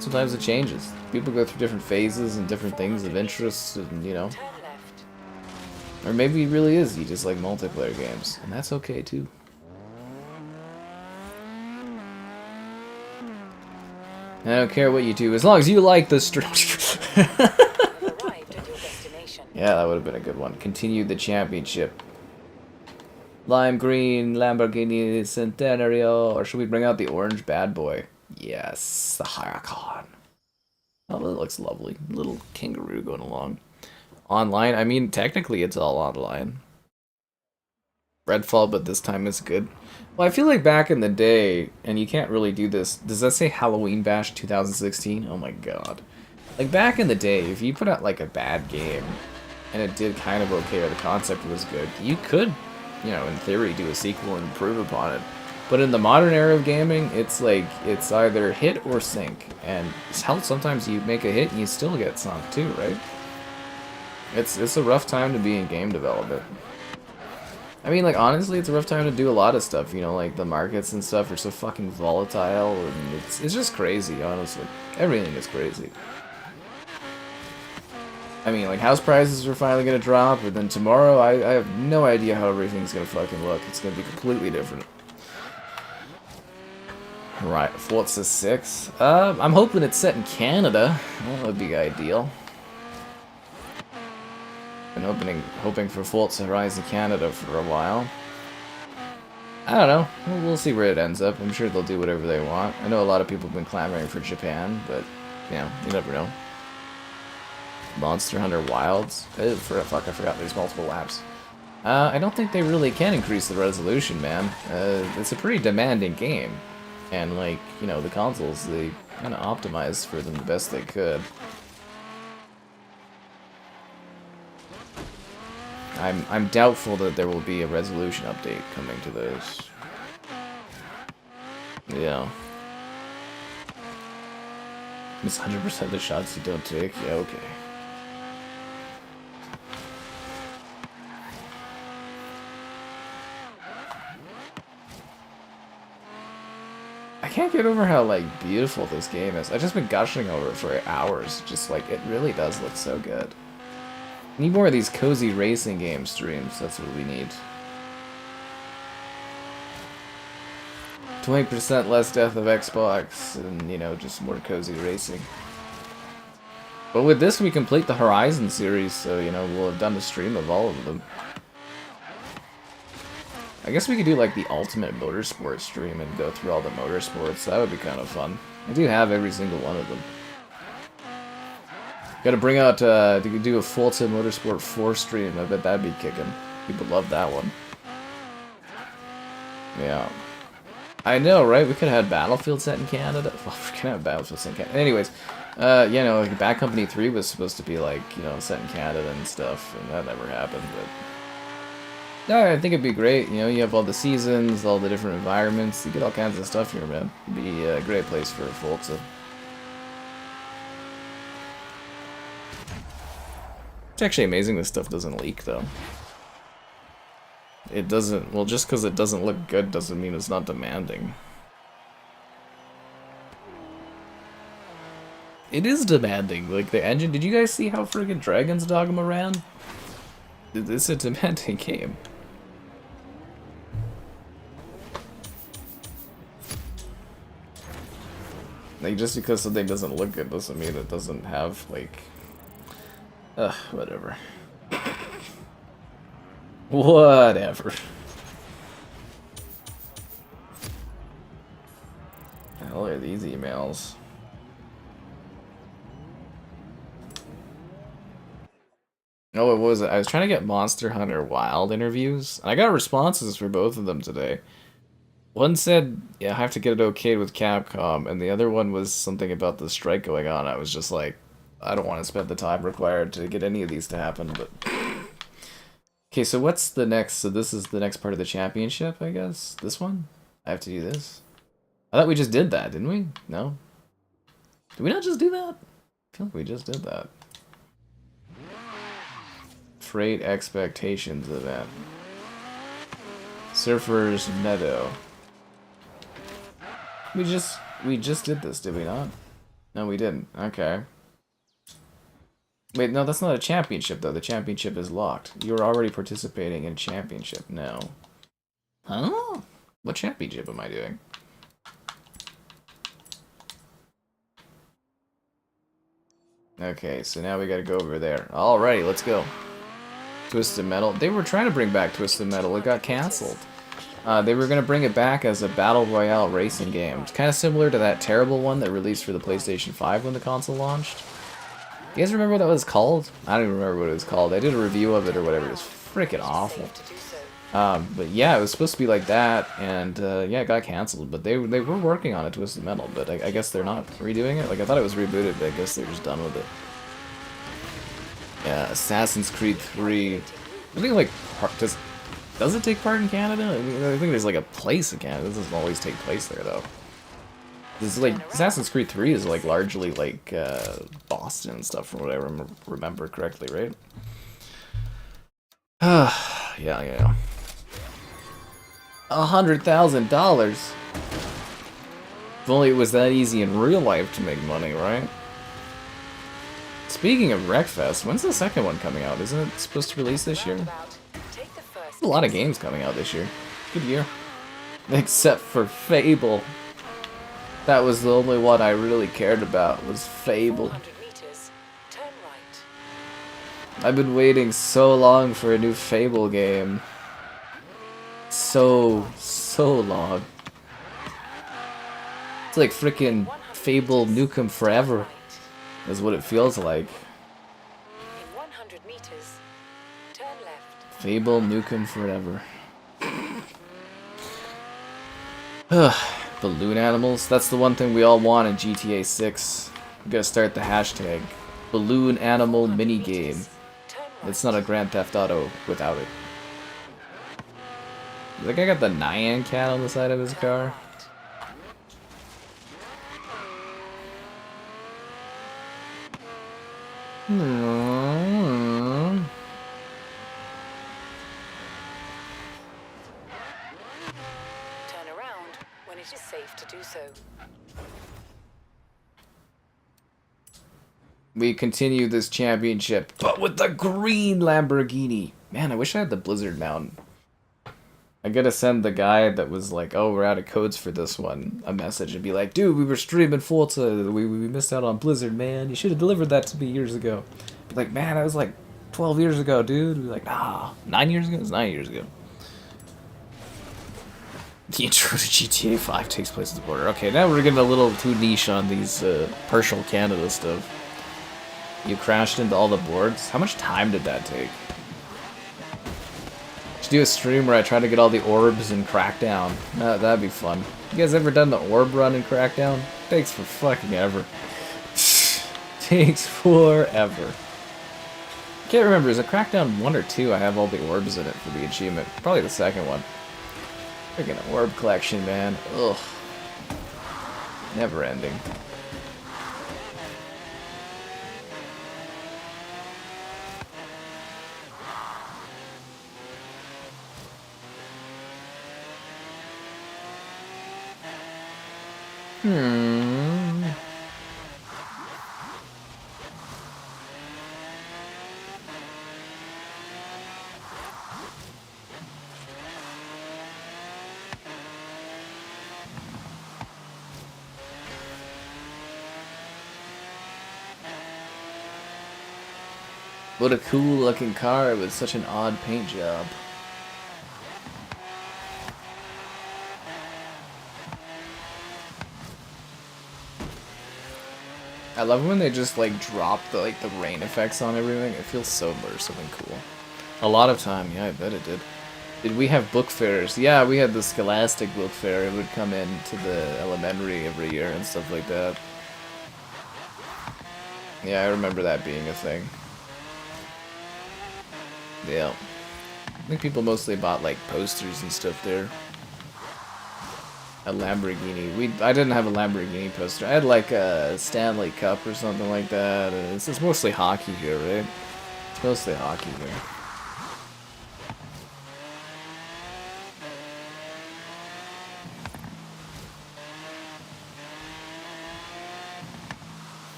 Sometimes it changes. People go through different phases and different things of interest, and, you know. Turn left. Or maybe it really is you just like multiplayer games, and that's okay, too. I don't care what you do, as long as you like the stream. Yeah, that would have been a good one. Continue the championship. Lime green Lamborghini Centenario, or should we bring out the orange bad boy? Yes, the Huracan. Oh, that looks lovely. Little kangaroo going along. Online? I mean, technically it's all online. Redfall, but this time it's good. Well, I feel like back in the day, and you can't really do this. Does that say Halloween Bash 2016? Oh my god. Like, back in the day, if you put out, like, a bad game, and it did kind of okay, or the concept was good, you could, you know, in theory, do a sequel and improve upon it. But in the modern era of gaming, it's like, it's either hit or sink. And hell, sometimes you make a hit and you still get sunk too, right? It's a rough time to be in game development. I mean, like, honestly, it's a rough time to do a lot of stuff, you know, like, the markets and stuff are so fucking volatile, and it's just crazy, honestly. Everything is crazy. I mean, like, house prices are finally gonna drop, but then tomorrow, I have no idea how everything's gonna fucking look. It's gonna be completely different. Right, Forza 6. I'm hoping it's set in Canada. That would be ideal. Been hoping for Forza Horizon Canada for a while. I don't know. We'll see where it ends up. I'm sure they'll do whatever they want. I know a lot of people have been clamoring for Japan, but, you know, you never know. Monster Hunter Wilds. Fuck, I forgot there's multiple laps. I don't think they really can increase the resolution, man. It's a pretty demanding game. And, like, you know, the consoles, they kind of optimized for them the best they could. I'm doubtful that there will be a resolution update coming to this. Yeah. Miss 100% the shots you don't take? Yeah, okay. I can't get over how, like, beautiful this game is. I've just been gushing over it for hours. Just, like, it really does look so good. Need more of these cozy racing game streams. That's what we need. 20% less death of Xbox, and, you know, just more cozy racing. But with this, we complete the Horizon series, so, you know, we'll have done a stream of all of them. I guess we could do, like, the ultimate motorsport stream and go through all the motorsports. That would be kind of fun. I do have every single one of them. Gotta bring out, do a Forza Motorsport 4 stream. I bet that'd be kicking. People love that one. Yeah. I know, right? We could have had Battlefield set in Canada. Well, we could have Battlefield set in Canada. Anyways, you know, like, Bad Company 3 was supposed to be, like, you know, set in Canada and stuff, and that never happened, but... No, I think it'd be great. You know, you have all the seasons, all the different environments. You get all kinds of stuff here, man. It'd be a great place for Forza. It's actually amazing this stuff doesn't leak, though. It doesn't... Well, just because it doesn't look good doesn't mean it's not demanding. It is demanding. Like, the engine... Did you guys see how friggin' Dragon's Dogma ran? It's a demanding game. Like, just because something doesn't look good doesn't mean it doesn't have, like... whatever. Whatever. The hell are these emails? Oh, what was it? I was trying to get Monster Hunter Wild interviews, and I got responses for both of them today. One said, yeah, I have to get it okayed with Capcom, and the other one was something about the strike going on. I was just like, I don't want to spend the time required to get any of these to happen, but... Okay, so what's the next? So this is the next part of the championship, I guess? This one? I have to do this? I thought we just did that, didn't we? No? Did we not just do that? I feel like we just did that. Freight Expectations event. Surfers Meadow. We just did this, did we not? No, we didn't. Okay. Wait, no, that's not a championship, though. The championship is locked. You're already participating in championship. No. Huh? What championship am I doing? Okay, so now we gotta go over there. Alrighty, let's go. Twisted Metal. They were trying to bring back Twisted Metal. It got cancelled. They were gonna bring it back as a battle royale racing game. It's kind of similar to that terrible one that released for the PlayStation 5 when the console launched. You guys remember what that was called? I don't even remember what it was called. I did a review of it or whatever. It was freaking awful. But yeah, it was supposed to be like that, and yeah, it got canceled. But they were working on it, Twisted Metal, but I guess they're not redoing it. Like, I thought it was rebooted, but I guess they're just done with it. Yeah, Assassin's Creed 3. I think, like, does it take part in Canada? I mean, I think there's like a place in Canada. It doesn't always take place there, though. This is like Assassin's Creed 3 is like largely like Boston and stuff, from what I remember correctly, right? Yeah. $100,000. If only it was that easy in real life to make money, right? Speaking of Wreckfest, when's the second one coming out? Isn't it supposed to release this year? A lot of games coming out this year. Good year. Except for Fable. That was the only one I really cared about, was Fable. I've been waiting so long for a new Fable game. So long. It's like freaking Fable Nukem Forever, is what it feels like. Fable Nukem Forever. Balloon animals. That's the one thing we all want in GTA 6. We gotta start the hashtag. Balloon animal minigame. It's not a Grand Theft Auto without it. I think I got the Nyan cat on the side of his car. We continue this championship, but with the green Lamborghini. Man, I wish I had the Blizzard mount. I gotta send the guy that was like, oh, we're out of codes for this one, a message and be like, dude, we were streaming Forza, we missed out on Blizzard, man. You should have delivered that to me years ago. Be like, man, that was like 12 years ago, dude. Be like, nah, 9 years ago? It was 9 years ago. The intro to GTA 5 takes place at the border. Okay, now we're getting a little too niche on these partial Canada stuff. You crashed into all the boards? How much time did that take? Should do a stream where I try to get all the orbs in Crackdown. That'd be fun. You guys ever done the orb run in Crackdown? Takes for fucking ever. Takes forever. Can't remember, is it Crackdown 1 or 2? I have all the orbs in it for the achievement. Probably the second one. Freaking orb collection, man. Ugh. Never ending. What a cool looking car with such an odd paint job. I love when they just like drop the rain effects on everything. It feels so immersive and cool. A lot of time, yeah, I bet it did. Did we have book fairs? Yeah, we had the Scholastic book fair. It would come in to the elementary every year and stuff like that. Yeah, I remember that being a thing. Yeah. I think people mostly bought like posters and stuff there. A Lamborghini. I didn't have a Lamborghini poster. I had like a Stanley Cup or something like that. It's mostly hockey here, right? It's mostly hockey here.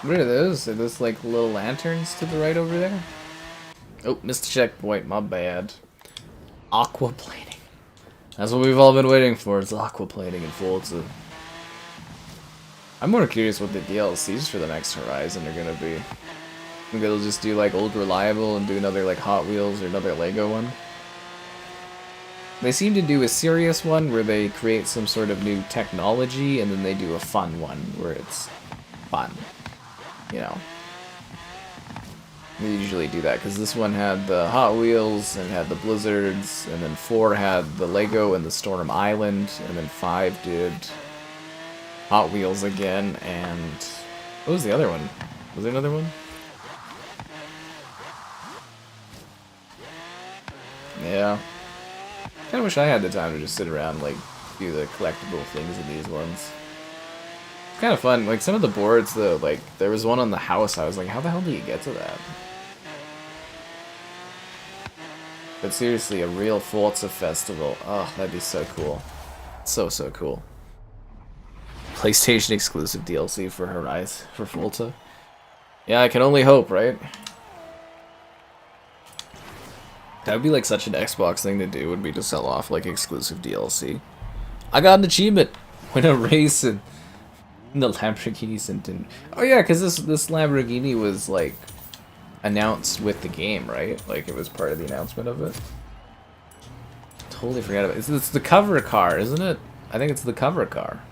What are those? Are those like little lanterns to the right over there? Oh, missed the checkpoint, my bad. Aquaplaning. That's what we've all been waiting for. It's aquaplaning in Forza. I'm more curious what the DLCs for the next Horizon are gonna be. Think they'll just do like Old Reliable and do another like Hot Wheels or another Lego one. They seem to do a serious one where they create some sort of new technology and then they do a fun one where it's fun. You know. They usually do that because this one had the Hot Wheels and had the Blizzards, and then 4 had the Lego and the Storm Island, and then 5 did Hot Wheels again, and what was the other one? Was there another one? Yeah. Kinda wish I had the time to just sit around and like do the collectible things in these ones. It's kinda fun. Like some of the boards though, like there was one on the house, I was like, how the hell do you get to that? But seriously, a real Forza festival. Oh, that'd be so cool. So cool. PlayStation exclusive DLC for Horizon, for Forza. Yeah, I can only hope, right? That would be like such an Xbox thing to do, would be to sell off like exclusive DLC. I got an achievement! Win a race in the Lamborghini Centennial. Oh yeah, because this Lamborghini was like announced with the game, right? Like it was part of the announcement of it. Totally forgot about it. It's the cover car, isn't it? I think it's the cover car.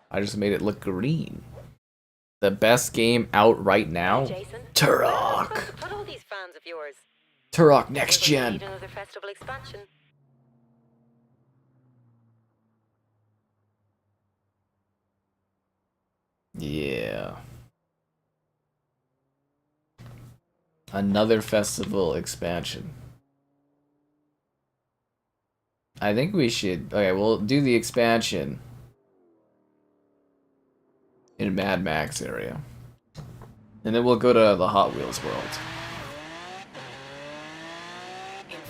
I just made it look green. The best game out right now? Turok! Put all these fans of yours. Turok Next We're gonna Gen! need another festival expansion. Yeah. Another festival expansion. I think we should... Okay, we'll do the expansion in Mad Max area. And then we'll go to the Hot Wheels world.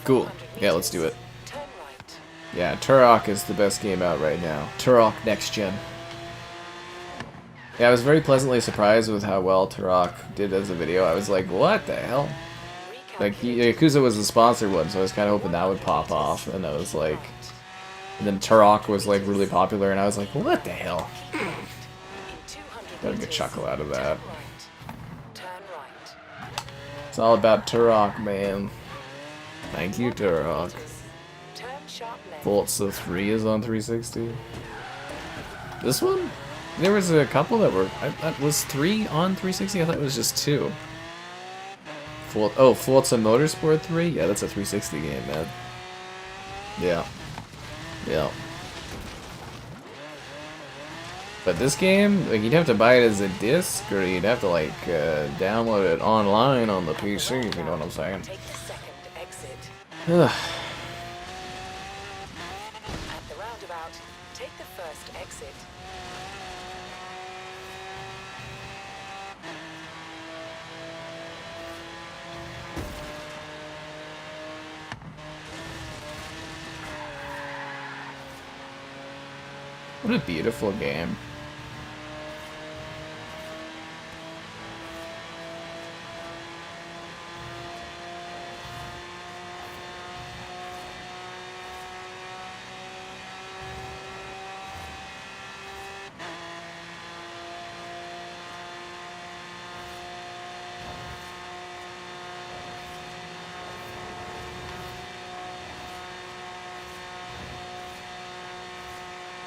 Cool. Yeah, let's do it. Turn right. Yeah, Turok is the best game out right now. Turok Next Gen. Yeah, I was very pleasantly surprised with how well Turok did as a video. I was like, what the hell? Like, Yakuza was the sponsored one, so I was kind of hoping that would pop off. And I was like... And then Turok was like really popular, and I was like, what the hell? Got a good chuckle out of that. Turn right. It's all about Turok, man. Thank you, Turok. Turn sharp left. Forza 3 is on 360. This one? There was a couple that were... was 3 on 360? I thought it was just 2. Forza Motorsport 3? Yeah, that's a 360 game, man. Yeah. Yeah. But this game, like, you'd have to buy it as a disc, or you'd have to, like, download it online on the PC, if you know what I'm saying. Take the second exit. Ugh. At the roundabout, take the first exit. What a beautiful game.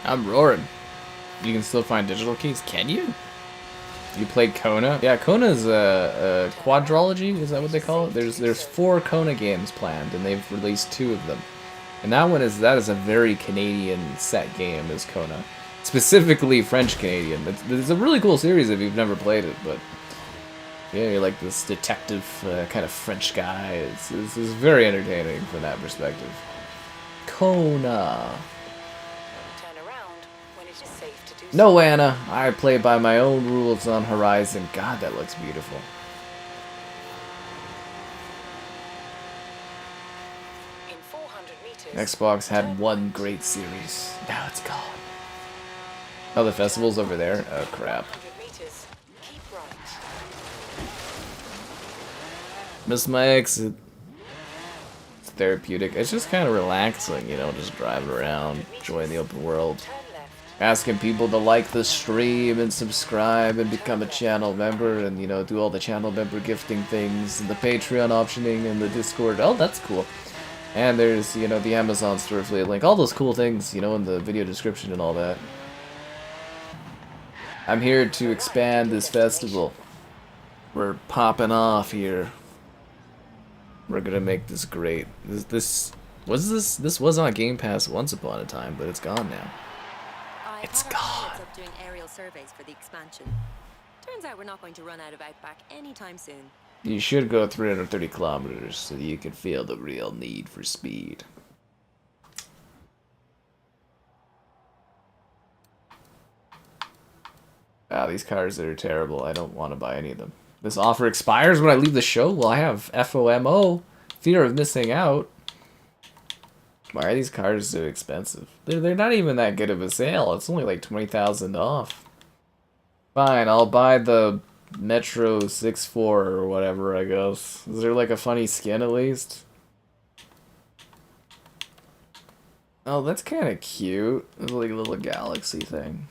I'm roaring. You can still find digital keys, can you? You played Kona? Yeah, Kona's a quadrology, is that what they call it? There's 4 Kona games planned, and they've released 2 of them. And that is a very Canadian set game, is Kona. Specifically French Canadian. It's a really cool series if you've never played it, but yeah, you're like this detective kind of French guy. It's very entertaining from that perspective. Kona. No, Anna. I play by my own rules on Horizon. God, that looks beautiful. In 400 meters. Xbox had one great series. Now it's gone. Oh, the festival's over there? Oh, crap. 100 meters. Keep right. Missed my exit. therapeutic. It's just kind of relaxing, you know, just driving around, enjoying the open world. Turn left. Asking people to like the stream and subscribe and become a channel member and, you know, do all the channel member gifting things and the Patreon optioning and the Discord. Oh, that's cool. And there's, you know, the Amazon store affiliate link. All those cool things, you know, in the video description and all that. I'm here to expand this festival. We're popping off here. We're gonna make this great. This was on Game Pass once upon a time, but it's gone now. It's I had gone. our up doing aerial surveys for the expansion. Turns out we're not going to run out of Outback anytime soon. You should go 330 kilometers so you can feel the real need for speed. Wow, these cars are terrible. I don't want to buy any of them. This offer expires when I leave the show? Well, I have FOMO, fear of missing out. Why are these cars so expensive? They're not even that good of a sale. It's only like 20,000 off. Fine, I'll buy the Metro 6.4 or whatever, I guess. Is there like a funny skin at least? Oh, that's kind of cute. It's like a little galaxy thing.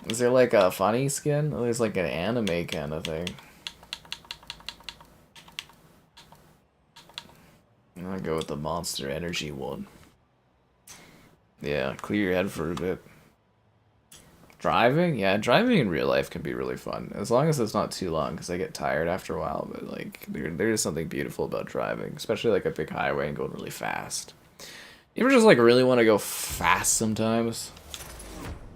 Is there like a funny skin? Oh, there's like an anime kind of thing. I'll go with the Monster Energy one. Yeah, clear your head for a bit. Driving? Yeah, driving in real life can be really fun. As long as it's not too long, because I get tired after a while. But like, there's something beautiful about driving. Especially like a big highway and going really fast. You ever just like really want to go fast sometimes?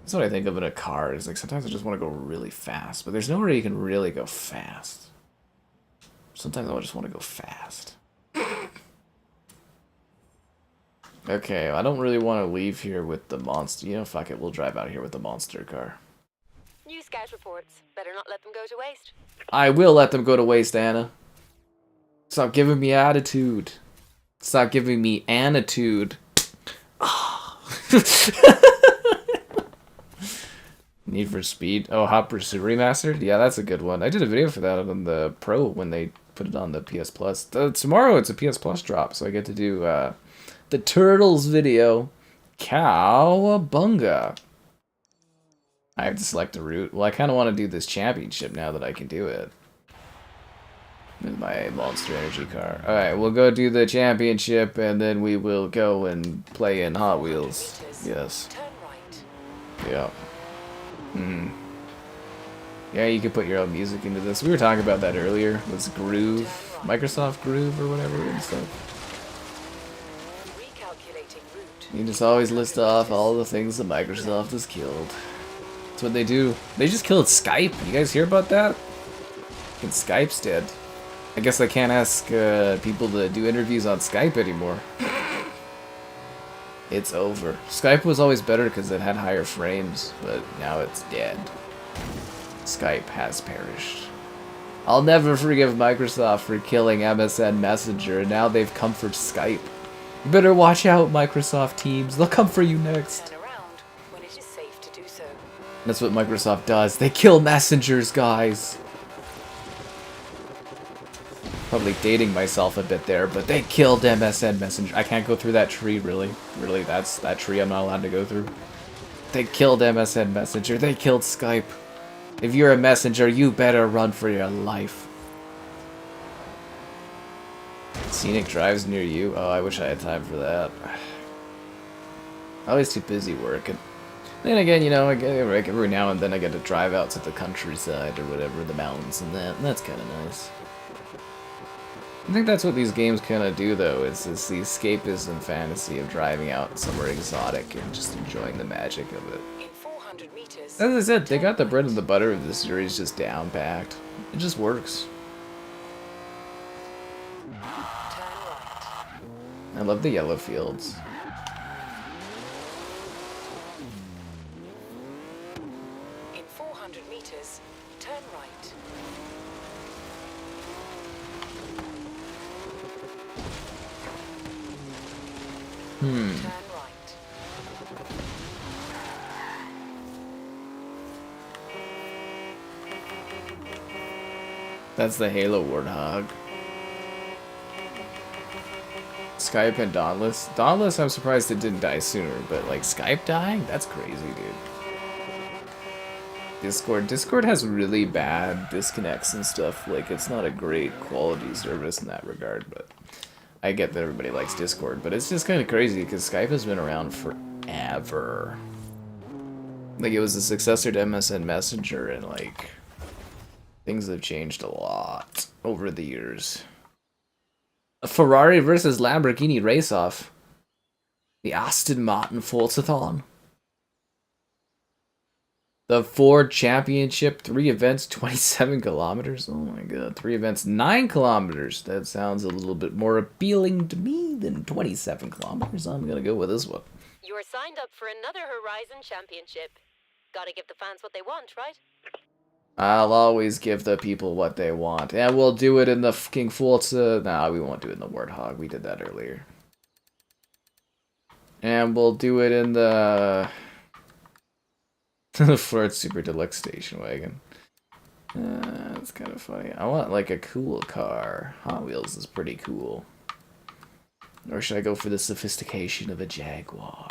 That's what I think of in a car. Is like sometimes I just want to go really fast. But there's nowhere you can really go fast. Sometimes I just want to go fast. Okay, I don't really want to leave here with the monster. You know, fuck it, we'll drive out here with the monster car. New scout reports. Better not let them go to waste. I will let them go to waste, Anna. Stop giving me attitude. Stop giving me attitude. Need for Speed. Oh, Hot Pursuit Remastered? Yeah, that's a good one. I did a video for that on the Pro when they put it on the PS Plus. Tomorrow it's a PS Plus drop, so I get to do the Turtles video. Cowabunga. I have to select a route. Well, I kind of want to do this championship now that I can do it. With my Monster Energy car. Alright, we'll go do the championship, and then we will go and play in Hot Wheels. Yes. Turn right. Yeah. Yeah, you could put your own music into this. We were talking about that earlier. Was Groove, Microsoft Groove or whatever and stuff. Recalculating route. You just always list off all the things that Microsoft has killed. That's what they do. They just killed Skype. You guys hear about that? And Skype's dead. I guess I can't ask people to do interviews on Skype anymore. It's over. Skype was always better because it had higher frames, but now it's dead. Skype has perished. I'll never forgive Microsoft for killing MSN Messenger, and now they've come for Skype. You better watch out, Microsoft teams. They'll come for you next. Turn around when it is safe to do so. That's what Microsoft does. They kill messengers, guys. Probably dating myself a bit there, but they killed MSN Messenger. I can't go through that tree, really. Really, that's that tree I'm not allowed to go through. They killed MSN Messenger. They killed Skype. If you're a messenger, you better run for your life. Scenic drives near you? Oh, I wish I had time for that. I'm always too busy working. Then again, you know, every now and then I get to drive out to the countryside or whatever, the mountains and that's kind of nice. I think that's what these games kind of do, though, is the escapism fantasy of driving out somewhere exotic and just enjoying the magic of it. In 400 meters. As I said, they got the bread and the butter of this series just down-packed. It just works. Turn right. I love the yellow fields. In 400 meters, turn right. Turn right. That's the Halo Warthog. Skype and Dauntless. Dauntless, I'm surprised it didn't die sooner, but like Skype dying? That's crazy, dude. Discord has really bad disconnects and stuff. Like, it's not a great quality service in that regard, but I get that everybody likes Discord, but it's just kind of crazy because Skype has been around forever. Like, it was the successor to MSN Messenger, and like, things have changed a lot over the years. A Ferrari versus Lamborghini race-off. The Aston Martin Forzathon. The Ford Championship, 3 events, 27 kilometers. Oh my god, 3 events, 9 kilometers. That sounds a little bit more appealing to me than 27 kilometers. I'm gonna go with this one. You're signed up for another Horizon Championship. Gotta give the fans what they want, right? I'll always give the people what they want. And we'll do it in the fucking Forza. Nah, we won't do it in the Warthog. We did that earlier. And we'll do it in the Ford Super Deluxe Station Wagon. That's kind of funny. I want like a cool car. Hot Wheels is pretty cool. Or should I go for the sophistication of a Jaguar?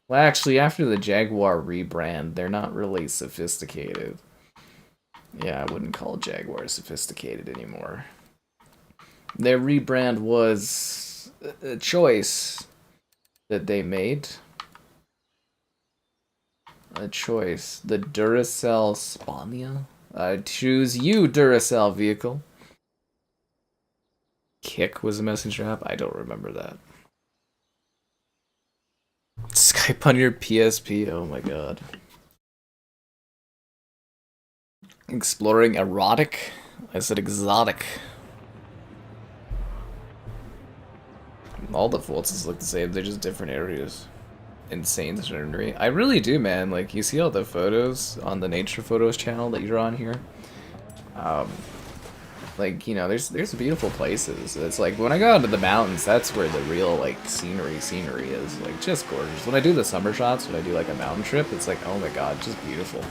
Well, actually, after the Jaguar rebrand, they're not really sophisticated. Yeah, I wouldn't call Jaguar sophisticated anymore. Their rebrand was a choice that they made. A choice. The Duracell Spania? I choose you, Duracell vehicle. Kick was a messenger app? I don't remember that. Skype on your PSP? Oh my god. Exploring erotic? I said exotic. All the Forzas look the same, they're just different areas. Insane scenery. I really do, man. Like, you see all the photos on the Nature Photos channel that you're on here? Like, you know, there's beautiful places. It's like, when I go out to the mountains, that's where the real, like, scenery is. Like, just gorgeous. When I do the summer shots, when I do, like, a mountain trip, it's like, oh my god, just beautiful.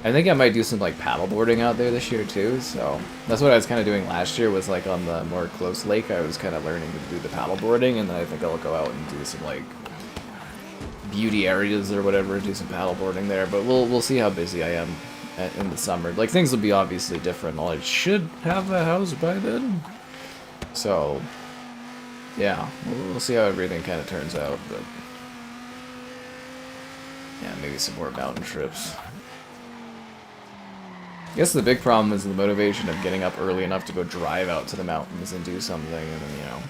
I think I might do some, like, paddleboarding out there this year, too, so... That's what I was kind of doing last year, was, like, on the more close lake, I was kind of learning to do the paddleboarding, and then I think I'll go out and do some, like, beauty areas or whatever, do some paddleboarding there, but we'll see how busy I am in the summer. Like, things will be obviously different. I should have a house by then, so yeah, we'll see how everything kind of turns out, but yeah, maybe some more mountain trips. I guess the big problem is the motivation of getting up early enough to go drive out to the mountains and do something, and then, you know,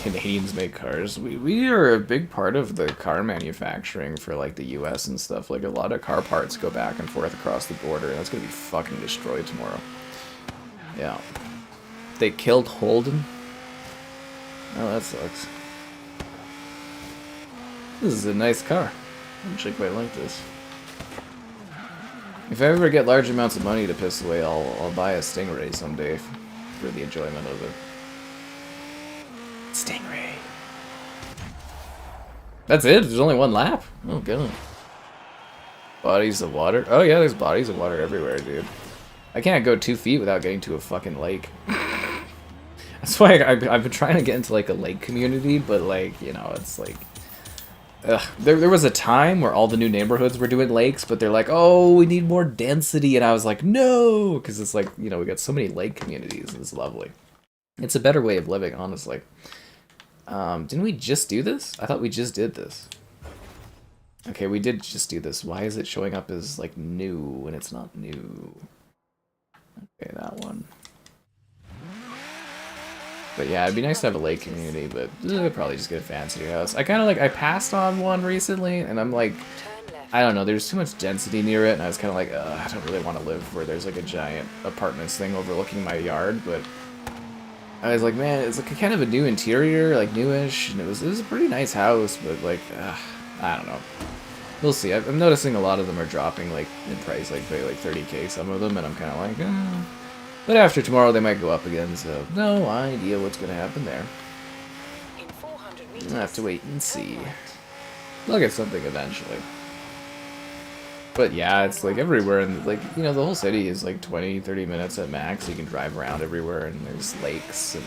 Canadians make cars. We are a big part of the car manufacturing for, like, the US and stuff. Like, a lot of car parts go back and forth across the border, and that's gonna be fucking destroyed tomorrow. Yeah. They killed Holden? Oh, that sucks. This is a nice car. I actually quite like this. If I ever get large amounts of money to piss away, I'll buy a Stingray someday for the enjoyment of it. Stingray. That's it? There's only one lap? Oh, god. Bodies of water? Oh yeah, there's bodies of water everywhere, dude. I can't go 2 feet without getting to a fucking lake. That's why I've been trying to get into, like, a lake community, but, like, you know, it's like... Ugh. There was a time where all the new neighborhoods were doing lakes, but they're like, oh, we need more density, and I was like, no! Because it's like, you know, we got so many lake communities, and it's lovely. It's a better way of living, honestly. Didn't we just do this? I thought we just did this. Okay, we did just do this. Why is it showing up as, like, new when it's not new? Okay, that one. But yeah, it'd be nice to have a lake community, but I'd probably just get a fancier house. I kind of like, I passed on one recently, and I'm like, I don't know, there's too much density near it, and I was kind of like, I don't really want to live where there's, like, a giant apartments thing overlooking my yard, but... I was like, man, it's like a kind of a new interior, like newish, and it was a pretty nice house, but like, I don't know. We'll see. I'm noticing a lot of them are dropping, like, in price, like 30k, some of them, and I'm kind of like, But after tomorrow, they might go up again, so no idea what's going to happen there. In 400 meters, I'll have to wait and see. I'll get something eventually. But yeah, it's like everywhere, and like, you know, the whole city is like 20-30 minutes at max. You can drive around everywhere, and there's lakes, and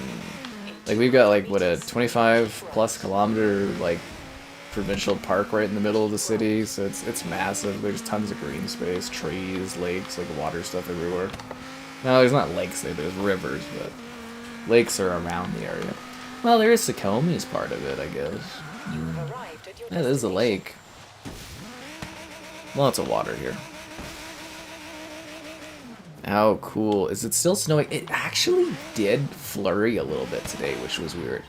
like we've got like what, a 25 plus kilometer like provincial park right in the middle of the city, so it's massive. There's tons of green space, trees, lakes, like water stuff everywhere. No, there's not lakes there, there's rivers, but lakes are around the area. Well, there is Sakome as part of it, I guess. Arrived at your That is a destination. lake. Lots of water here. How cool. Is it still snowing? It actually did flurry a little bit today, which was weird.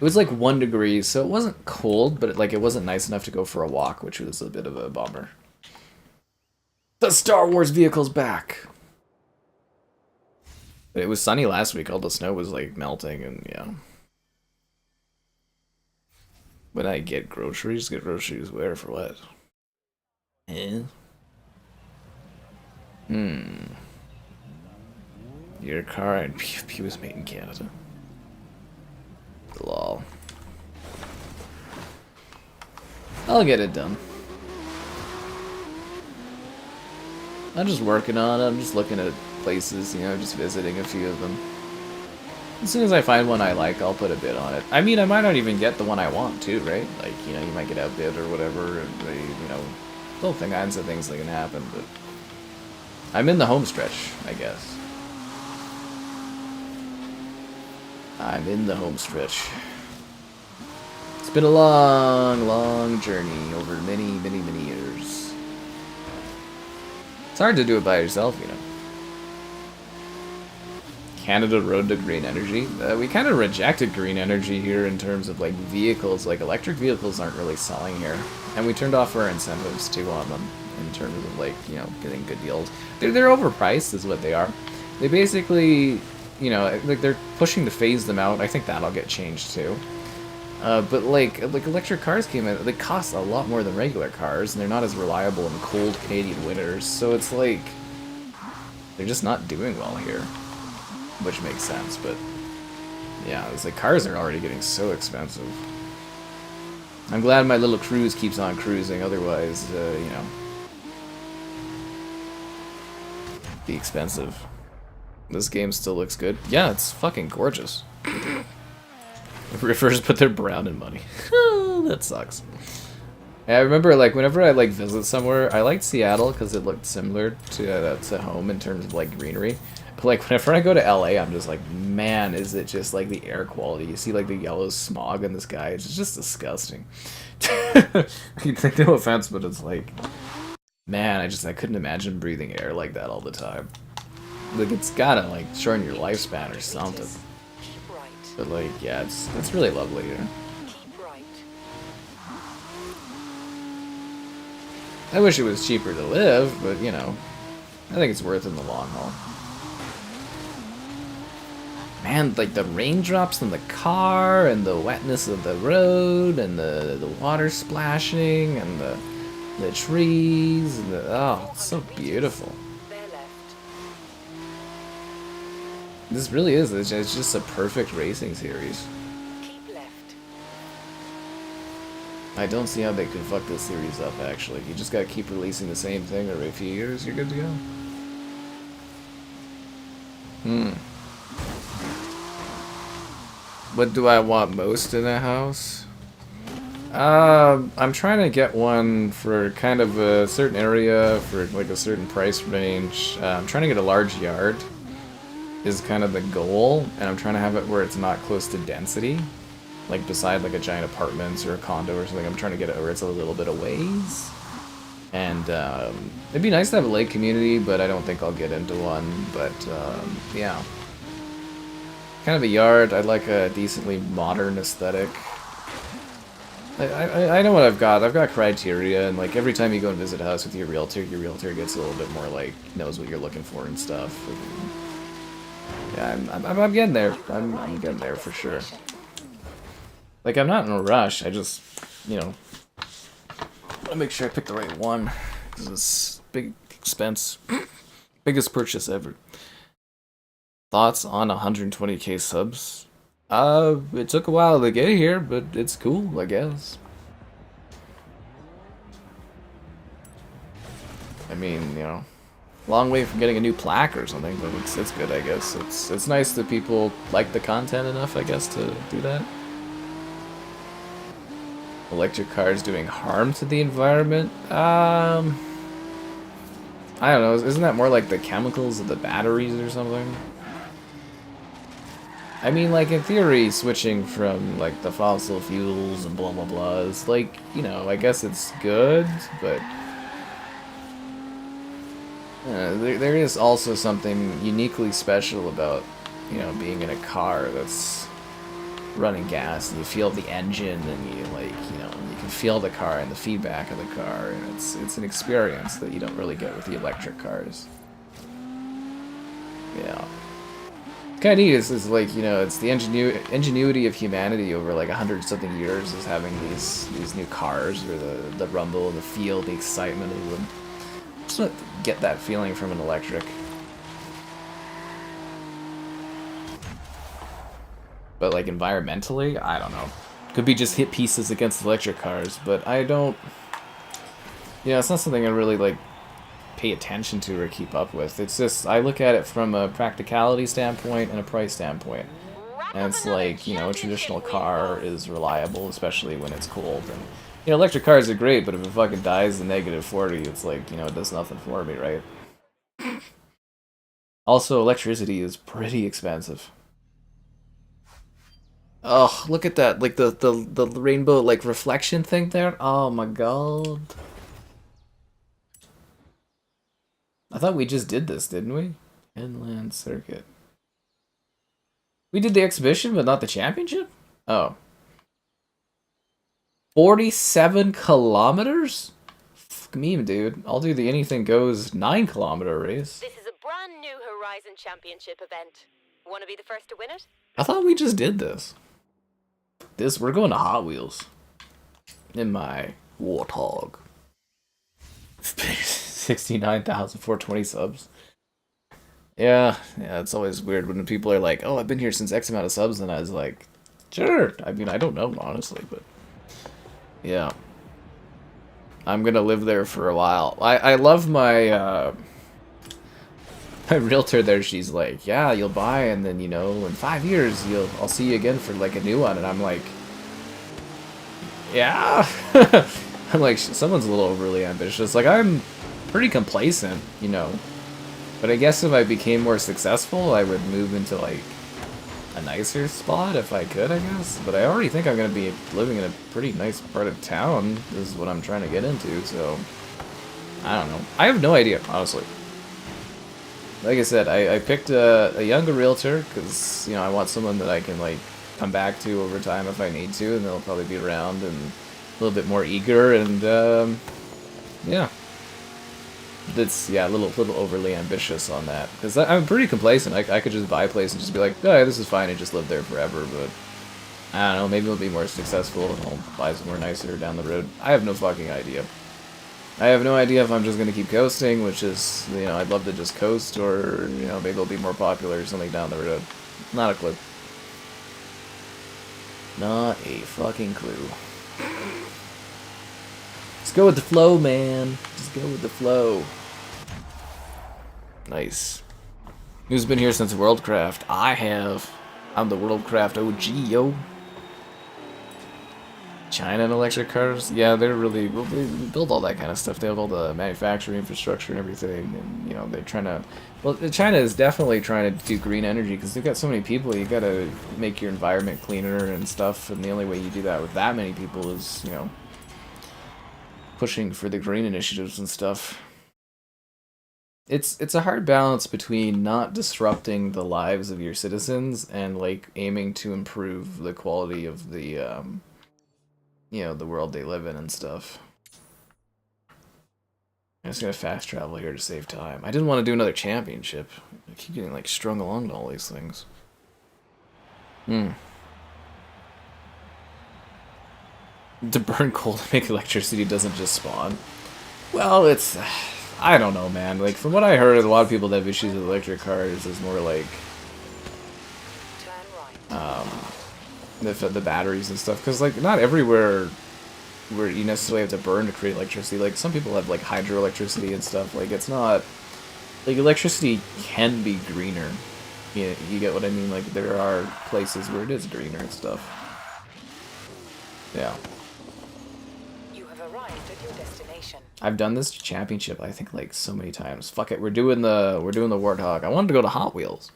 It was like 1 degree, so it wasn't cold, but it wasn't nice enough to go for a walk, which was a bit of a bummer. The Star Wars vehicle's back! But it was sunny last week, all the snow was like melting, and yeah. When I get groceries where, for what? Eh? Your car and Pew is made in Canada. Lol. I'll get it done. I'm just working on it. I'm just looking at places, you know, just visiting a few of them. As soon as I find one I like, I'll put a bid on it. I mean, I might not even get the one I want too, right? Like, you know, you might get outbid or whatever, and they, you know, all kinds of things that can happen, but I'm in the home stretch, I guess. I'm in the home stretch. It's been a long, long journey over many, many, many years. It's hard to do it by yourself, you know. Canada Road to Green Energy. We kind of rejected green energy here in terms of like vehicles. Like electric vehicles aren't really selling here, and we turned off our incentives too on them in terms of like, you know, getting good deals. They're overpriced, is what they are. They basically, you know, like they're pushing to phase them out. I think that'll get changed too. But like electric cars came in, they cost a lot more than regular cars, and they're not as reliable in cold Canadian winters. So it's like they're just not doing well here. Which makes sense, but yeah, it's like cars are already getting so expensive. I'm glad my little cruise keeps on cruising, otherwise, you know, be expensive. This game still looks good. Yeah, it's fucking gorgeous. Riffers, but they're brown in money. That sucks. Yeah, I remember, like, whenever I like visit somewhere, I liked Seattle because it looked similar to home in terms of like greenery. But like whenever I go to LA, I'm just like, man, is it just like the air quality? You see like the yellow smog in the sky. It's just disgusting. No offense, but it's like, man, I couldn't imagine breathing air like that all the time. Like it's gotta like shorten your lifespan or something. Keep right. But like, yeah, it's really lovely here. Keep right. I wish it was cheaper to live, but you know, I think it's worth it in the long haul. Man, like the raindrops in the car, and the wetness of the road, and the water splashing, and the trees, and oh, it's so beautiful. There left. This really is. It's just a perfect racing series. Keep left. I don't see how they could fuck this series up. Actually, you just gotta keep releasing the same thing every few years. You're good to go. What do I want most in a house? I'm trying to get one for kind of a certain area for like a certain price range. I'm trying to get a large yard is kind of the goal, and I'm trying to have it where it's not close to density, like beside like a giant apartments or a condo or something. I'm trying to get it where it's a little bit of ways. And it'd be nice to have a lake community, but I don't think I'll get into one. But yeah. Kind of a yard. I'd like a decently modern aesthetic. I know what I've got. I've got criteria, and like every time you go and visit a house with your realtor gets a little bit more like knows what you're looking for and stuff. Yeah, I'm getting there. I'm getting there for sure. Like I'm not in a rush. I just, you know, want to make sure I pick the right one. This is big expense, biggest purchase ever. Thoughts on 120k subs? It took a while to get here, but it's cool, I guess. I mean, you know, long way from getting a new plaque or something, but it's good, I guess. It's nice that people like the content enough, I guess, to do that. Electric cars doing harm to the environment? I don't know. Isn't that more like the chemicals of the batteries or something? I mean, like, in theory, switching from, like, the fossil fuels and blah blah blah is, like, you know, I guess it's good, but there is also something uniquely special about, you know, being in a car that's running gas, and you feel the engine, and you, like, you know, you can feel the car and the feedback of the car, and it's an experience that you don't really get with the electric cars. Yeah. Kind of neat is like, you know, it's the ingenuity of humanity over like 100-something years is having these new cars, or the rumble, the feel, the excitement of them. Just don't get that feeling from an electric. But like environmentally, I don't know. Could be just hit pieces against electric cars, but I don't. You know, it's not something I really like pay attention to or keep up with. It's just, I look at it from a practicality standpoint and a price standpoint. And it's like, you know, a traditional car is reliable, especially when it's cold. And, you know, electric cars are great, but if it fucking dies in -40, it's like, you know, it does nothing for me, right? Also, electricity is pretty expensive. Oh, look at that, like the rainbow, like, reflection thing there. Oh my god. I thought we just did this, didn't we? Inland circuit. We did the exhibition, but not the championship? Oh. 47 kilometers? Fuck me, dude. I'll do the anything goes 9-kilometer race. This is a brand new Horizon Championship event. Want to be the first to win it? I thought we just did this. We're going to Hot Wheels. In my Warthog. 69,420 subs. Yeah, it's always weird when people are like, oh, I've been here since X amount of subs, and I was like, sure. I mean, I don't know, honestly, but yeah. I'm gonna live there for a while. I love my, my realtor there. She's like, yeah, you'll buy, and then, you know, in 5 years, I'll see you again for, like, a new one, and I'm like, yeah? I'm like, someone's a little overly ambitious. Like, I'm pretty complacent, you know. But I guess if I became more successful, I would move into, like, a nicer spot if I could, I guess. But I already think I'm going to be living in a pretty nice part of town. This is what I'm trying to get into, so I don't know. I have no idea, honestly. Like I said, I picked a younger realtor because, you know, I want someone that I can, like, come back to over time if I need to, and they'll probably be around and a little bit more eager, and, yeah. That's, yeah, a little overly ambitious on that, because I'm pretty complacent. I could just buy a place and just be like, oh, yeah, this is fine, and just live there forever, but I don't know, maybe it'll be more successful, and I'll buy somewhere nicer down the road. I have no fucking idea. I have no idea if I'm just going to keep coasting, which is, you know, I'd love to just coast, or, you know, maybe it'll be more popular or something down the road. Not a clue. Not a fucking clue. Just go with the flow, man. Just go with the flow. Nice. Who's been here since Worldcraft? I have. I'm the Worldcraft OG, yo. China and electric cars? Yeah, they're really... Well, they build all that kind of stuff. They have all the manufacturing infrastructure and everything. And, you know, they're trying to... Well, China is definitely trying to do green energy because they've got so many people. You gotta make your environment cleaner and stuff. And the only way you do that with that many people is, you know, pushing for the green initiatives and stuff. It's a hard balance between not disrupting the lives of your citizens and, like, aiming to improve the quality of the, you know, the world they live in and stuff. I'm just gonna fast travel here to save time. I didn't want to do another championship. I keep getting, like, strung along to all these things. To burn coal to make electricity doesn't just spawn. Well, it's... I don't know, man. Like, from what I heard, a lot of people that have issues with electric cars is more like... the batteries and stuff. Because, like, not everywhere where you necessarily have to burn to create electricity. Like, some people have, like, hydroelectricity and stuff. Like, it's not... Like, electricity can be greener. You get what I mean? Like, there are places where it is greener and stuff. Yeah. You have arrived at your destination. I've done this championship, I think, like, so many times. Fuck it, we're doing the Warthog. I wanted to go to Hot Wheels.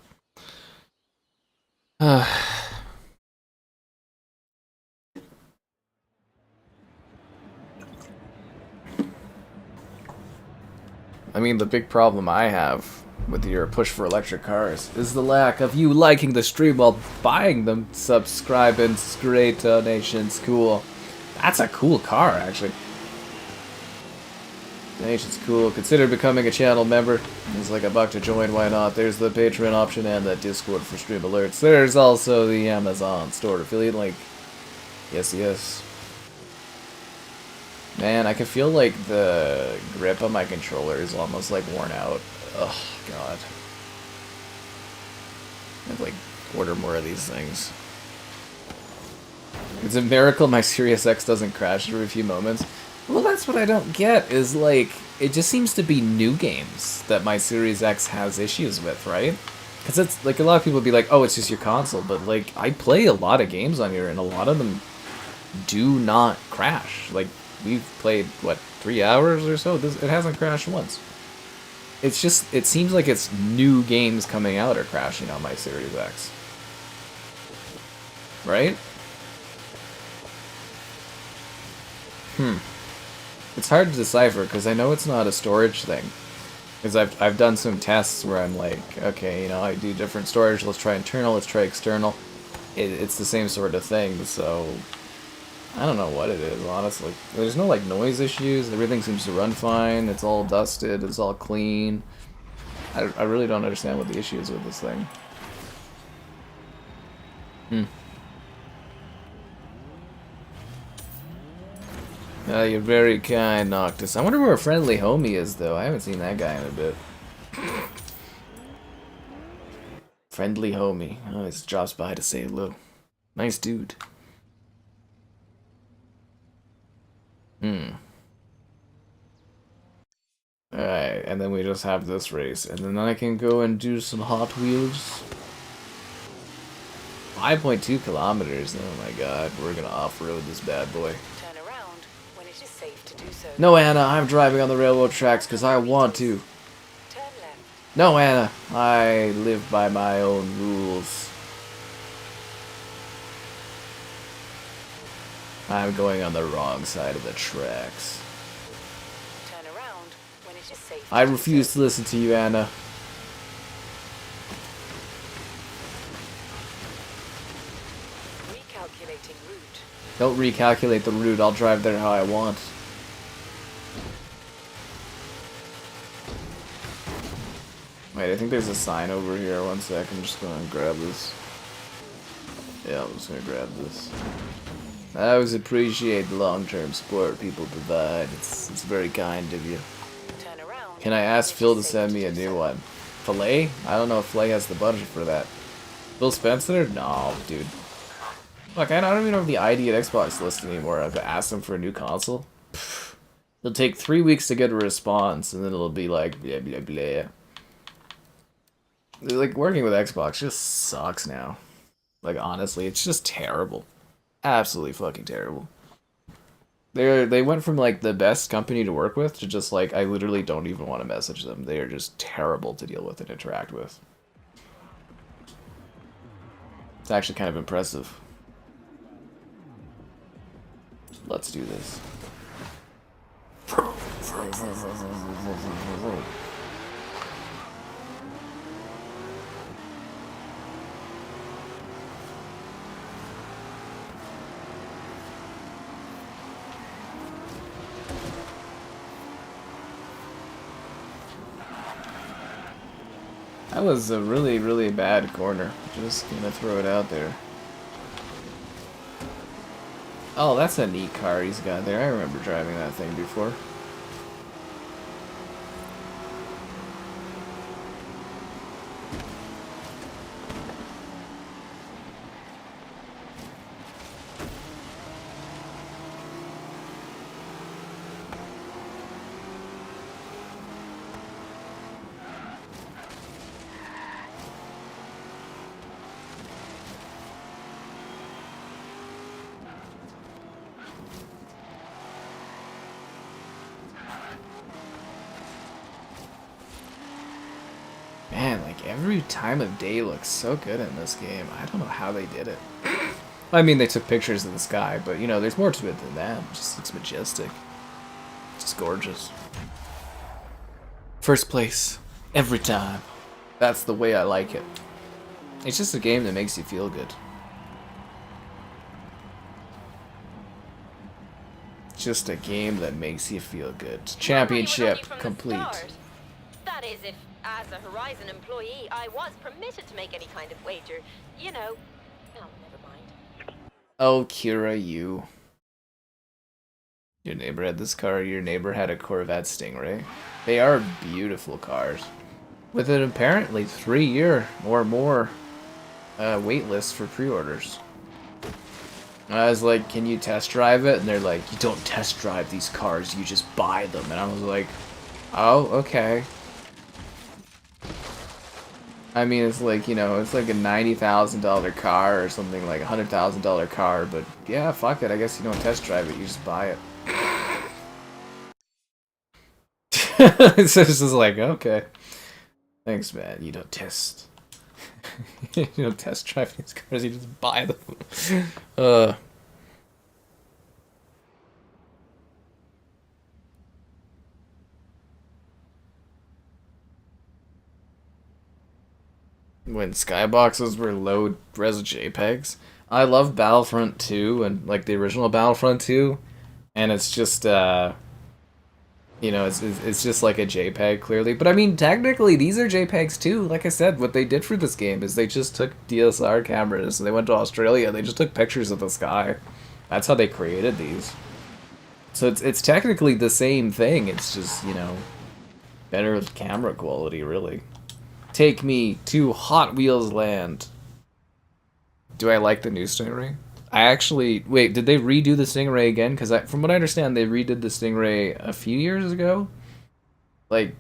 I mean, the big problem I have with your push for electric cars is the lack of you liking the stream while buying them. Subscribe and great donations. Cool. That's a cool car, actually. Donations cool. Consider becoming a channel member. It's like $1 to join, why not? There's the Patreon option and the Discord for stream alerts. There's also the Amazon store affiliate link. Yes, yes. Man, I can feel like the grip on my controller is almost like worn out. Ugh, God. I have like order more of these things. It's a miracle my Series X doesn't crash every few moments. Well, that's what I don't get, is like, it just seems to be new games that my Series X has issues with, right? Because it's like, a lot of people be like, oh, it's just your console, but like, I play a lot of games on here, and a lot of them do not crash. Like, we've played, what, 3 hours or so? It hasn't crashed once. It's just, it seems like it's new games coming out are crashing on my Series X. Right? It's hard to decipher, because I know it's not a storage thing. Because I've done some tests where I'm like, okay, you know, I do different storage, let's try internal, let's try external. It's the same sort of thing, so... I don't know what it is, honestly. There's no, like, noise issues. Everything seems to run fine. It's all dusted. It's all clean. I really don't understand what the issue is with this thing. You're very kind, Noctis. I wonder where a friendly homie is, though. I haven't seen that guy in a bit. Friendly homie. Oh, he just drops by to say hello. Nice dude. Alright, and then we just have this race. And then I can go and do some Hot Wheels. 5.2 kilometers. Oh my god, we're gonna off-road this bad boy. Turn around when it is safe to do so. No, Anna, I'm driving on the railroad tracks because I want to. Turn left. No, Anna, I live by my own rules. I'm going on the wrong side of the tracks. Turn around when it is safe. I refuse to listen to you, Anna. Recalculating route. Don't recalculate the route, I'll drive there how I want. Wait, I think there's a sign over here. One sec, I'm just gonna grab this. Yeah, I'm just gonna grab this. I always appreciate the long-term support people provide. It's very kind of you. Turn around. Can I ask Phil to send me a new one? Filet? I don't know if Filet has the budget for that. Phil Spencer? No, dude. Look, I don't even have the ID at Xbox list anymore. I've asked him for a new console. Pfft. It'll take 3 weeks to get a response, and then it'll be like, blah, blah, blah. Like, working with Xbox just sucks now. Like, honestly, it's just terrible. Absolutely fucking terrible. They went from, like, the best company to work with to just, like, I literally don't even want to message them. They are just terrible to deal with and interact with. It's actually kind of impressive. Let's do this. That was a really, really bad corner. Just gonna throw it out there. Oh, that's a neat car he's got there. I remember driving that thing before. Like, every time of day looks so good in this game. I don't know how they did it. I mean, they took pictures of the sky, but, you know, there's more to it than that. It just looks majestic. Just gorgeous. First place. Every time. That's the way I like it. It's just a game that makes you feel good. Just a game that makes you feel good. Championship complete. That is, if, as a Horizon employee, I was permitted to make any kind of wager. You know. Oh, never mind. Oh, Kira, you. Your neighbor had this car. Your neighbor had a Corvette Stingray. They are beautiful cars. With an apparently 3-year or more wait list for pre-orders. I was like, can you test drive it? And they're like, you don't test drive these cars, you just buy them. And I was like, oh, okay. I mean, it's like, you know, it's like a $90,000 car or something, like a $100,000 car. But yeah, fuck it. I guess you don't test drive it, you just buy it. So it's just like, okay. Thanks, man. You don't test. You don't test drive these cars, you just buy them. When skyboxes were low-res JPEGs. I love Battlefront 2 and like the original Battlefront 2, and it's just you know, it's just like a JPEG clearly. But I mean, technically these are JPEGs too. Like I said, what they did for this game is they just took DSLR cameras and they went to Australia. They just took pictures of the sky. That's how they created these. So it's technically the same thing. It's just, you know, better camera quality, really. Take me to Hot Wheels Land. Do I like the new Stingray? I actually... Wait, did they redo the Stingray again? Because from what I understand, they redid the Stingray a few years ago? Like,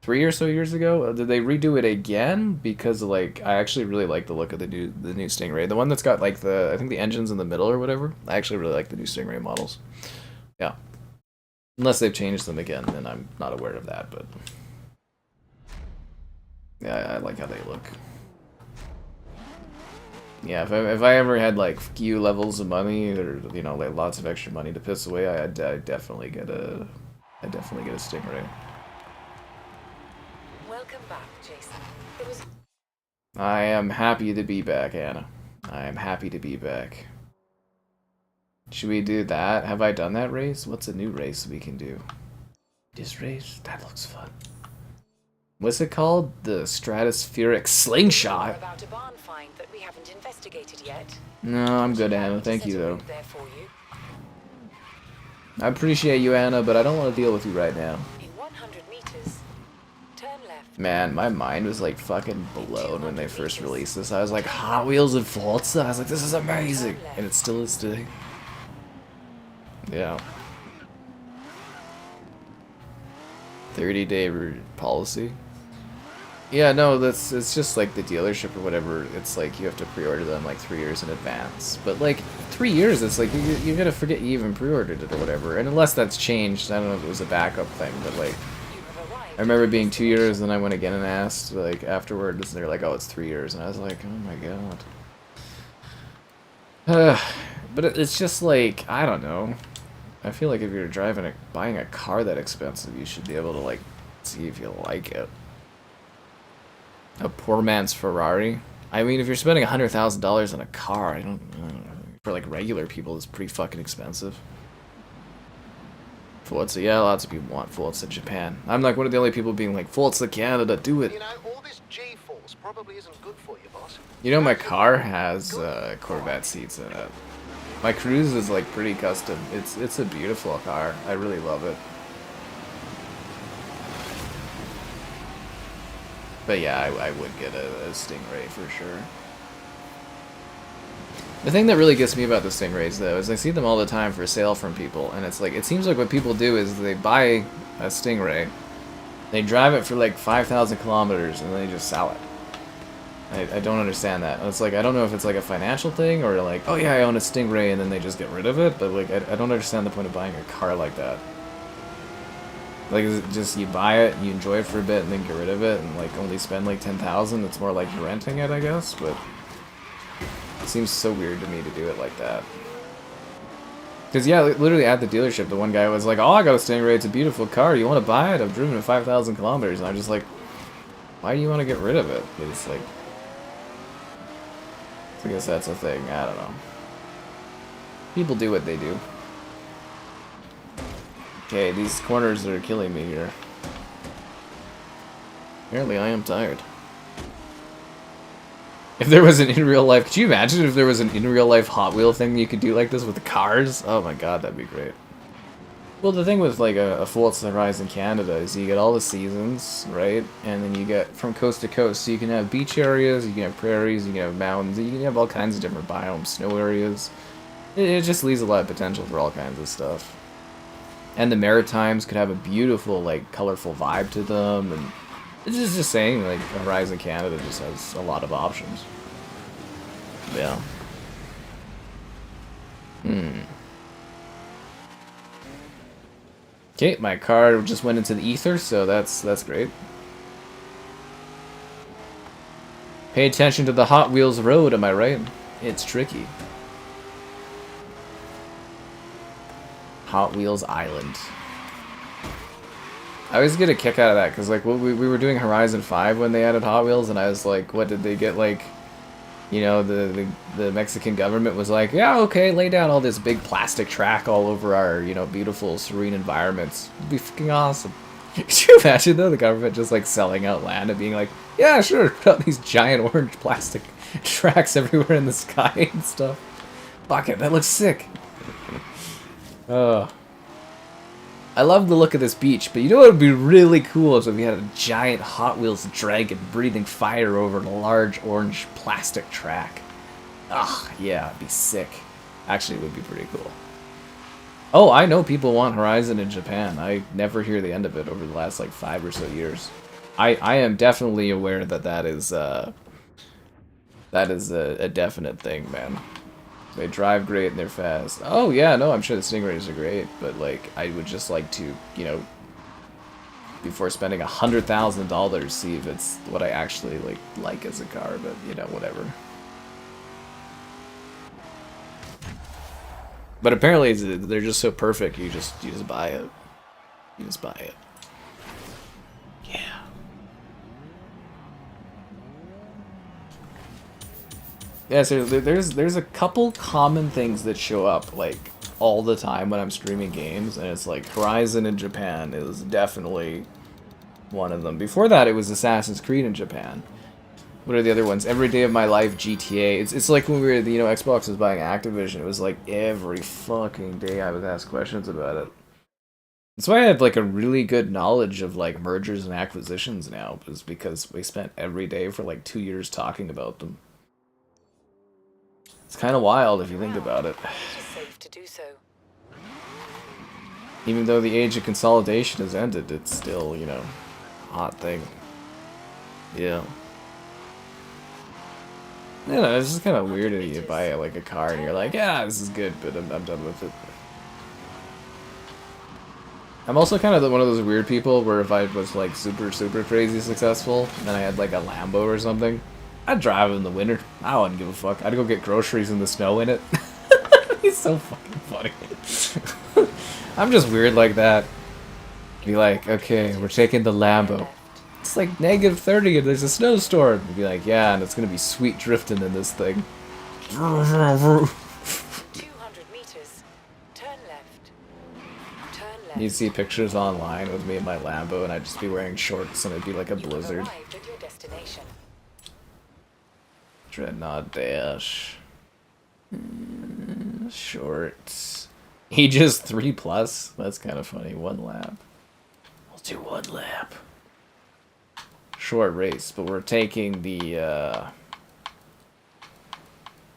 3 or so years ago? Did they redo it again? Because, like, I actually really like the look of the new Stingray. The one that's got, like, I think the engine's in the middle or whatever. I actually really like the new Stingray models. Yeah. Unless they've changed them again, then I'm not aware of that, but... Yeah, I like how they look. Yeah, if I ever had like few levels of money or, you know, like lots of extra money to piss away, I'd definitely get a Stingray. Welcome back, Jason. I am happy to be back, Anna. I am happy to be back. Should we do that? Have I done that race? What's a new race we can do? This race? That looks fun. What's it called? The Stratospheric Slingshot? About a barn find that we haven't investigated yet. No, I'm good, Anna. Thank you, though. I appreciate you, Anna, but I don't want to deal with you right now. In 100 meters, turn left. Man, my mind was like fucking blown when they first released this. I was like, Hot Wheels and Forza? I was like, this is amazing! And it still is today. Yeah. 30-day policy? Yeah, no, it's just like the dealership or whatever. It's like you have to pre-order them like 3 years in advance. But like 3 years, it's like you're gonna forget you even pre-ordered it or whatever. And unless that's changed, I don't know if it was a backup thing, but like I remember it being 2 years, and I went again and asked like afterwards, and they're like, oh, it's 3 years, and I was like, oh my god. But it's just like, I don't know. I feel like if you're buying a car that expensive, you should be able to like see if you like it. A poor man's Ferrari. I mean, if you're spending $100,000 on a car, I don't know. For like regular people, it's pretty fucking expensive. Forza, yeah, lots of people want Forza Japan. I'm like one of the only people being like, Forza Canada, do it. You know, all this G-force probably isn't good for you, boss. You know, my car has Corvette seats in it. My Cruise is like pretty custom. It's a beautiful car. I really love it. But yeah, I would get a Stingray for sure. The thing that really gets me about the Stingrays, though, is I see them all the time for sale from people, and it's like, it seems like what people do is they buy a Stingray, they drive it for like 5,000 kilometers, and then they just sell it. I don't understand that. It's like, I don't know if it's like a financial thing, or like, oh yeah, I own a Stingray, and then they just get rid of it, but like, I don't understand the point of buying a car like that. Like, is it just you buy it, you enjoy it for a bit, and then get rid of it, and like only spend like 10,000? It's more like you're renting it, I guess. But it seems so weird to me to do it like that. Because yeah, literally at the dealership, the one guy was like, "Oh, I got a Stingray. It's a beautiful car. You want to buy it? I've driven it 5,000 kilometers." And I'm just like, "Why do you want to get rid of it?" It's like, I guess that's a thing. I don't know. People do what they do. Okay, these corners are killing me here. Apparently I am tired. If there was an in real life, could you imagine if there was an in real life Hot Wheel thing you could do like this with the cars? Oh my god, that'd be great. Well, the thing with like a Forza Horizon Canada is you get all the seasons, right? And then you get from coast to coast. So you can have beach areas, you can have prairies, you can have mountains, you can have all kinds of different biomes, snow areas. It just leaves a lot of potential for all kinds of stuff. And the Maritimes could have a beautiful, like, colorful vibe to them, and it's just saying, like, Horizon Canada just has a lot of options. Yeah. Okay, my car just went into the ether, so that's great. Pay attention to the Hot Wheels road, am I right? It's tricky. Hot Wheels Island. I always get a kick out of that, because like we were doing Horizon 5 when they added Hot Wheels, and I was like, what did they get, like, you know, the Mexican government was like, yeah, okay, lay down all this big plastic track all over our, you know, beautiful, serene environments. It'd be freaking awesome. Could you imagine, though, the government just, like, selling out land and being like, yeah, sure, put out these giant orange plastic tracks everywhere in the sky and stuff. Fuck it, that looks sick. I love the look of this beach, but you know what would be really cool is if we had a giant Hot Wheels dragon breathing fire over a large orange plastic track. Ah, yeah, it'd be sick. Actually, it would be pretty cool. Oh, I know people want Horizon in Japan. I never hear the end of it over the last, like, 5 or so years. I am definitely aware that that is a definite thing, man. They drive great and they're fast. Oh yeah, no, I'm sure the Stingrays are great, but like I would just like to, you know, before spending $100,000, see if it's what I actually like as a car. But you know, whatever. But apparently they're just so perfect. You just buy it. You just buy it. Yeah. Yeah, so there's a couple common things that show up like all the time when I'm streaming games, and it's like Horizon in Japan is definitely one of them. Before that, it was Assassin's Creed in Japan. What are the other ones? Every Day of My Life, GTA. It's like when we were, you know, Xbox was buying Activision. It was like every fucking day I was asked questions about it. That's why I have like a really good knowledge of like mergers and acquisitions now, is because we spent every day for like 2 years talking about them. It's kind of wild if you think about it. It is safe to do so. Even though the age of consolidation has ended, it's still, you know, a hot thing. Yeah. You know, it's just kind of weird that you buy like a car and you're like, yeah, this is good, but I'm done with it. I'm also kind of one of those weird people where if I was like super crazy successful and I had like a Lambo or something, I'd drive it in the winter. I wouldn't give a fuck. I'd go get groceries in the snow in it. He's so fucking funny. I'm just weird like that. Be like, okay, we're taking the Lambo. It's like -30 and there's a snowstorm. Be like, yeah, and it's gonna be sweet drifting in this thing. 200 meters. Turn left. Turn left. You'd see pictures online with me in my Lambo, and I'd just be wearing shorts, and it'd be like a blizzard. Arrived at your destination. Dreadnought Dash. Shorts. Aegis 3+. That's kind of funny. 1 lap. We'll do 1 lap. Short race, but we're taking the,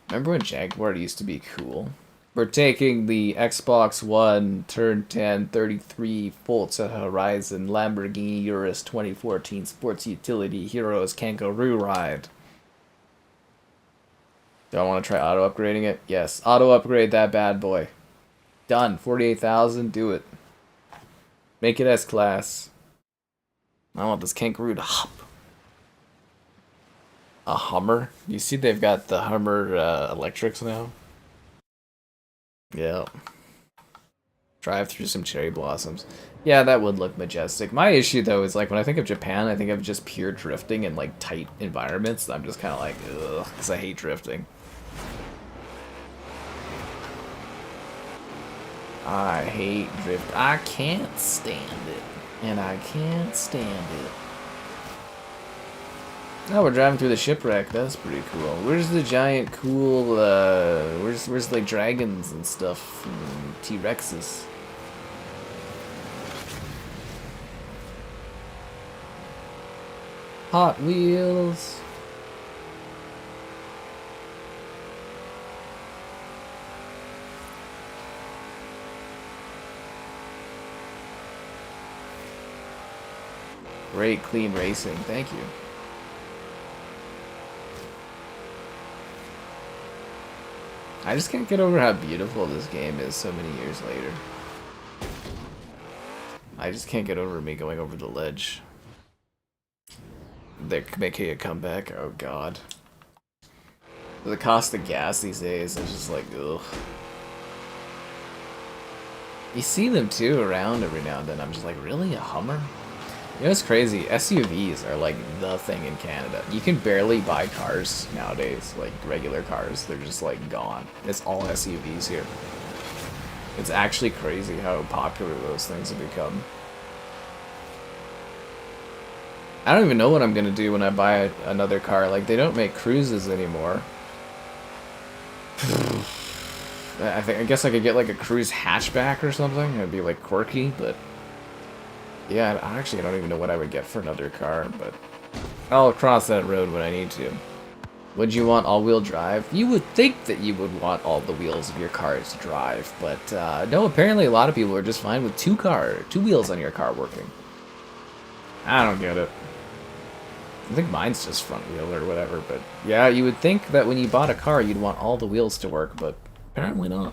remember when Jaguar used to be cool? We're taking the Xbox One, Turn 10, 33, Forza Horizon, Lamborghini Urus 2014 Sports Utility Heroes Kangaroo Ride. Do I want to try auto-upgrading it? Yes. Auto-upgrade that bad boy. Done. 48,000. Do it. Make it S-Class. I want this kangaroo to hop. A Hummer? You see they've got the Hummer electrics now? Yeah. Drive through some cherry blossoms. Yeah, that would look majestic. My issue, though, is like when I think of Japan, I think of just pure drifting in like tight environments. I'm just kind of like, ugh, because I hate drifting. I hate drift. I can't stand it. And I can't stand it. Oh, we're driving through the shipwreck. That's pretty cool. Where's the giant cool, where's like dragons and stuff? And T-Rexes. Hot Wheels. Great clean racing. Thank you. I just can't get over how beautiful this game is so many years later. I just can't get over me going over the ledge. They're making a comeback. Oh god. The cost of gas these days is just like, ugh. You see them too around every now and then. I'm just like, really? A Hummer? You know what's crazy? SUVs are like the thing in Canada. You can barely buy cars nowadays, like regular cars. They're just like gone. It's all SUVs here. It's actually crazy how popular those things have become. I don't even know what I'm gonna do when I buy another car. Like, they don't make cruises anymore. I guess I could get like a cruise hatchback or something. It'd be like quirky, but yeah, I don't even know what I would get for another car, but I'll cross that road when I need to. Would you want all-wheel drive? You would think that you would want all the wheels of your car to drive, but no, apparently a lot of people are just fine with two wheels on your car working. I don't get it. I think mine's just front wheel or whatever, but yeah, you would think that when you bought a car, you'd want all the wheels to work, but apparently not.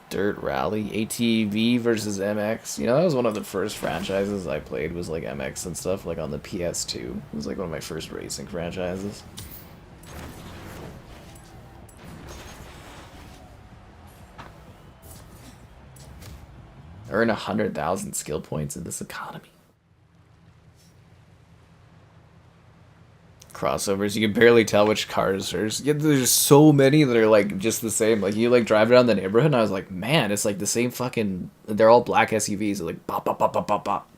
Dirt Rally, ATV versus MX. You know, that was one of the first franchises I played, was like MX and stuff, like on the PS2. It was like one of my first racing franchises. Earn 100,000 skill points in this economy. Crossovers, you can barely tell which cars there's so many that are like just the same. Like, you like drive around the neighborhood and I was like, man, it's like the same fucking, they're all black SUVs, like pop pop pop pop pop pop.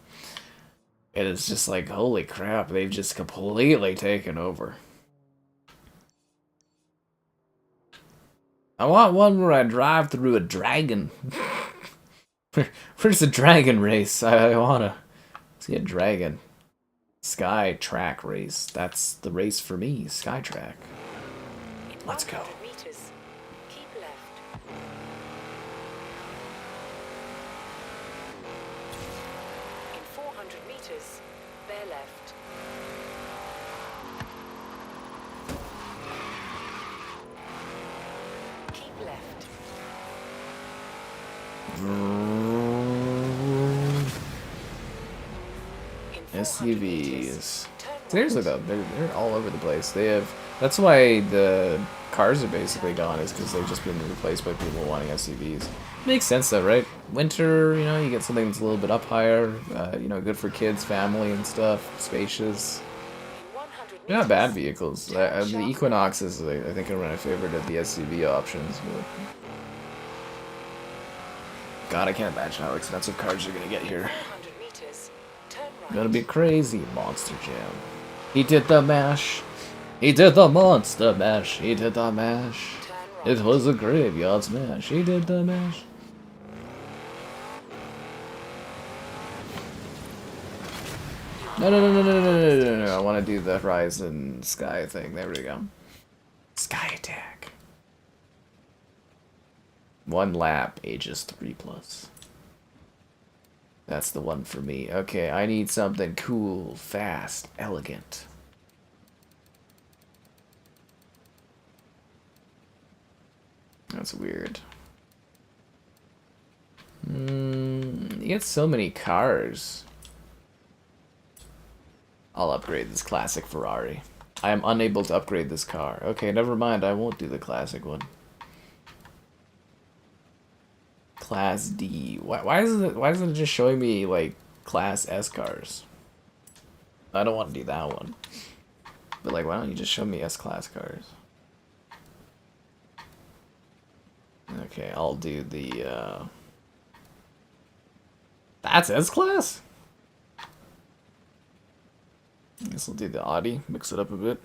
And it's just like, holy crap, they've just completely taken over. I want one where I drive through a dragon. Where's the dragon race? I wanna see a dragon. Sky track race. That's the race for me. Sky track. Let's go. Meters. Keep left. In 400 meters, bear left. Keep left. SUVs. Seriously though, they're all over the place. They have. That's why the cars are basically gone, is because they've just been replaced by people wanting SUVs. Makes sense though, right? Winter, you know, you get something that's a little bit up higher. You know, good for kids, family, and stuff. Spacious. They're not bad vehicles. The Equinox is, I think, my favorite of the SUV options. But God, I can't imagine how expensive cars are gonna get here. Gonna be crazy. Monster Jam. He did the mash. He did the monster mash. He did the mash. It was a graveyard smash. He did the mash. No, no, no, no, no, no, no, no, no. I want to do the Horizon Sky thing. There we go. Sky attack. 1 lap, ages 3+. That's the one for me. Okay, I need something cool, fast, elegant. That's weird. You get so many cars. I'll upgrade this classic Ferrari. I am unable to upgrade this car. Okay, never mind. I won't do the classic one. Class D. Why isn't it just showing me like Class S cars? I don't want to do that one. But like, why don't you just show me S-Class cars? Okay, I'll do the, That's S-Class? I guess I'll do the Audi, mix it up a bit.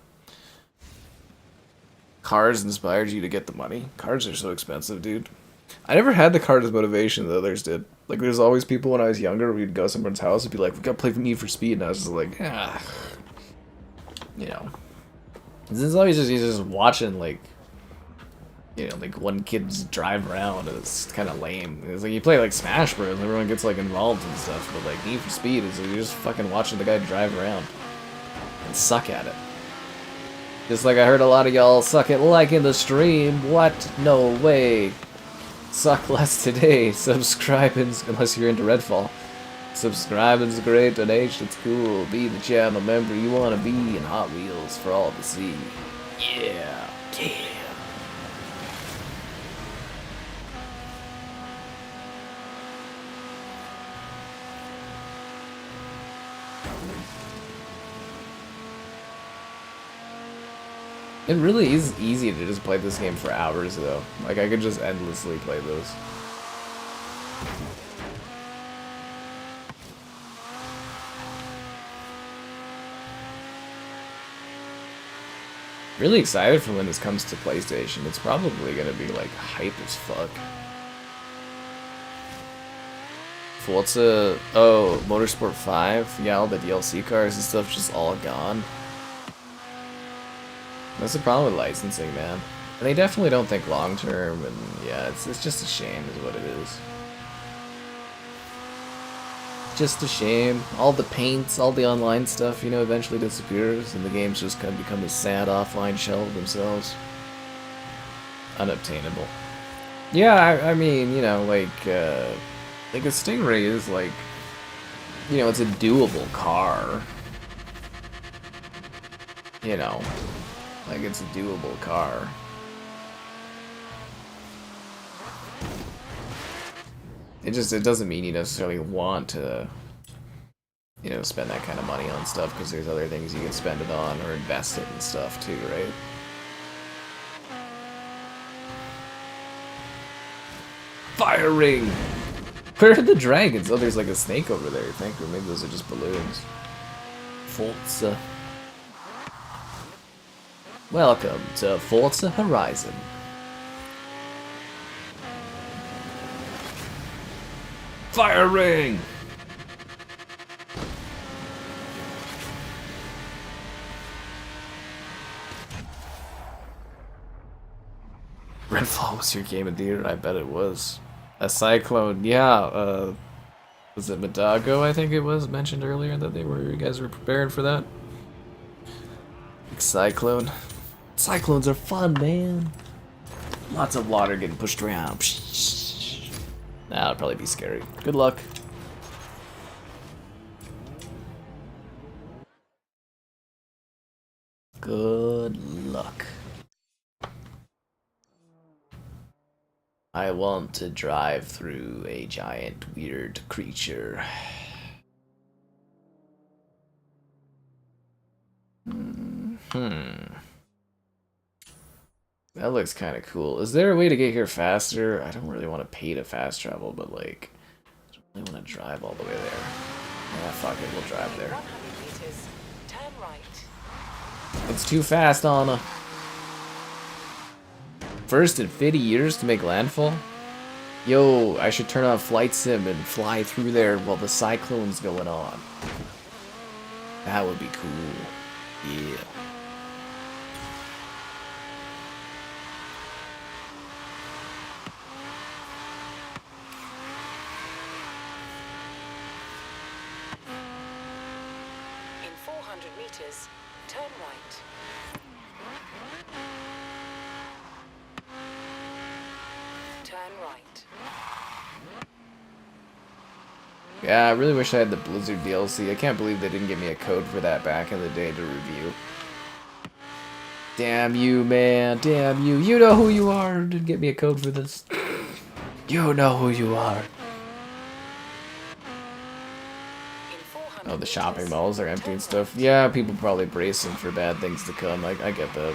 Cars inspired you to get the money. Cars are so expensive, dude. I never had the cars as motivation that others did. Like, there's always people when I was younger, we'd go to someone's house and be like, we gotta play for Need for Speed, and I was just like, ah. You know. This is always just watching, like, you know, like one kid just drive around, and it's kind of lame. It's like you play like Smash Bros, everyone gets like involved and stuff, but like Need for Speed is like, you're just fucking watching the guy drive around and suck at it. Just like I heard a lot of y'all suck at liking the stream. What? No way. Suck less today. Subscribing, unless you're into Redfall. Subscribing's great, donation's cool. Be the channel member you want to be in Hot Wheels for all to see. Yeah. Yeah. It really is easy to just play this game for hours, though. Like, I could just endlessly play those. Really excited for when this comes to PlayStation. It's probably gonna be, like, hype as fuck. Forza... Oh, Motorsport 5? Yeah, all the DLC cars and stuff just all gone. That's the problem with licensing, man. And they definitely don't think long term, and yeah, it's just a shame is what it is. Just a shame. All the paints, all the online stuff, you know, eventually disappears, and the games just kind of become a sad offline shell of themselves. Unobtainable. Yeah, I mean, you know, like a Stingray is like, you know, it's a doable car. You know. Like, it's a doable car. It doesn't mean you necessarily want to, you know, spend that kind of money on stuff, because there's other things you can spend it on or invest it in stuff too, right? Fire ring! Where are the dragons? Oh, there's like a snake over there, I think, or maybe those are just balloons. Forza. Welcome to Forza Horizon. Fire ring! Redfall was your game of the year? I bet it was. A cyclone, yeah, was it Madago, I think it was, mentioned earlier that you guys were preparing for that? Cyclone. Cyclones are fun, man. Lots of water getting pushed around. That'll probably be scary. Good luck. Good luck. I want to drive through a giant weird creature. That looks kind of cool. Is there a way to get here faster? I don't really want to pay to fast travel, but like, I don't really want to drive all the way there. Yeah, fuck it, we'll drive there. 100 meters, turn right. It's too fast, Anna. First in 50 years to make landfall? Yo, I should turn on flight sim and fly through there while the cyclone's going on. That would be cool. Yeah. In 400 meters, turn right. Turn right. Yeah, I really wish I had the Blizzard DLC. I can't believe they didn't give me a code for that back in the day to review. Damn you, man. Damn you. You know who you are. Didn't get me a code for this. You know who you are. Oh, the shopping malls are empty and stuff. Yeah, people probably bracing for bad things to come. I get that.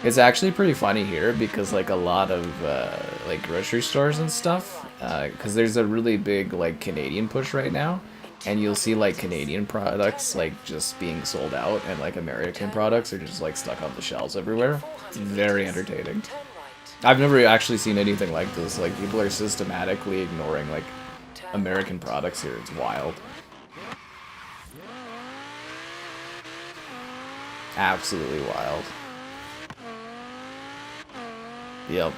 It's actually pretty funny here because like a lot of like grocery stores and stuff, because there's a really big like Canadian push right now, and you'll see like Canadian products like just being sold out, and like American products are just like stuck on the shelves everywhere. It's very entertaining. I've never actually seen anything like this. Like people are systematically ignoring like American products here. It's wild. Absolutely wild. Yep.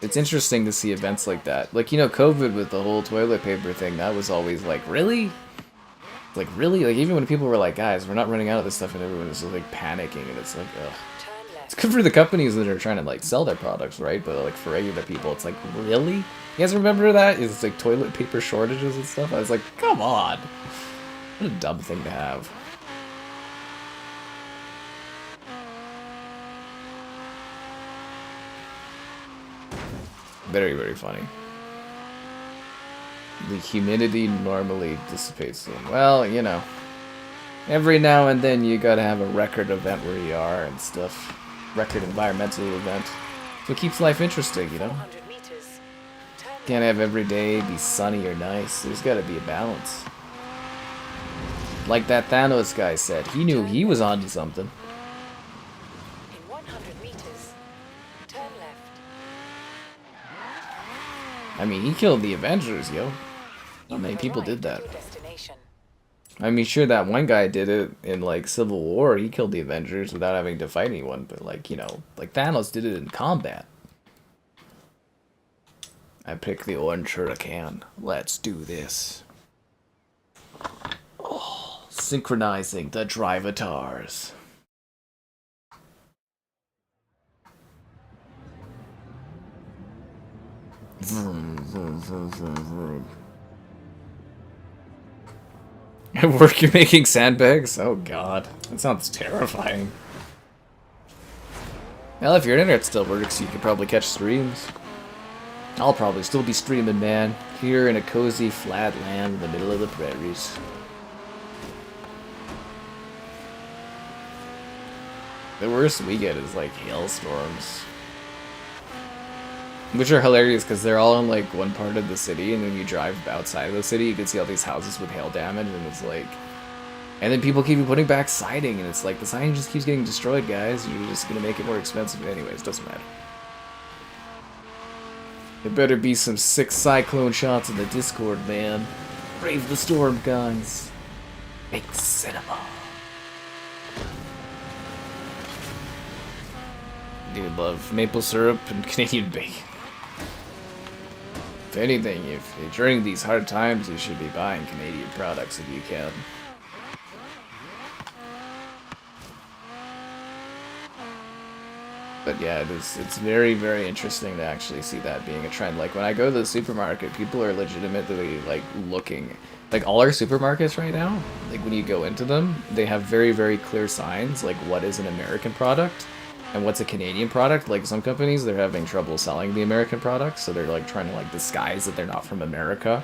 It's interesting to see events like that. Like, you know, COVID with the whole toilet paper thing, that was always like, really? Like, really? Like, even when people were like, guys, we're not running out of this stuff, and everyone was just, like, panicking, and it's like, ugh. It's good for the companies that are trying to, like, sell their products, right? But, like, for regular people, it's like, really? You guys remember that? It's, like, toilet paper shortages and stuff? I was like, come on. What a dumb thing to have. Very, very funny. The humidity normally dissipates soon. Well, you know, every now and then you gotta have a record event where you are and stuff. Record environmental event. So it keeps life interesting, you know? Can't have every day be sunny or nice. There's gotta be a balance. Like that Thanos guy said, he knew he was onto something. In 100 meters, turn left. I mean, he killed the Avengers, yo. Not many people did that. I mean, sure, that one guy did it in, like, Civil War. He killed the Avengers without having to fight anyone. But, like, you know, like, Thanos did it in combat. I picked the orange hurricane. Let's do this. Oh, synchronizing the drivatars. Vroom, vroom, vroom, vroom, vroom. At work you're making sandbags? Oh god. That sounds terrifying. Well, if your internet still works, you could probably catch streams. I'll probably still be streaming, man. Here in a cozy, flat land in the middle of the prairies. The worst we get is, like, hailstorms. Which are hilarious because they're all in like one part of the city, and when you drive outside of the city, you can see all these houses with hail damage, and it's like, and then people keep putting back siding, and it's like the siding just keeps getting destroyed, guys. You're just gonna make it more expensive, anyways. Doesn't matter. There better be some sick cyclone shots in the Discord, man. Brave the storm, guys. Make cinema. Dude, love maple syrup and Canadian bacon. If anything, if during these hard times, you should be buying Canadian products if you can. But yeah, it's very, very interesting to actually see that being a trend. Like, when I go to the supermarket, people are legitimately, like, looking. Like, all our supermarkets right now, like, when you go into them, they have very, very clear signs, like, what is an American product and what's a Canadian product. Like, some companies, they're having trouble selling the American products, so they're like trying to like disguise that they're not from America,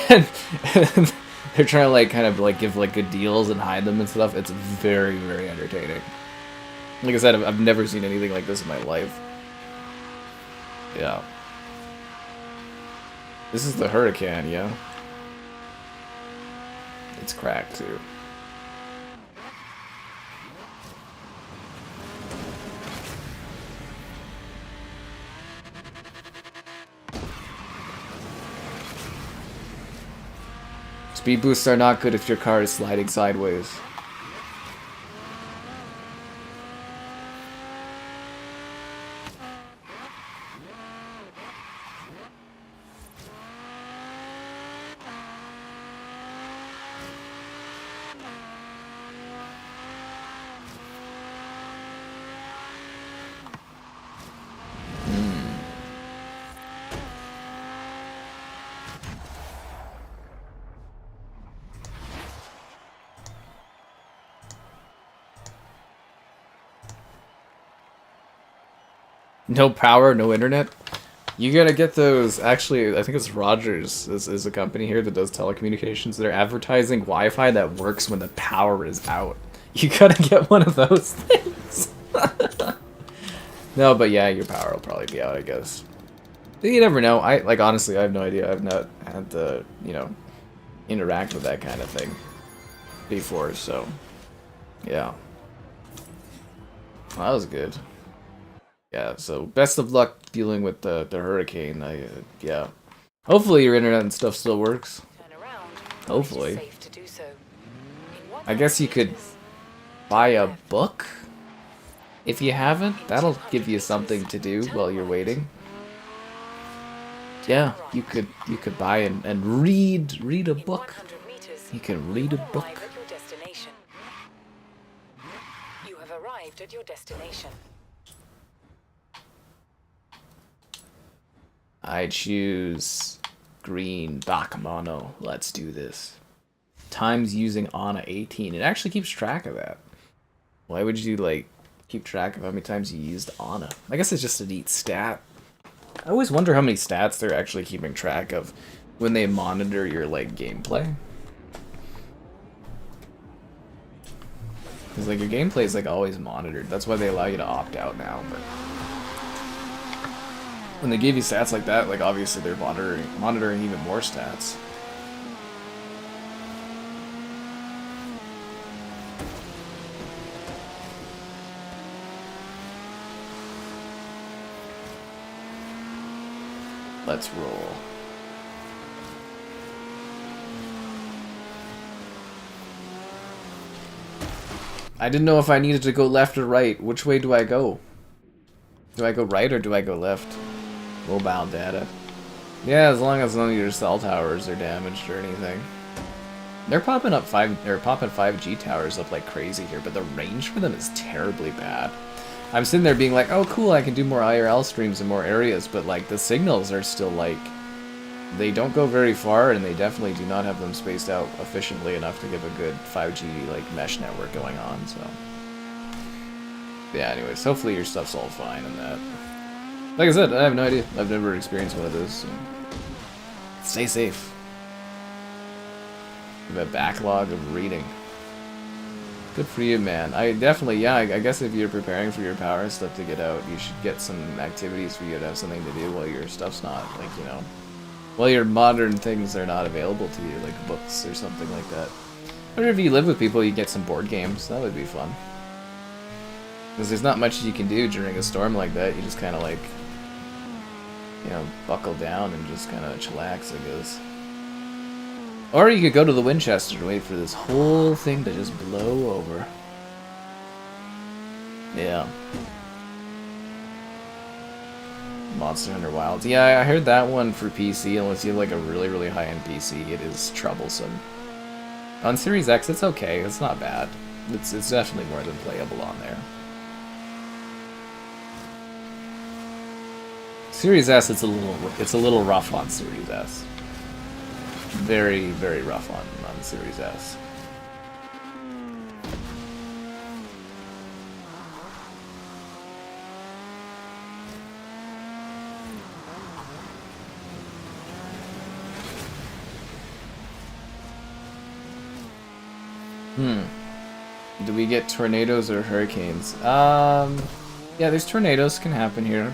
and they're trying to like kind of like give like good deals and hide them and stuff. It's very, very entertaining. Like I said, I've never seen anything like this in my life. Yeah. This is the hurricane, yeah. It's cracked too. Speed boosts are not good if your car is sliding sideways. No power, no internet. You gotta get those. Actually, I think it's Rogers is a company here that does telecommunications. They're advertising Wi-Fi that works when the power is out. You gotta get one of those things. No, but yeah, your power will probably be out, I guess. You never know. Honestly, I have no idea. I've not had to, interact with that kind of thing before, so yeah. Well, that was good. Yeah, so best of luck dealing with the hurricane. Yeah. Hopefully your internet and stuff still works. Hopefully. I guess you could buy a book if you haven't. That'll give you something to do while you're waiting. Yeah, you could buy and read a book. You can read a book. You have arrived at your destination. I choose green Bakemono. Let's do this. Times using Ana 18. It actually keeps track of that. Why would you keep track of how many times you used Ana? I guess it's just a neat stat. I always wonder how many stats they're actually keeping track of when they monitor your gameplay. Because your gameplay is always monitored. That's why they allow you to opt out now. But when they give you stats like that, obviously they're monitoring even more stats. Let's roll. I didn't know if I needed to go left or right. Which way do I go? Do I go right or do I go left? Mobile data. Yeah, as long as none of your cell towers are damaged or anything. They're popping 5G towers up like crazy here, but the range for them is terribly bad. I'm sitting there being like, oh cool, I can do more IRL streams in more areas, but the signals are still they don't go very far, and they definitely do not have them spaced out efficiently enough to give a good 5G mesh network going on, so. Yeah, anyways, hopefully your stuff's all fine in that. Like I said, I have no idea. I've never experienced one of those, so. Stay safe. You have a backlog of reading. Good for you, man. I definitely, yeah, I guess if you're preparing for your power stuff to get out, you should get some activities for you to have something to do while your stuff's not, while your modern things are not available to you, like books or something like that. Or if you live with people, you get some board games. That would be fun. Because there's not much you can do during a storm like that. You just kind of buckle down and just kind of chillax, I guess. Or you could go to the Winchester and wait for this whole thing to just blow over. Yeah. Monster Hunter Wilds. Yeah, I heard that one for PC. Unless you have a really, really high-end PC, it is troublesome. On Series X, it's okay. It's not bad. It's definitely more than playable on there. Series S, it's a little rough on Series S. Very, very rough on Series S. Do we get tornadoes or hurricanes? Yeah, there's tornadoes can happen here.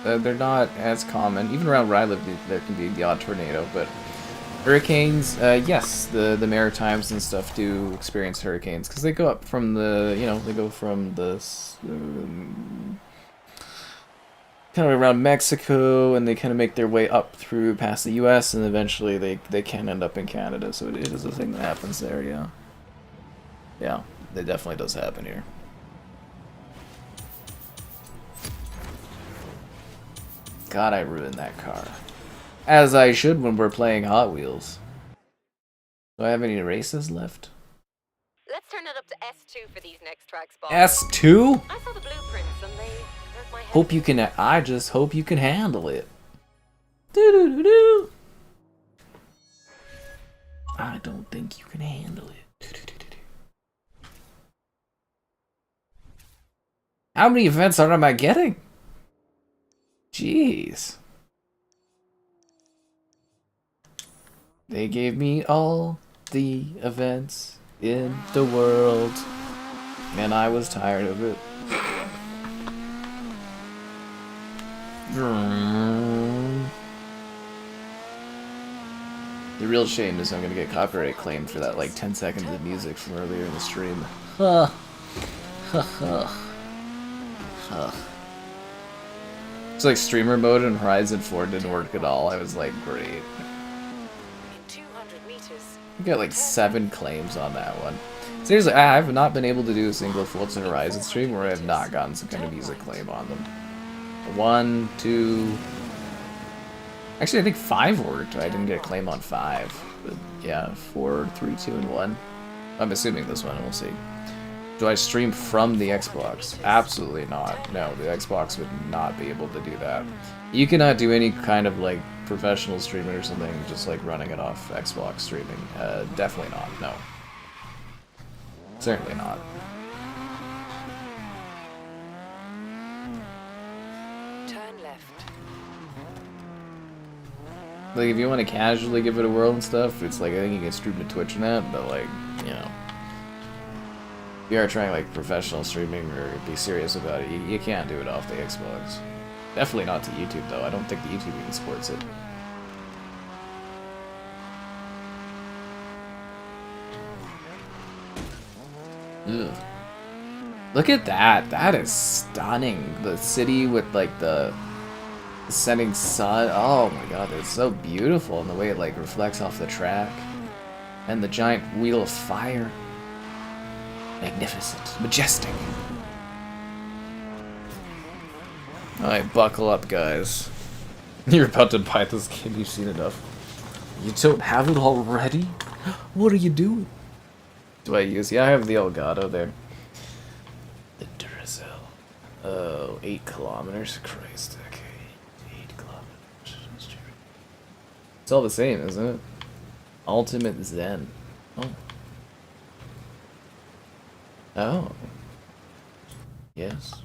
They're not as common. Even around where I live, there can be the odd tornado, but hurricanes, yes, the Maritimes and stuff do experience hurricanes because they go up from the, they go from the kind of around Mexico, and they kind of make their way up through past the U.S. and eventually they can end up in Canada. So it is a thing that happens there. Yeah, yeah, it definitely does happen here. God, I ruined that car. As I should when we're playing Hot Wheels. Do I have any races left? Let's turn it up to S2 for these next tracks, Bob. S2? I saw the blueprints and they hurt my head. Hope you can. I just hope you can handle it. Do. I don't think you can handle it. How many events am I getting? Jeez. They gave me all the events in the world, and I was tired of it. The real shame is I'm gonna get copyright claimed for that like 10 seconds of music from earlier in the stream. Huh. It's like streamer mode in Horizon 4 didn't work at all. I was like, great. In 200 meters. We got like 7 claims on that one. Seriously, I have not been able to do a single Forza Horizon stream where I have not gotten some kind of music claim on them. 1, 2... Actually, I think 5 worked. I didn't get a claim on 5. But yeah, 4, 3, 2, and 1. I'm assuming this one, we'll see. Do I stream from the Xbox? Absolutely not. No, the Xbox would not be able to do that. You cannot do any kind of like professional streaming or something just like running it off Xbox streaming. Definitely not. No. Certainly not. Turn left. Like if you want to casually give it a whirl and stuff, it's like I think you can stream to Twitch and that, but like, you know. If you are trying like professional streaming or be serious about it, you can't do it off the Xbox. Definitely not to YouTube though. I don't think the YouTube even supports it. Ugh. Look at that. That is stunning. The city with like the setting sun. Oh my god, it's so beautiful in the way it like reflects off the track. And the giant wheel of fire. Magnificent. Majestic. Alright, buckle up, guys. You're about to buy this game, you've seen enough. You don't have it already? What are you doing? Do I use? Yeah, I have the Elgato there. The Duracell. Oh, 8 kilometers? Christ, okay. 8 kilometers. It's all the same, isn't it? Ultimate Zen. Oh. Oh. Yes.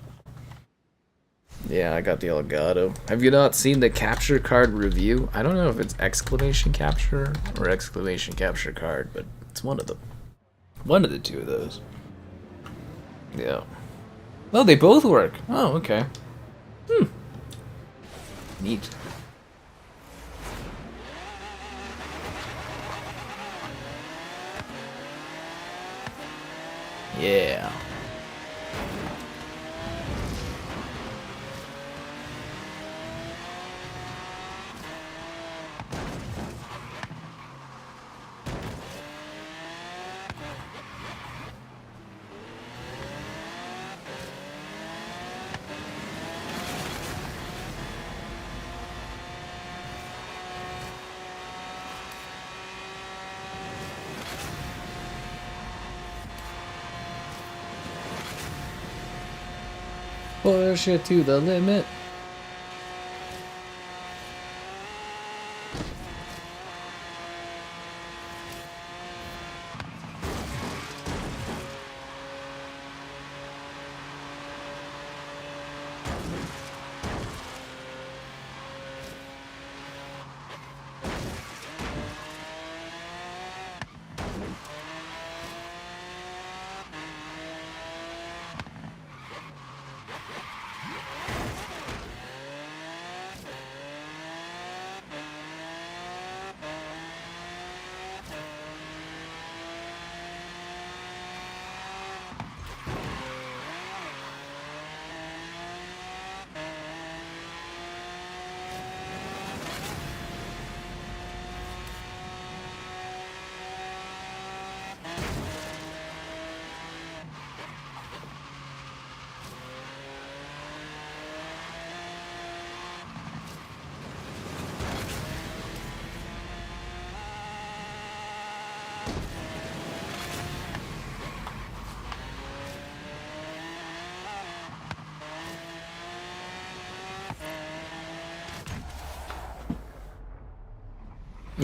Yeah, I got the Elgato. Have you not seen the capture card review? I don't know if it's exclamation capture or exclamation capture card, but it's one of them. One of the two of those. Yeah. Oh, they both work. Oh, okay. Hmm. Neat. Yeah. Push it to the limit.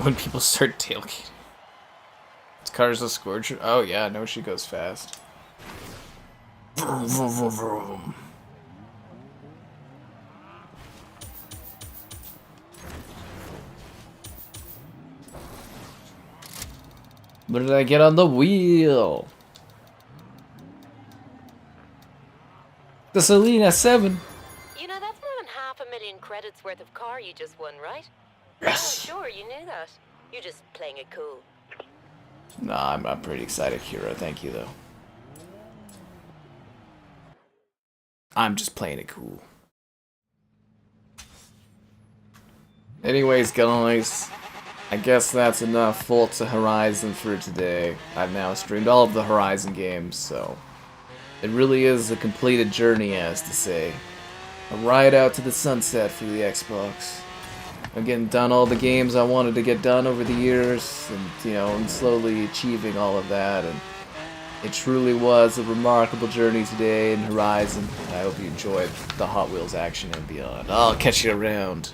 When people start tailgating. This car's a scorcher. Oh yeah, no, she goes fast. Vroom, vroom, vroom, vroom. What did I get on the wheel? The Selena 7. You know, that's more than 500,000 credits worth of car you just won, right? Yes. Oh, sure, you knew that. You're just playing it cool. Nah, I'm pretty excited, Kira. Thank you, though. I'm just playing it cool. Anyways, guys, I guess that's enough Forza Horizon for today. I've now streamed all of the Horizon games, so it really is a completed journey, as to say. A ride out to the sunset for the Xbox. I'm getting done all the games I wanted to get done over the years, and you know, and slowly achieving all of that, and it truly was a remarkable journey today in Horizon. I hope you enjoyed the Hot Wheels action and beyond. I'll catch you around.